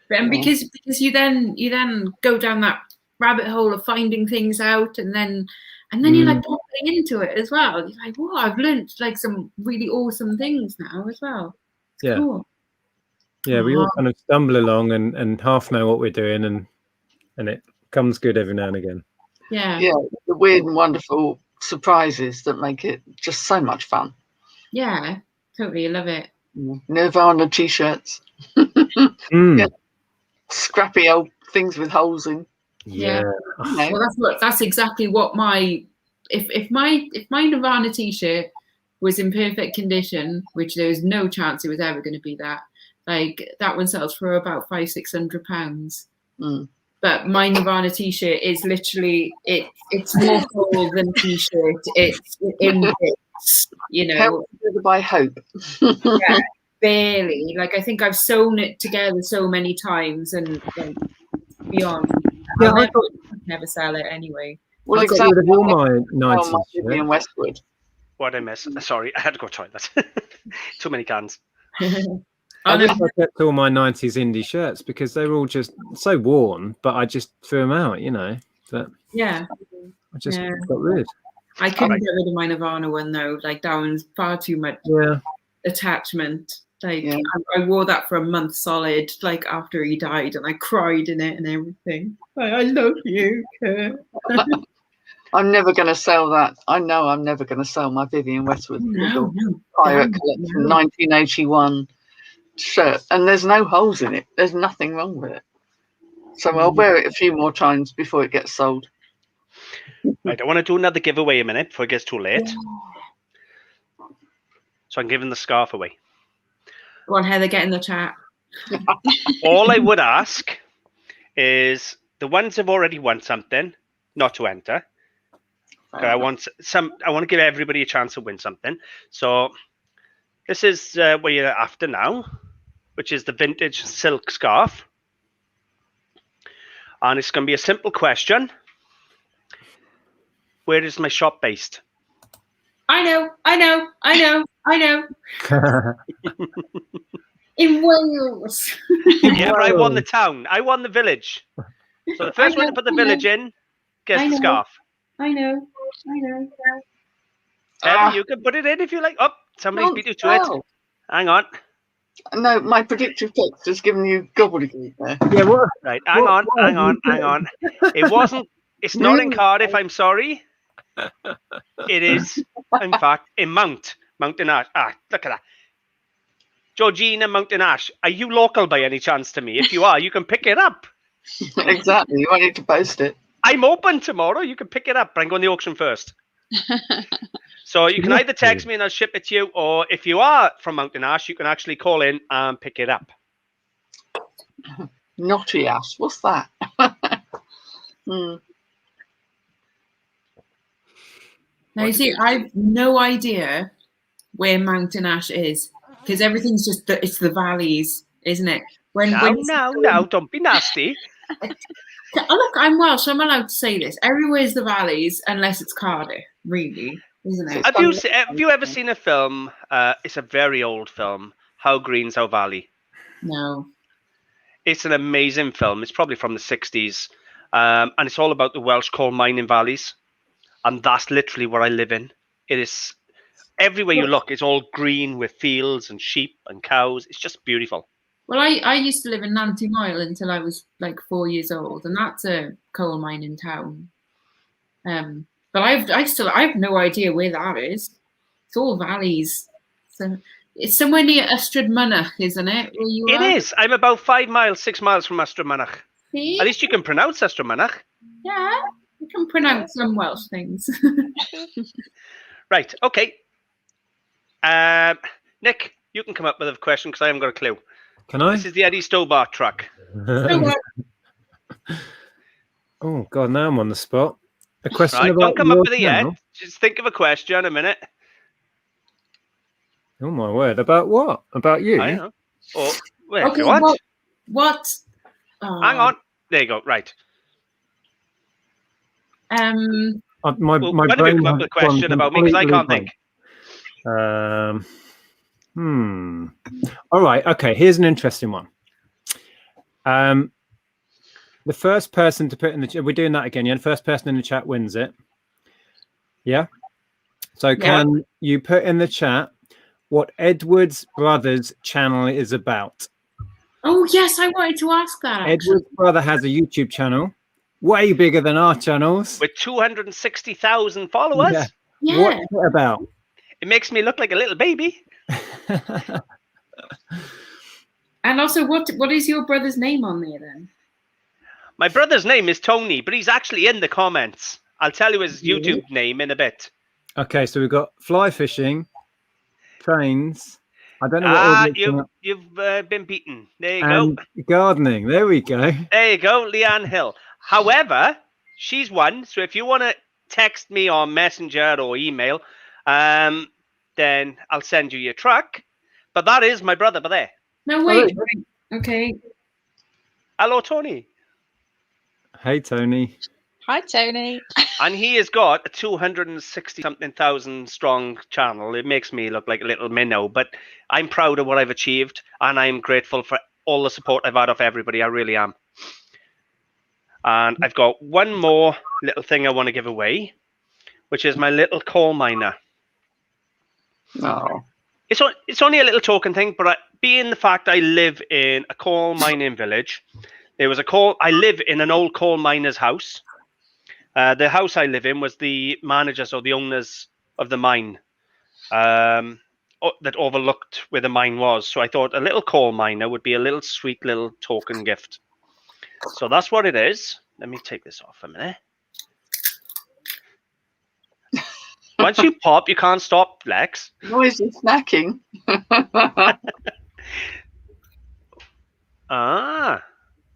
Speaker 4: And because you then go down that rabbit hole of finding things out, and then you're like popping into it as well. You're like, whoa, I've learned like some really awesome things now as well. It's cool.
Speaker 5: Yeah, we all kind of stumble along and half know what we're doing, and it comes good every now and again.
Speaker 4: Yeah,
Speaker 3: the weird and wonderful surprises that make it just so much fun.
Speaker 4: Yeah, totally, I love it.
Speaker 3: Nirvana t-shirts. Scrappy old things with holes in.
Speaker 4: Yeah. Well, that's exactly what if my Nirvana t-shirt was in perfect condition, which there was no chance it was ever going to be that. Like that one sells for about £500-600. But my Nirvana t-shirt is literally it's more cool than a t-shirt. It's in bits, you know.
Speaker 3: Help by hope.
Speaker 4: Yeah, barely. Like I think I've sewn it together so many times and like beyond.
Speaker 5: Yeah,
Speaker 4: I'll never sell it anyway.
Speaker 3: Well,
Speaker 5: I got rid of all my 90s.
Speaker 3: In Westwood.
Speaker 1: What I miss? Sorry, I had to go toilet. Too many cans.
Speaker 5: I wish I kept all my 90s indie shirts because they were all just so worn, but I just threw them out, you know. But
Speaker 4: I
Speaker 5: just got rid.
Speaker 4: I couldn't get rid of my Nirvana one though. Like that one's far too much attachment. Like I wore that for a month solid, like after he died, and I cried in it and everything. I love you, Kurt.
Speaker 3: I'm never going to sell that. I know I'm never going to sell my Vivienne Westwood Pirate Collection 1981 shirt, and there's no holes in it. There's nothing wrong with it. So I'll wear it a few more times before it gets sold.
Speaker 1: Right, I want to do another giveaway a minute before it gets too late. So I'm giving the scarf away.
Speaker 4: Go on, Heather, get in the chat.
Speaker 1: All I would ask is the ones who've already won something not to enter. I want to give everybody a chance to win something. So this is what you're after now, which is the vintage silk scarf. And it's going to be a simple question. Where is my shop based?
Speaker 4: I know. In Wales.
Speaker 1: Yeah, but I won the town. I won the village. So the first one to put the village in gets the scarf.
Speaker 4: I know.
Speaker 1: You can put it in if you like. Oh, somebody's beat you to it. Hang on.
Speaker 3: No, my predictive text has given you gobbledygook there.
Speaker 5: Yeah, what?
Speaker 1: Right, hang on. It wasn't. It's not in Cardiff. I'm sorry. It is, in fact, in Mountain Ash. Look at that. Georgina Mountain Ash. Are you local by any chance to me? If you are, you can pick it up.
Speaker 3: Exactly. You wanted to post it.
Speaker 1: I'm open tomorrow. You can pick it up, but I'm going to the auction first. So you can either text me and I'll ship it to you, or if you are from Mountain Ash, you can actually call in and pick it up.
Speaker 3: Naughty Ash. What's that?
Speaker 4: Now, you see, I've no idea where Mountain Ash is because everything's just it's the valleys, isn't it?
Speaker 1: No, don't be nasty.
Speaker 4: Look, I'm Welsh. I'm allowed to say this. Everywhere's the valleys unless it's Cardiff, really, isn't it?
Speaker 1: Have you ever seen a film? It's a very old film. How Green's Our Valley.
Speaker 4: No.
Speaker 1: It's an amazing film. It's probably from the 60s, and it's all about the Welsh coal mining valleys. And that's literally where I live in. It is everywhere you look, it's all green with fields and sheep and cows. It's just beautiful.
Speaker 4: Well, I used to live in Nanting Oil until I was like 4 years old, and that's a coal mining town. But I have no idea where that is. It's all valleys. So it's somewhere near Ystrad Mynach, isn't it? Where you are?
Speaker 1: It is. I'm about 6 miles from Ystrad Mynach.
Speaker 4: See?
Speaker 1: At least you can pronounce Ystrad Mynach.
Speaker 4: Yeah. You can pronounce some Welsh things.
Speaker 1: Right, okay. Nick, you can come up with a question because I haven't got a clue.
Speaker 5: Can I?
Speaker 1: This is the Eddie Stobart truck.
Speaker 5: Oh, God, now I'm on the spot. A question
Speaker 1: right,
Speaker 5: about
Speaker 1: don't come up with it
Speaker 5: channel?
Speaker 1: yet. Just think of a question a minute.
Speaker 5: Oh, my word. About what? About you?
Speaker 1: I know. Oh, wait,
Speaker 4: okay, what? Oh.
Speaker 1: Hang on. There you go. Right.
Speaker 5: My
Speaker 1: when have
Speaker 5: brain
Speaker 1: you come up with a question about me? Because I can't think.
Speaker 5: All right. Okay. Here's an interesting one. The first person to put in the chat, we're doing that again. Yeah, the first person in the chat wins it. Yeah. So can you put in the chat what Edward's Brothers channel is about?
Speaker 4: Oh yes, I wanted to ask that.
Speaker 5: Edward's brother has a YouTube channel, way bigger than our channels,
Speaker 1: with 260,000 followers.
Speaker 5: Yeah. What's it about?
Speaker 1: It makes me look like a little baby.
Speaker 4: And also, what is your brother's name on there then?
Speaker 1: My brother's name is Tony, but he's actually in the comments. I'll tell you his YouTube name in a bit.
Speaker 5: Okay, so we've got fly fishing, trains. I don't know what
Speaker 1: you've been beaten. There you go.
Speaker 5: Gardening. There we go.
Speaker 1: There you go, Leanne Hill. However, she's won. So if you want to text me on Messenger or email, then I'll send you your truck. But that is my brother, but there.
Speaker 4: No, wait. Okay.
Speaker 1: Hello, Tony.
Speaker 5: Hey, Tony.
Speaker 2: Hi, Tony.
Speaker 1: And he has got a 260-something thousand strong channel. It makes me look like a little minnow, but I'm proud of what I've achieved, and I'm grateful for all the support I've had off everybody. I really am. And I've got one more little thing I want to give away, which is my little coal miner.
Speaker 3: Oh.
Speaker 1: It's only a little token thing, but being the fact I live in a coal mining village, I live in an old coal miner's house. The house I live in was the managers or the owners of the mine that overlooked where the mine was. So I thought a little coal miner would be a little sweet little token gift. So that's what it is. Let me take this off a minute. Once you pop, you can't stop, Lex.
Speaker 3: Noisy snacking.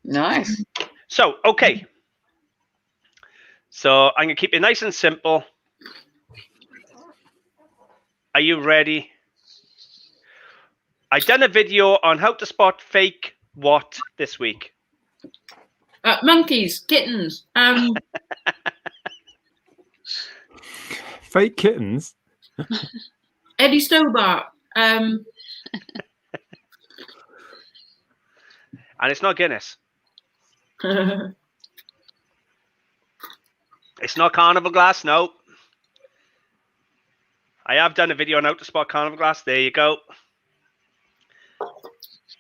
Speaker 3: Nice.
Speaker 1: So, okay. So I'm going to keep it nice and simple. Are you ready? I done a video on how to spot fake what this week?
Speaker 4: Monkeys, kittens.
Speaker 5: Fake kittens?
Speaker 4: Eddie Stobart.
Speaker 1: And it's not Guinness. It's not Carnival Glass, no. I have done a video on how to spot Carnival Glass. There you go.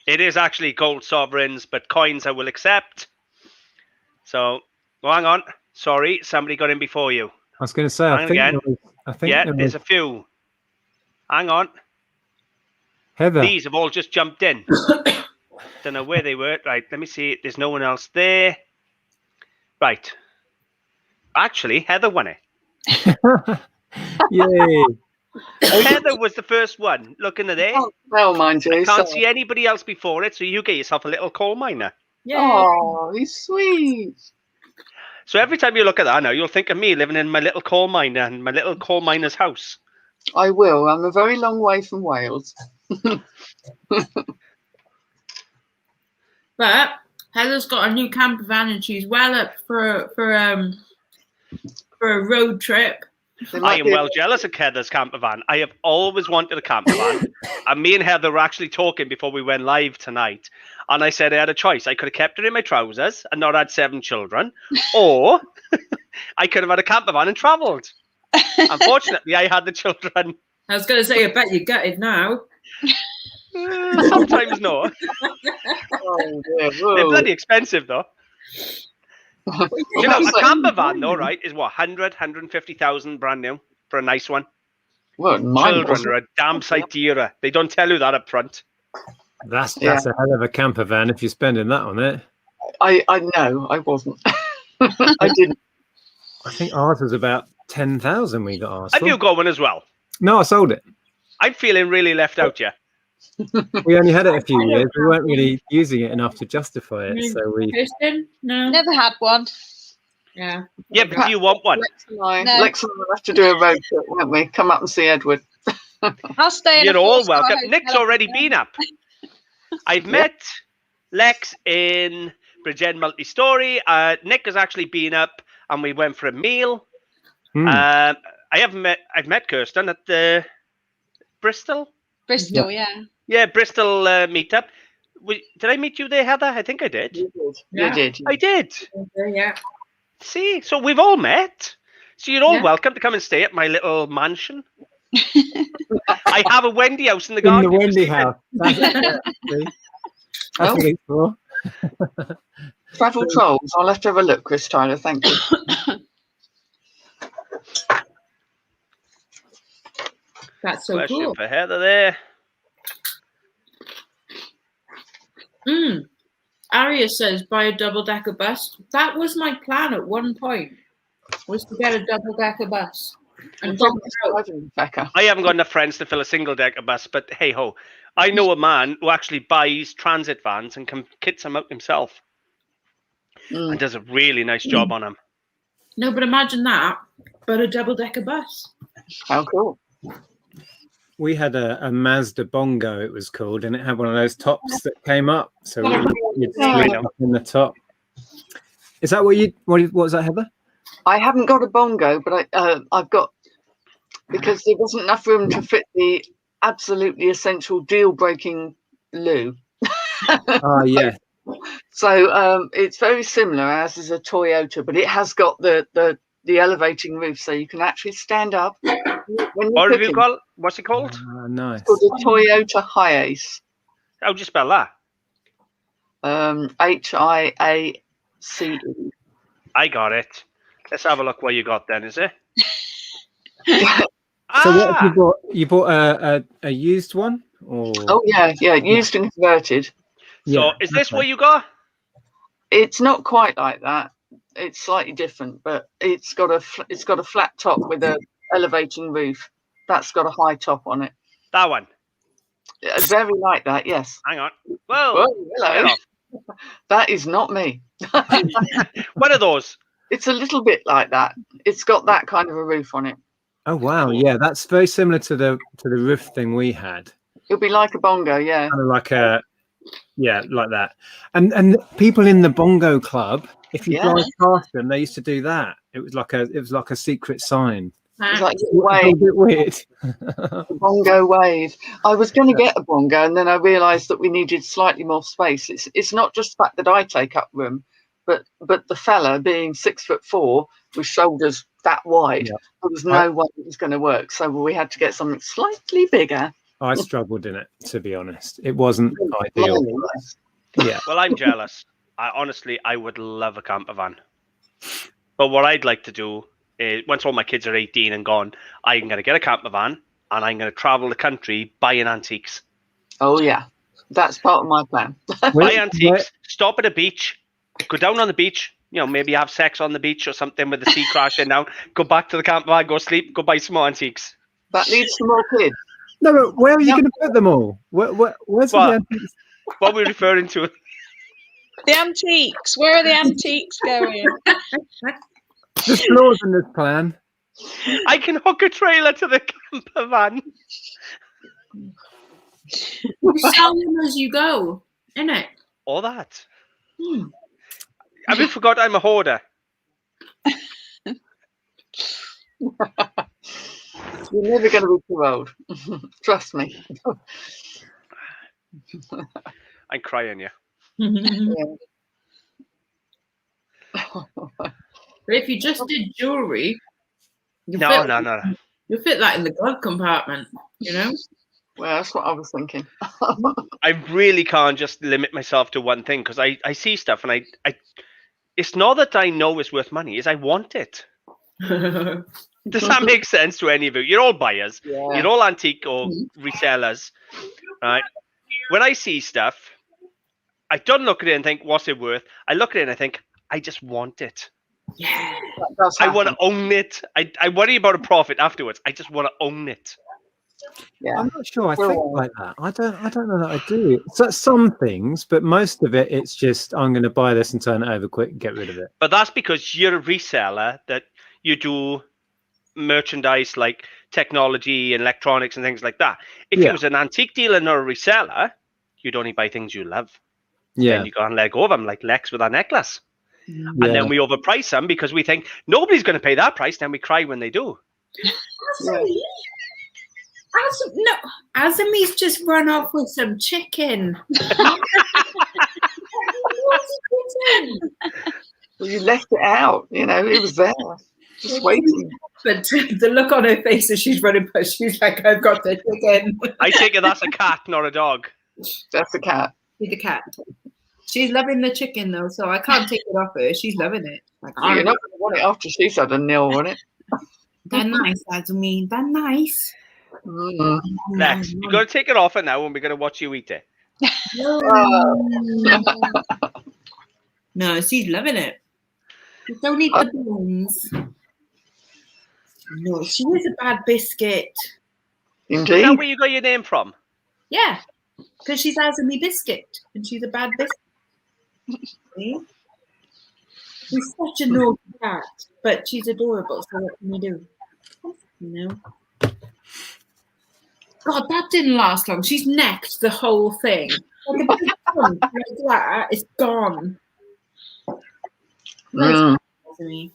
Speaker 1: It is actually gold sovereigns, but coins I will accept. So, well, hang on. Sorry, somebody got in before you.
Speaker 5: I was going to say, I think
Speaker 1: there's a few. Hang on.
Speaker 5: Heather.
Speaker 1: These have all just jumped in. Don't know where they were. Right, let me see. There's no one else there. Right. Actually, Heather won it.
Speaker 5: Yay.
Speaker 1: Heather was the first one. Looking at there.
Speaker 3: Oh, mind you.
Speaker 1: I can't see anybody else before it, so you get yourself a little coal miner.
Speaker 4: Yeah.
Speaker 3: Oh, he's sweet.
Speaker 1: So every time you look at that now, you'll think of me living in my little coal miner and my little coal miner's house.
Speaker 3: I will. I'm a very long way from Wales.
Speaker 4: But Heather's got a new camper van and she's well up for a road trip.
Speaker 1: I am well jealous of Heather's camper van. I have always wanted a camper van. And me and Heather were actually talking before we went live tonight. And I said I had a choice. I could have kept it in my trousers and not had 7 children. Or I could have had a camper van and travelled. Unfortunately, I had the children.
Speaker 4: I was going to say, I bet you get it now.
Speaker 1: Sometimes no.
Speaker 3: Oh, dear.
Speaker 1: They're bloody expensive, though. You know, a camper van, though, right, is what, 150,000 brand new for a nice one.
Speaker 3: Well,
Speaker 1: Children are a damn sight dearer. They don't tell you that up front.
Speaker 5: That's a hell of a camper van if you're spending that on it.
Speaker 3: I know, I wasn't. I didn't.
Speaker 5: I think ours was about 10,000 we got ours.
Speaker 1: Have you got one as well?
Speaker 5: No, I sold it.
Speaker 1: I'm feeling really left out here.
Speaker 5: We only had it a few years. We weren't really using it enough to justify it. So we
Speaker 4: Kirsten? No.
Speaker 2: Never had one.
Speaker 4: Yeah.
Speaker 1: Yeah, but do you want one?
Speaker 3: Lex and I will have to do a road trip, won't we? Come up and see Edward.
Speaker 2: I'll stay in
Speaker 1: You're
Speaker 2: a
Speaker 1: all
Speaker 2: four-star
Speaker 1: welcome.
Speaker 2: hotel.
Speaker 1: Nick's already been up. I've met Lex in Bridgend Multi-Story. Nick has actually been up and we went for a meal. I've met Kirsten at the Bristol.
Speaker 2: Bristol, yeah.
Speaker 1: Yeah, Bristol meetup. Did I meet you there, Heather? I think I did.
Speaker 3: You did.
Speaker 4: Yeah.
Speaker 3: You did.
Speaker 1: I did.
Speaker 4: Yeah.
Speaker 1: See, so we've all met. So you're all
Speaker 4: Yeah.
Speaker 1: welcome to come and stay at my little mansion. I have a Wendy house in the
Speaker 5: In
Speaker 1: garden.
Speaker 5: the Wendy house. That's
Speaker 3: Oh.
Speaker 5: what it's for.
Speaker 3: Travel trolls. I'll have to have a look, Chris Tyler. Thank you.
Speaker 4: That's so
Speaker 1: Question
Speaker 4: cool.
Speaker 1: for Heather there.
Speaker 4: Aria says buy a double-decker bus. That was my plan at one point, was to get a double-decker bus. And
Speaker 1: I haven't got enough friends to fill a single-decker bus, but hey ho, I know a man who actually buys transit vans and kits them out himself, and does a really nice job on them.
Speaker 4: No, but imagine that, but a double-decker bus.
Speaker 3: How cool.
Speaker 5: We had a Mazda Bongo, it was called, and it had one of those tops that came up. So you'd sleep up in the top. Is that what was that, Heather?
Speaker 3: I haven't got a bongo, but I've got, because there wasn't enough room to fit the absolutely essential deal-breaking loo.
Speaker 5: Oh, yeah.
Speaker 3: So it's very similar, as is a Toyota, but it has got the elevating roof, so you can actually stand up.
Speaker 1: What have you got? What's it called?
Speaker 5: Nice.
Speaker 3: It's called a Toyota Hiace.
Speaker 1: How do you spell that?
Speaker 3: Hiace.
Speaker 1: I got it. Let's have a look what you got then, is it?
Speaker 5: So what have you bought? You bought a used one? Or...
Speaker 3: Oh, yeah, used and converted.
Speaker 1: So
Speaker 5: Yeah,
Speaker 1: is this what you got?
Speaker 3: It's not quite like that. It's slightly different, but it's got a flat top with a elevating roof. That's got a high top on it.
Speaker 1: That one.
Speaker 3: Very like that, yes.
Speaker 1: Hang on. Whoa.
Speaker 3: Well, hello. That is not me.
Speaker 1: What are those?
Speaker 3: It's a little bit like that. It's got that kind of a roof on it.
Speaker 5: Oh wow, yeah, that's very similar to the roof thing we had.
Speaker 3: It'll be like a bongo, yeah.
Speaker 5: Kind of like like that. And people in the bongo club, if you drive past them, they used to do that. It was like a secret sign.
Speaker 3: It's like
Speaker 5: a bit weird.
Speaker 3: Bongo wave. I was going to get a bongo, and then I realised that we needed slightly more space. It's not just the fact that I take up room, but the fella being 6'4" with shoulders that wide, there was no way it was going to work. So we had to get something slightly bigger.
Speaker 5: I struggled in it, to be honest. It wasn't ideal. Yeah.
Speaker 1: Well, I'm jealous. I would love a camper van. But what I'd like to do is, once all my kids are 18 and gone, I'm going to get a camper van and I'm going to travel the country buying antiques.
Speaker 3: Oh, yeah. That's part of my plan.
Speaker 1: Buy antiques, stop at a beach, go down on the beach, maybe have sex on the beach or something with the sea crashing down, go back to the camper van, go sleep, go buy some more antiques.
Speaker 3: That needs some more kids.
Speaker 5: No, but where are you going to put them all? Where's the antiques?
Speaker 1: What are we referring to?
Speaker 2: The antiques. Where are the antiques going?
Speaker 5: There's flaws in this plan.
Speaker 1: I can hook a trailer to the camper van.
Speaker 4: You sell them as you go, innit?
Speaker 1: All that. Have you forgot I'm a hoarder?
Speaker 3: You're never going to be too old. Trust me.
Speaker 1: I'm crying, yeah.
Speaker 4: But if you just did jewelry,
Speaker 1: No.
Speaker 4: You fit that in the glove compartment,
Speaker 3: Well, that's what I was thinking.
Speaker 1: I really can't just limit myself to one thing, because I see stuff and I it's not that I know it's worth money, it's I want it. Does that make sense to any of you? You're all buyers. Yeah. You're all antique or resellers, right? When I see stuff, I don't look at it and think, what's it worth? I look at it and I think, I just want it.
Speaker 4: Yeah.
Speaker 1: I want to own it. I worry about a profit afterwards. I just want to own it.
Speaker 3: Yeah.
Speaker 5: I'm not sure I think like that. I don't know that I do. So, some things, but most of it, it's just, I'm going to buy this and turn it over quick and get rid of it.
Speaker 1: But that's because you're a reseller, that you do merchandise like technology and electronics and things like that. If you was an antique dealer and not a reseller, you'd only buy things you love.
Speaker 5: Yeah.
Speaker 1: And you can't let go of them, like Lexx with our necklace. Yeah. And then we overprice them because we think nobody's going to pay that price. Then we cry when they do.
Speaker 3: Yeah.
Speaker 4: Azami's just run off with some chicken.
Speaker 3: Well, you left it out. You know, it was there, just waiting.
Speaker 4: But the look on her face as she's running past, she's like, I've got the chicken.
Speaker 1: I take it that's a cat, not a dog.
Speaker 3: That's a cat.
Speaker 4: She's a cat. She's loving the chicken, though, so I can't take it off her. She's loving it. Like,
Speaker 3: You're not going to want it after she's had a nil on it.
Speaker 4: They're nice, Azami. They're nice.
Speaker 1: Lex, you're going to take it off it now and we're going to watch you eat it.
Speaker 4: No, she's loving it. Just don't eat the bones. No, she is a bad biscuit.
Speaker 3: Indeed.
Speaker 1: Is that where you got your name from?
Speaker 4: Yeah, because she's Azami Biscuit and she's a bad biscuit. See? She's such a naughty cat, but she's adorable, so what can you do? You know? God, that didn't last long. She's necked the whole thing. Like a big chunk like that, it's gone. Azami.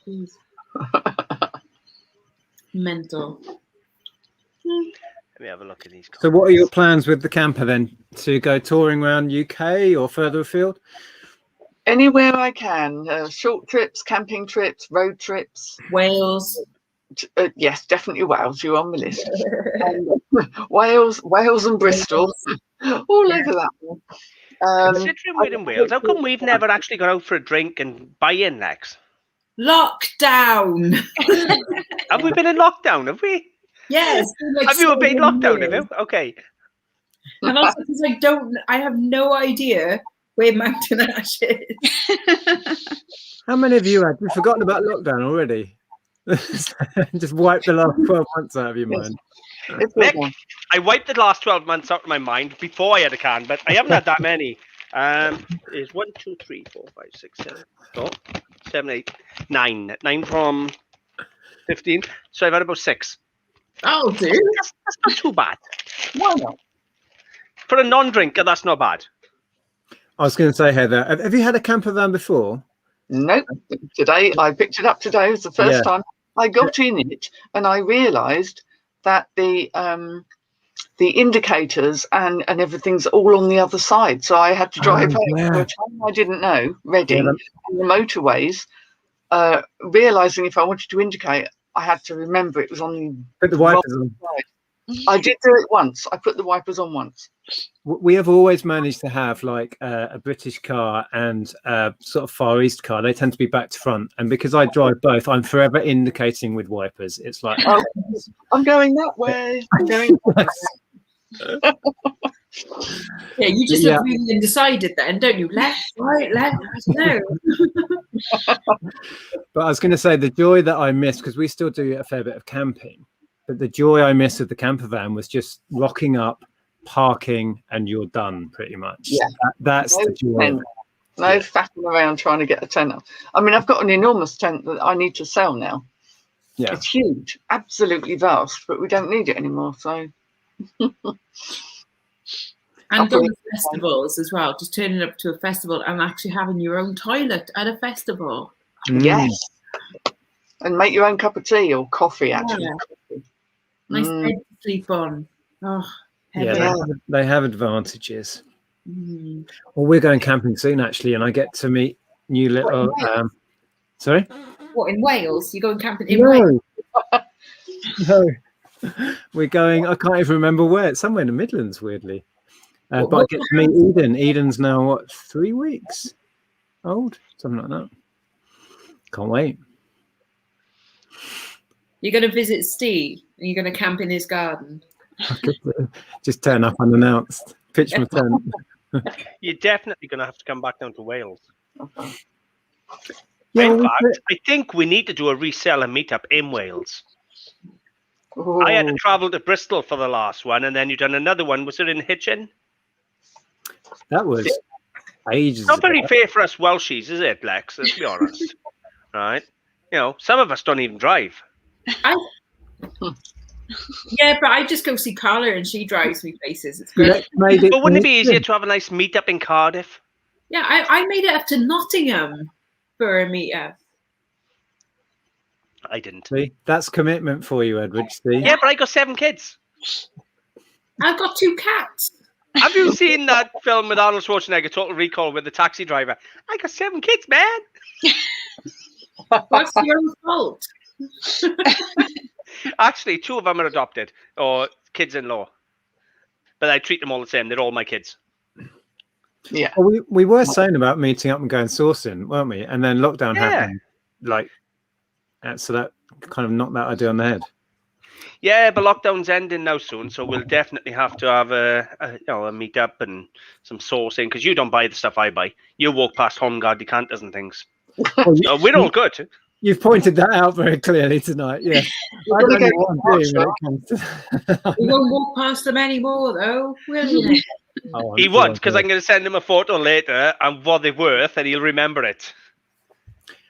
Speaker 4: Jeez. Mental.
Speaker 1: Let me have a look at these.
Speaker 5: So what are your plans with the camper then? To go touring around UK or further afield?
Speaker 3: Anywhere I can. Short trips, camping trips, road trips.
Speaker 4: Wales.
Speaker 3: Yes, definitely Wales. You're on the list. Wales and Bristol. All over that one.
Speaker 1: Considering we're in Wales, how come we've never actually gone out for a drink and buy in, Lex?
Speaker 4: Lockdown.
Speaker 1: Have we been in lockdown? Have we?
Speaker 4: Yes. Like
Speaker 1: have you been in lockdown? Have you? Okay.
Speaker 4: And also because I have no idea where Mountain Ash is.
Speaker 5: How many of you had forgotten about lockdown already? Just wipe the last 12 months out of your mind.
Speaker 1: Nick, I wiped the last 12 months out of my mind before I had a can, but I haven't had that many. Is 1, 2, 3, 4, 5, 6, 7, 7, 8, 9. 9 from 15. So I've had about 6.
Speaker 4: Oh, dude.
Speaker 1: That's not too bad.
Speaker 3: Why not?
Speaker 1: For a non-drinker, that's not bad.
Speaker 5: I was going to say, Heather, have you had a camper van before?
Speaker 3: Nope. Today, I picked it up today. It was the first time I got in it, and I realised that the indicators and everything's all on the other side. So I had to drive home for a time I didn't know, Reading, and the motorways, realising if I wanted to indicate, I had to remember it was on the
Speaker 5: Put the wipers on.
Speaker 3: side. I did do it once. I put the wipers on once.
Speaker 5: We have always managed to have like a British car and sort of Far East car. They tend to be back to front. And because I drive both, I'm forever indicating with wipers. It's like,
Speaker 3: oh, I'm going that way. I'm going that way.
Speaker 4: Yeah, you just look really undecided then, don't you? Left, right, left, I don't know.
Speaker 5: But I was going to say the joy that I miss, because we still do a fair bit of camping, but the joy I miss of the camper van was just rocking up, parking, and you're done pretty much. Yeah, that's the joy.
Speaker 3: No faffing around trying to get a tent up. I mean, I've got an enormous tent that I need to sell now. Yeah, it's huge, absolutely vast, but we don't need it anymore. So.
Speaker 4: And going to festivals as well, just turning up to a festival and actually having your own toilet at a festival.
Speaker 3: Yes. And make your own cup of tea or coffee, actually.
Speaker 4: Yeah. Nice bed to sleep on. Oh,
Speaker 5: they have advantages. Well, we're going camping soon, actually, and I get to meet new little... sorry?
Speaker 4: What, in Wales? You're going camping in Wales?
Speaker 5: No. We're going... I can't even remember where. It's somewhere in the Midlands, weirdly. But I get to meet Eden. Eden's now, what, 3 weeks old? Something like that. Can't wait.
Speaker 4: You're going to visit Steve and you're going to camp in his garden.
Speaker 5: Just turn up unannounced. Pitch my tent.
Speaker 1: You're definitely going to have to come back down to Wales.
Speaker 5: Yeah,
Speaker 1: in fact, I think we need to do a reseller meetup in Wales. Ooh. I had to travel to Bristol for the last one, and then you've done another one. Was it in Hitchin?
Speaker 5: That was ages
Speaker 1: Not very
Speaker 5: ago.
Speaker 1: fair for us Welshies, is it, Lex? Let's be honest. Right? You know, some of us don't even drive.
Speaker 4: Yeah, but I just go see Carla and she drives me places. It's great.
Speaker 1: But wouldn't it be easier to have a nice meetup in Cardiff?
Speaker 4: Yeah, I made it up to Nottingham for a meetup.
Speaker 1: I didn't.
Speaker 5: See? That's commitment for you, Edward. See?
Speaker 1: Yeah, but I got 7 kids.
Speaker 4: I've got 2 cats.
Speaker 1: Have you seen that film with Arnold Schwarzenegger, Total Recall, with the taxi driver? I got 7 kids, man.
Speaker 4: What's your own fault?
Speaker 1: Actually, 2 of them are adopted or kids-in-law. But I treat them all the same. They're all my kids.
Speaker 3: Yeah.
Speaker 5: Well, we were saying about meeting up and going sourcing, weren't we? And then lockdown happened. Like, so that kind of knocked that idea on the head.
Speaker 1: Yeah, but lockdown's ending now soon, so we'll definitely have to have a meet up and some sourcing, because you don't buy the stuff I buy. You walk past Home Guard decanters and things. So we're all good.
Speaker 5: You've pointed that out very clearly tonight. Yeah, I don't know what I'm doing when it comes to.
Speaker 4: We won't walk past them anymore, though, will you?
Speaker 1: Oh, he won't, because I'm going to send him a photo later and what they're worth, and he'll remember it.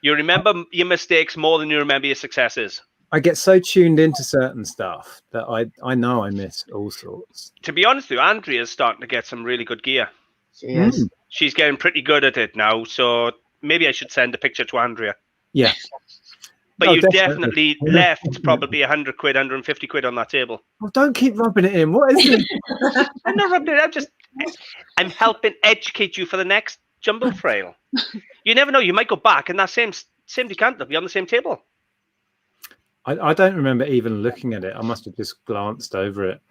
Speaker 1: You remember your mistakes more than you remember your successes.
Speaker 5: I get so tuned into certain stuff that I know I miss all sorts.
Speaker 1: To be honest with you, Andrea's starting to get some really good gear.
Speaker 3: She is.
Speaker 1: She's getting pretty good at it now, so maybe I should send a picture to Andrea.
Speaker 5: Yeah.
Speaker 1: But you definitely left probably 100 quid, 150 quid on that table.
Speaker 5: Well, don't keep rubbing it in. What is it?
Speaker 1: I'm not rubbing it in. I'm helping educate you for the next jumbo frail. You never know. You might go back and that same decanter will be on the same table.
Speaker 5: I don't remember even looking at it. I must have just glanced over it.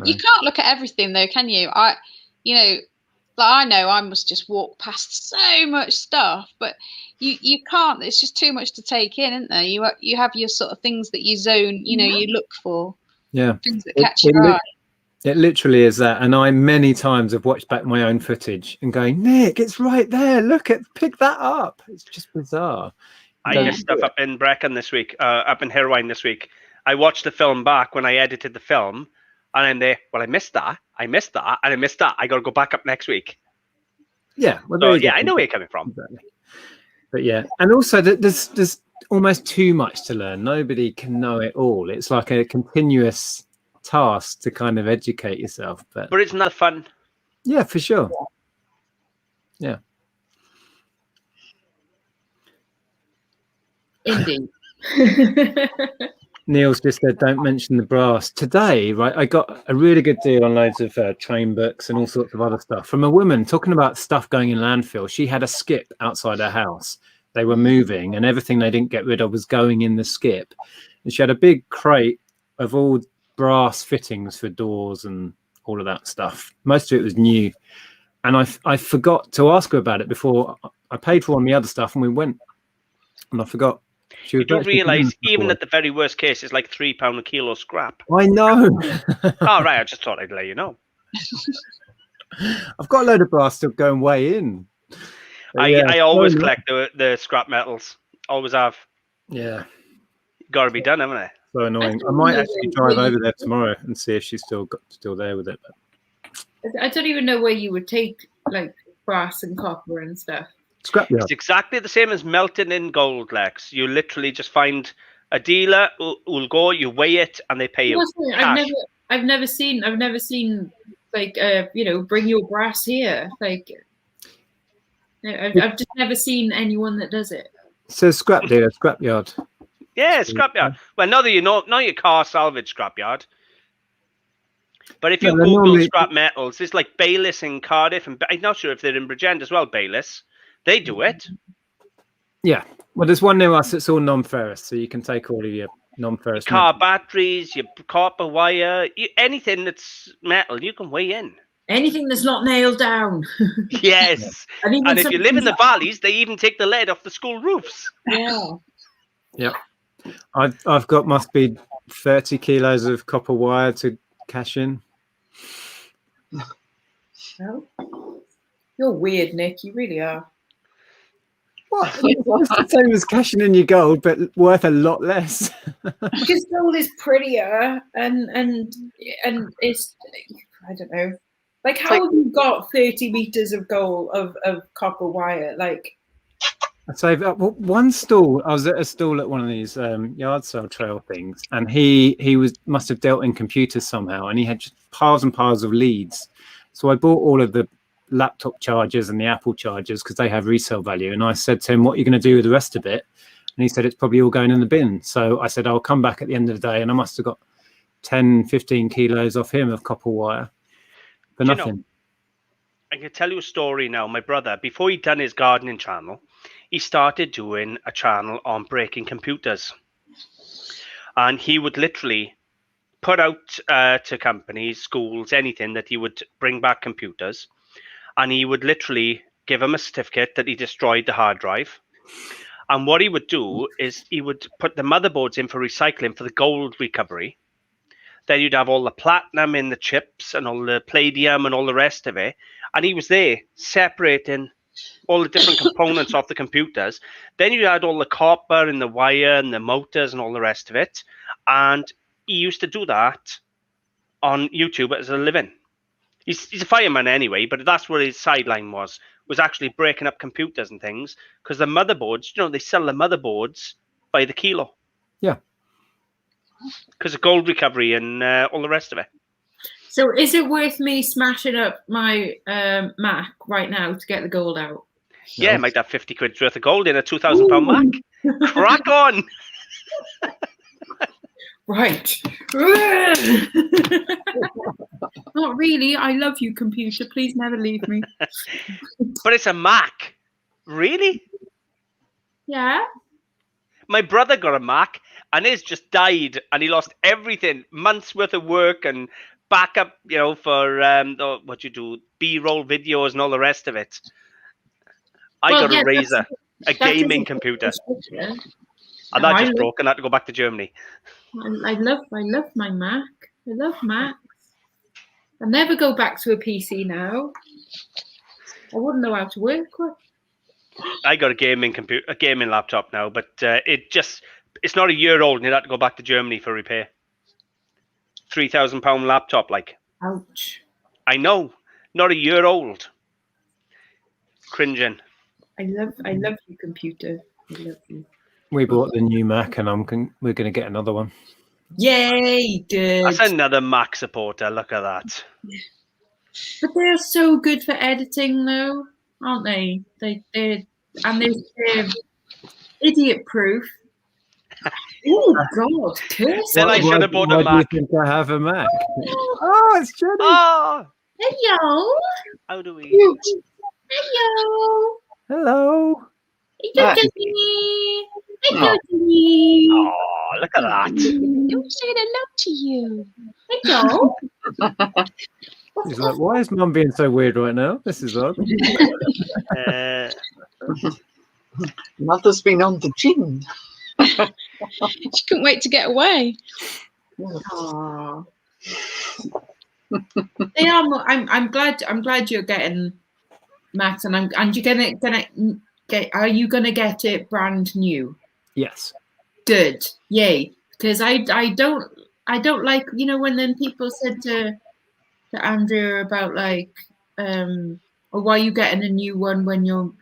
Speaker 2: You can't look at everything though, can you? I know I must just walk past so much stuff, but you can't. It's just too much to take in, isn't there? You have your sort of things that you zone, you look for.
Speaker 5: Yeah.
Speaker 2: Things that catch your eye.
Speaker 5: It literally is that. And I many times have watched back my own footage and going, Nick, it's right there. Pick that up. It's just bizarre.
Speaker 1: I missed stuff up in Brecon this week, up in Hirwine this week. I watched the film back when I edited the film, and I'm there. Well, I missed that, and I missed that. I got to go back up next week.
Speaker 5: Yeah.
Speaker 1: Well, so, I know where you're coming from.
Speaker 5: Exactly. But yeah, and also there's almost too much to learn. Nobody can know it all. It's like a continuous task to kind of educate yourself. But
Speaker 1: it's not fun.
Speaker 5: Yeah, for sure. Yeah.
Speaker 4: Indeed.
Speaker 5: Neil's just said, don't mention the brass. Today, right, I got a really good deal on loads of train books and all sorts of other stuff from a woman talking about stuff going in landfill. She had a skip outside her house. They were moving and everything they didn't get rid of was going in the skip. And she had a big crate of all brass fittings for doors and all of that stuff. Most of it was new. And I forgot to ask her about it before I paid for all the other stuff and we went. And I forgot.
Speaker 1: You don't realise, even at the very worst case, it's like £3 a kilo scrap.
Speaker 5: I know.
Speaker 1: All right, I just thought I'd let you know.
Speaker 5: I've got a load of brass still going way in.
Speaker 1: I always collect the scrap metals. Always have.
Speaker 5: Yeah.
Speaker 1: Got to be done, haven't I?
Speaker 5: So annoying. I might actually drive over there tomorrow and see if she's still there with it.
Speaker 4: I don't even know where you would take like brass and copper and stuff.
Speaker 5: Scrapyard.
Speaker 1: It's exactly the same as melting in gold, Lexx. You literally just find a dealer who'll go, you weigh it, and they pay you.
Speaker 4: I've never seen like bring your brass here. Like I've just never seen anyone that does it.
Speaker 5: So scrapyard.
Speaker 1: Yeah, scrapyard. Well, now that you know, now your car salvage scrapyard. But if you Google scrap metals, it's like Bayliss in Cardiff, and I'm not sure if they're in Bridgend as well. Bayliss. They do it.
Speaker 5: Yeah. Well, there's one near us that's all non-ferrous, so you can take all of your non-ferrous
Speaker 1: car batteries, your copper wire, anything that's metal, you can weigh in.
Speaker 4: Anything that's not nailed down.
Speaker 1: Yes. And if you live in the valleys, they even take the lead off the school roofs.
Speaker 4: Yeah.
Speaker 5: Yeah. I've got must be 30 kilos of copper wire to cash in.
Speaker 4: Well, you're weird, Nick. You really are.
Speaker 5: What? It's the same as cashing in your gold, but worth a lot less.
Speaker 4: Because gold is prettier, and it's, I don't know. Like, how have you got 30 meters of gold of copper wire? Like,
Speaker 5: So one stall, I was at a stall at one of these yard sale trail things, and he must have dealt in computers somehow, and he had just piles and piles of leads. So I bought all of the laptop chargers and the Apple chargers because they have resale value. And I said to him, what are you going to do with the rest of it? And And he said, it's probably all going in the bin. So I said, I'll come back at the end of the day. And I must have got 10, 15 kilos off him of copper wire for nothing.
Speaker 1: I can tell you a story now. My brother, before he'd done his gardening channel, he started doing a channel on breaking computers. And he would literally put out to companies, schools, anything that he would bring back computers. And he would literally give them a certificate that he destroyed the hard drive. And what he would do is he would put the motherboards in for recycling for the gold recovery. Then you'd have all the platinum in the chips and all the palladium and all the rest of it. And he was there separating all the different components of the computers. Then you had all the copper and the wire and the motors and all the rest of it. And he used to do that on YouTube as a living. He's a fireman anyway, but that's what his sideline was actually breaking up computers and things, because the motherboards, they sell the motherboards by the kilo.
Speaker 5: Yeah.
Speaker 1: Because of gold recovery and all the rest of it.
Speaker 4: So is it worth me smashing up my Mac right now to get the gold out?
Speaker 1: Yeah, might have 50 quid's worth of gold in a £2,000 Mac. Crack on!
Speaker 4: Right. Not really. I love you, computer. Please never leave me.
Speaker 1: But it's a Mac. Really?
Speaker 4: Yeah.
Speaker 1: My brother got a Mac and his just died and he lost everything. Months worth of work and backup, for what you do, B-roll videos and all the rest of it. I got a Razer, a gaming computer. And that just broke and I had to go back to Germany.
Speaker 4: I love my Mac. I love Macs. I never go back to a PC now. I wouldn't know how to work with.
Speaker 1: I got a gaming laptop now, but it's not a year old and it had to go back to Germany for repair. £3,000 laptop, like.
Speaker 4: Ouch.
Speaker 1: I know, not a year old. Cringing.
Speaker 4: I love you, computer. I love you.
Speaker 5: We bought the new Mac, and we're going to get another one.
Speaker 4: Yay, good.
Speaker 1: That's another Mac supporter. Look at that.
Speaker 4: But they're so good for editing, though, aren't they? They're idiot-proof. Oh God, Kirsten!
Speaker 1: Then I should have bought a Mac.
Speaker 5: Do you think I have a Mac? Oh, it's Jenny.
Speaker 1: Oh,
Speaker 4: hello.
Speaker 1: How do we?
Speaker 4: Hello.
Speaker 5: Hello.
Speaker 4: Hello, Jenny. Hello, Jenny.
Speaker 1: Oh, look at that.
Speaker 2: Don't say hello to you.
Speaker 4: Hello.
Speaker 5: He's like, why is Mum being so weird right now? This is odd.
Speaker 3: Mother's been on the gym.
Speaker 2: She couldn't wait to get away.
Speaker 3: Aww.
Speaker 4: They are. I'm glad you're getting Matt, and you're gonna get. Are you gonna get it brand new?
Speaker 5: Yes.
Speaker 4: Good. Yay. Because I don't like, when then people said to Andrea about like or why are you getting a new one when you're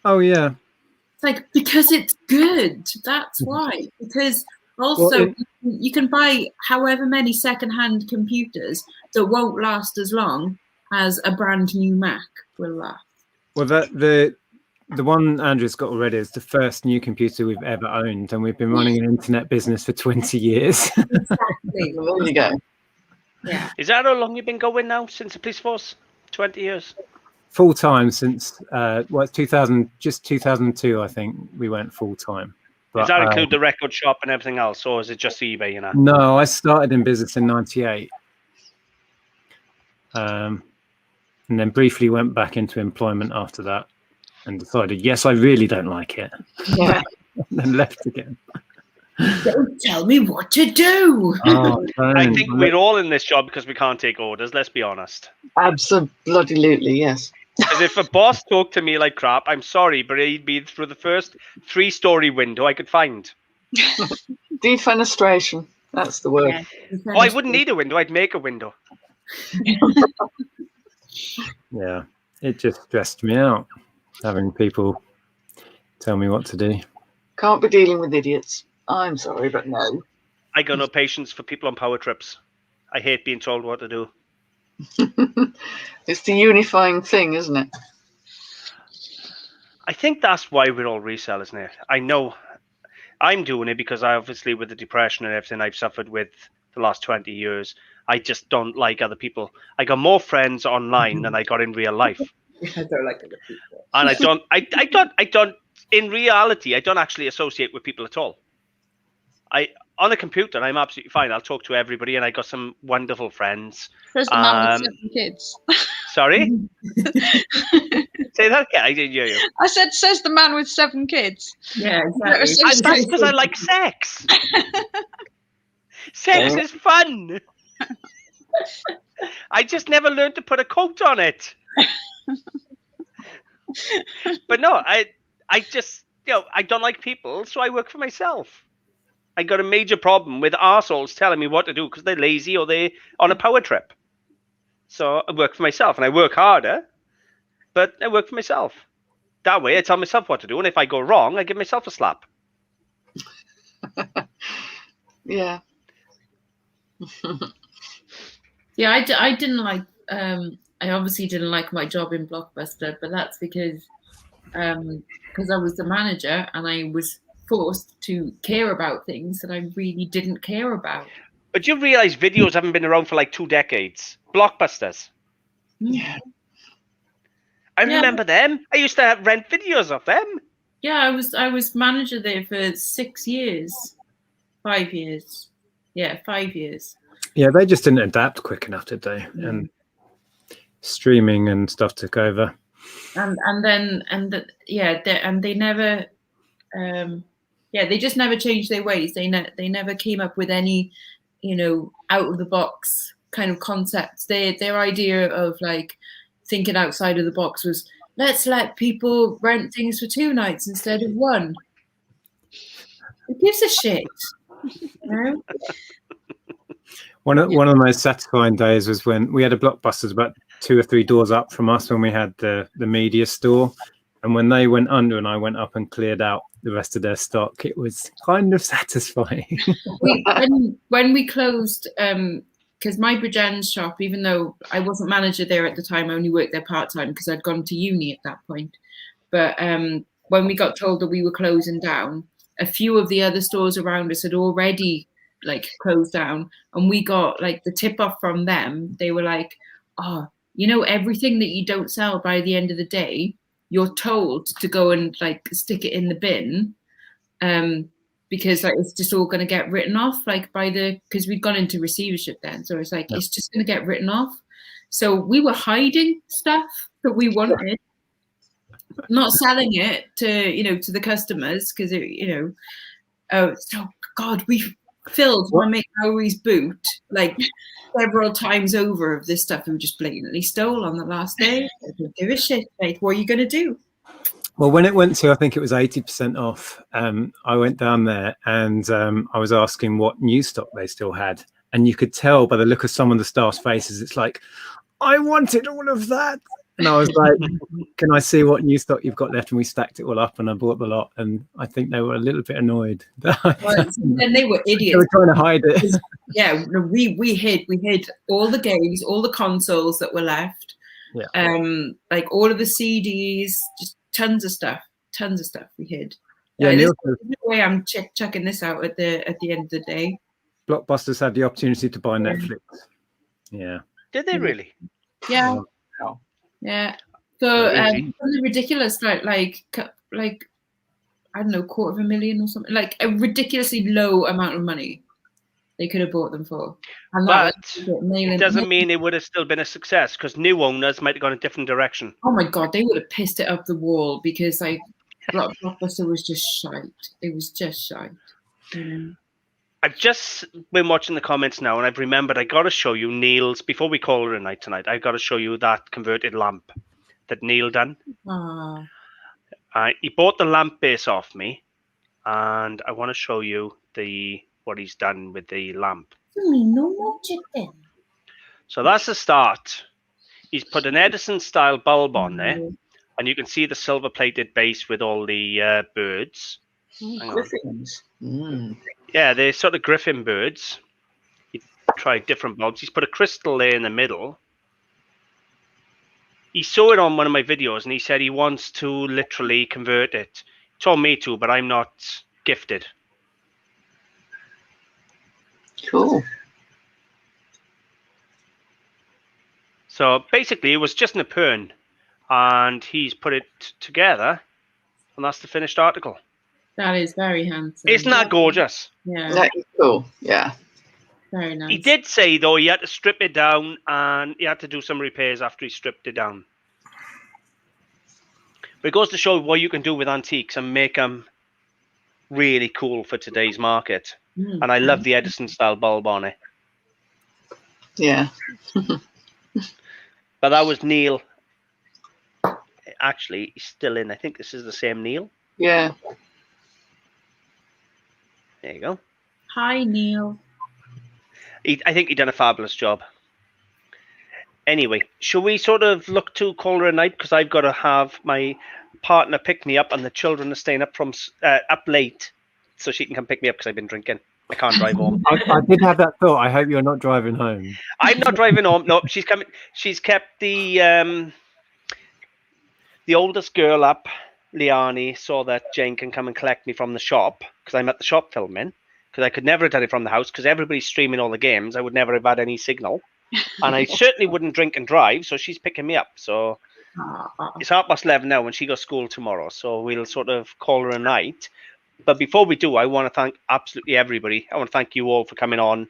Speaker 5: Oh yeah.
Speaker 4: It's like, because it's good. That's why. Because also you can buy however many secondhand computers that won't last as long as a brand new Mac will last.
Speaker 5: Well, the one Andrew's got already is the first new computer we've ever owned, and we've been running an internet business for 20 years.
Speaker 4: Exactly.
Speaker 3: There you go.
Speaker 4: Yeah.
Speaker 1: Is that how long you've been going now since the police force? 20 years.
Speaker 5: Full time since it's 2002, I think we went full time.
Speaker 1: Does that include the record shop and everything else, or is it just eBay?
Speaker 5: No, I started in business in '98, and then briefly went back into employment after that, and decided, yes, I really don't like it,
Speaker 3: Yeah.
Speaker 5: and then left again.
Speaker 4: Don't tell me what to do.
Speaker 5: Oh,
Speaker 1: I think we're all in this job because we can't take orders. Let's be honest.
Speaker 3: Absolutely, yes.
Speaker 1: Because if a boss talked to me like crap, I'm sorry, but he'd be through the first 3-story window I could find.
Speaker 3: Defenestration. That's the word.
Speaker 4: Yeah.
Speaker 1: Oh, I wouldn't need a window. I'd make a window.
Speaker 5: Yeah, it just stressed me out having people tell me what to do.
Speaker 3: Can't be dealing with idiots. I'm sorry, but no.
Speaker 1: I got no patience for people on power trips. I hate being told what to do.
Speaker 3: It's the unifying thing, isn't it?
Speaker 1: I think that's why we're all resellers, Nate. I know I'm doing it because I obviously, with the depression and everything I've suffered with the last 20 years, I just don't like other people. I got more friends online than I got in real life.
Speaker 4: I don't like other people.
Speaker 1: And I don't, in reality, I don't actually associate with people at all. On a computer, I'm absolutely fine. I'll talk to everybody, and I got some wonderful friends.
Speaker 2: There's the man with 7 kids.
Speaker 1: Sorry? Say that again. I didn't hear you.
Speaker 2: I said, says the man with 7 kids.
Speaker 4: Yeah, exactly.
Speaker 1: That's because I like sex. Sex is fun. I just never learned to put a coat on it. But no, I just, I don't like people, so I work for myself. I got a major problem with arseholes telling me what to do because they're lazy or they're on a power trip. So I work for myself, and I work harder, but I work for myself. That way I tell myself what to do, and if I go wrong, I give myself a slap.
Speaker 3: Yeah.
Speaker 4: Yeah, I didn't like, I obviously didn't like my job in Blockbuster, but that's because I was the manager and I was forced to care about things that I really didn't care about.
Speaker 1: But you realize videos haven't been around for like 2 decades. Blockbusters.
Speaker 3: Yeah.
Speaker 1: I remember them. I used to rent videos of them.
Speaker 4: Yeah, I was manager there for 6 years. 5 years. Yeah, 5 years.
Speaker 5: Yeah, they just didn't adapt quick enough, did they? And streaming and stuff took over.
Speaker 4: And they never they just never changed their ways. They never came up with any, out of the box kind of concepts. Their idea of like thinking outside of the box was, let's let people rent things for 2 nights instead of 1. Who gives a shit?
Speaker 5: One of the most satisfying days was when we had a Blockbusters about 2 or 3 doors up from us when we had the media store. And when they went under and I went up and cleared out the rest of their stock, it was kind of satisfying.
Speaker 4: When we closed, because my Bridgen's shop, even though I wasn't manager there at the time, I only worked there part-time because I'd gone to uni at that point. But when we got told that we were closing down, a few of the other stores around us had already like closed down, and we got like the tip off from them. They were like, everything that you don't sell by the end of the day, you're told to go and like stick it in the bin, because like it's just all going to get written off because we'd gone into receivership then, so it's like it's just going to get written off. So we were hiding stuff that we wanted, not selling it to the customers because so God, we filled my mate Lowry's boot like several times over of this stuff we just blatantly stole on the last day. I don't give a shit, mate. What are you going to do?
Speaker 5: Well, when it went to, I think it was 80% off, I went down there and I was asking what new stock they still had. And you could tell by the look of some of the staff's faces, it's like, I wanted all of that. And I was like, can I see what new stock you've got left? And we stacked it all up and I bought the lot. And I think they were a little bit annoyed.
Speaker 4: And they were idiots.
Speaker 5: They were trying to hide it.
Speaker 4: Yeah, we hid all the games, all the consoles that were left.
Speaker 5: Yeah.
Speaker 4: Like all of the CDs, just tons of stuff we hid.
Speaker 5: Yeah,
Speaker 4: there's no way I'm checking this out at the end of the day.
Speaker 5: Blockbusters had the opportunity to buy Netflix. Yeah.
Speaker 1: Did they really?
Speaker 4: Yeah. Yeah. So something ridiculous, like I don't know, $250,000 or something, like a ridiculously low amount of money they could have bought them for. And
Speaker 1: but it doesn't mean it would have still been a success because new owners might have gone a different direction.
Speaker 4: Oh my God, they would have pissed it up the wall because like Blockbuster was just shite. It was just shite.
Speaker 1: I've just been watching the comments now, and I've remembered I got to show you Neil's, before we call it a night tonight, I've got to show you that converted lamp that Neil done. He bought the lamp base off me, and I want to show you what he's done with the lamp. So that's the start. He's put an Edison-style bulb on there, and you can see the silver-plated base with all the birds.
Speaker 3: Griffins.
Speaker 1: Yeah, they're sort of griffin birds. He tried different bulbs. He's put a crystal there in the middle. He saw it on one of my videos, and he said he wants to literally convert it. He told me to, but I'm not gifted.
Speaker 3: Cool.
Speaker 1: So basically, it was just an apern, and he's put it together, and that's the finished article.
Speaker 4: That is very handsome.
Speaker 1: Isn't that gorgeous?
Speaker 4: Yeah.
Speaker 3: That is cool. Yeah.
Speaker 4: Very nice.
Speaker 1: He did say, though, he had to strip it down, and he had to do some repairs after he stripped it down. But it goes to show what you can do with antiques and make them really cool for today's market. And I love the Edison-style bulb on it.
Speaker 3: Yeah.
Speaker 1: But that was Neil. Actually, he's still in. I think this is the same Neil.
Speaker 3: Yeah.
Speaker 1: There you go.
Speaker 4: Hi, Neil.
Speaker 1: I think he done a fabulous job. Anyway, shall we sort of look to call her a night? Because I've got to have my partner pick me up, and the children are staying up up late, so she can come pick me up because I've been drinking. I can't drive home.
Speaker 5: I did have that thought. I hope you're not driving home.
Speaker 1: I'm not driving home. No, she's coming. She's kept the oldest girl up, Liani, so that Jane can come and collect me from the shop, because I'm at the shop filming. Because I could never have done it from the house, because everybody's streaming all the games. I would never have had any signal. And I certainly wouldn't drink and drive, so she's picking me up. So it's 11:30 now, and she goes to school tomorrow. So we'll sort of call her a night. But before we do, I want to thank absolutely everybody. I want to thank you all for coming on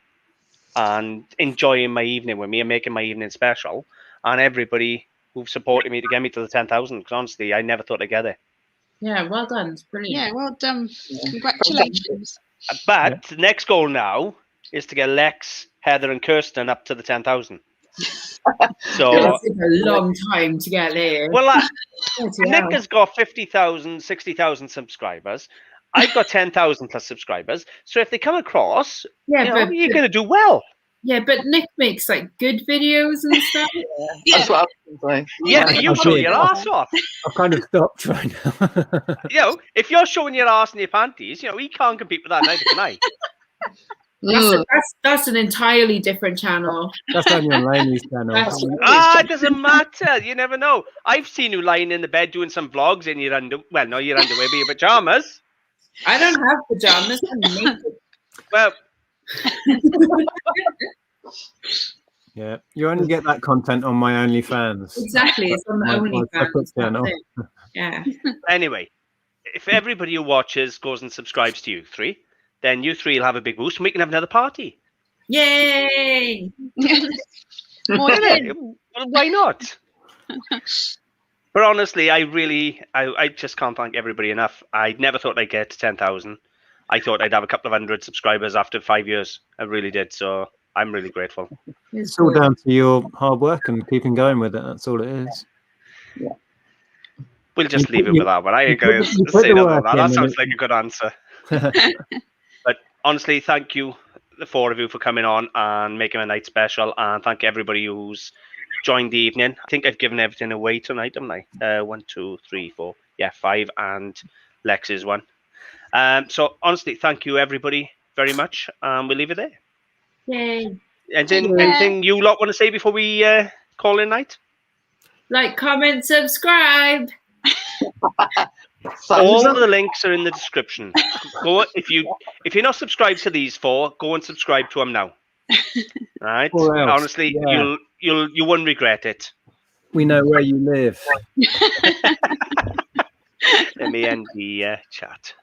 Speaker 1: and enjoying my evening with me and making my evening special. And everybody who've supported me to get me to the 10,000. Because honestly, I never thought I'd get it.
Speaker 4: Yeah, well done. It's brilliant.
Speaker 2: Yeah, well done. Congratulations.
Speaker 1: But the next goal now is to get Lexx, Heather, and Kirsten up to the 10,000. So
Speaker 4: it'll take a long time to get there.
Speaker 1: Well, Nick has got 50,000, 60,000 subscribers. I've got 10,000 plus subscribers. So if they come across, you're going to do well.
Speaker 4: Yeah, but Nick makes like good videos and stuff.
Speaker 3: That's what I was saying.
Speaker 1: Yeah, you show your ass off.
Speaker 5: I've kind of stopped right now.
Speaker 1: If you're showing your ass in your panties, he can't compete with that neither can I.
Speaker 4: That's an entirely different channel.
Speaker 5: That's only on Laney's channel.
Speaker 1: It doesn't matter. You never know. I've seen you lying in the bed doing some vlogs in your underwear. Well, no, your underwear, but your pajamas.
Speaker 4: I don't have pajamas. I'm naked.
Speaker 1: Well,
Speaker 5: yeah, you only get that content on my OnlyFans.
Speaker 4: Exactly, it's on the OnlyFans channel. Yeah.
Speaker 1: Anyway, if everybody who watches goes and subscribes to you three, then you three will have a big boost and we can have another party.
Speaker 4: Yay!
Speaker 1: Why not? But honestly, I just can't thank everybody enough. I never thought I'd get to 10,000. I thought I'd have a couple of hundred subscribers after 5 years. I really did. So I'm really grateful.
Speaker 5: It's all down to your hard work and keeping going with it. That's all it is.
Speaker 3: Yeah.
Speaker 1: We'll just leave it with that one. I ain't going to say that. That sounds like a good answer. But honestly, thank you, the four of you, for coming on and making a night special. And thank everybody who's joined the evening. I think I've given everything away tonight, haven't I? 1, 2, 3, 4. Yeah, 5, and Lexx is 1. So honestly, thank you everybody very much. We'll leave it there.
Speaker 4: Yay!
Speaker 1: Anything you lot want to say before we call it night?
Speaker 4: Like, comment, subscribe.
Speaker 1: All of the links are in the description. Go if you're not subscribed to these 4, go and subscribe to them now. Right? Honestly, you won't regret it.
Speaker 5: We know where you live.
Speaker 1: Let me end the chat.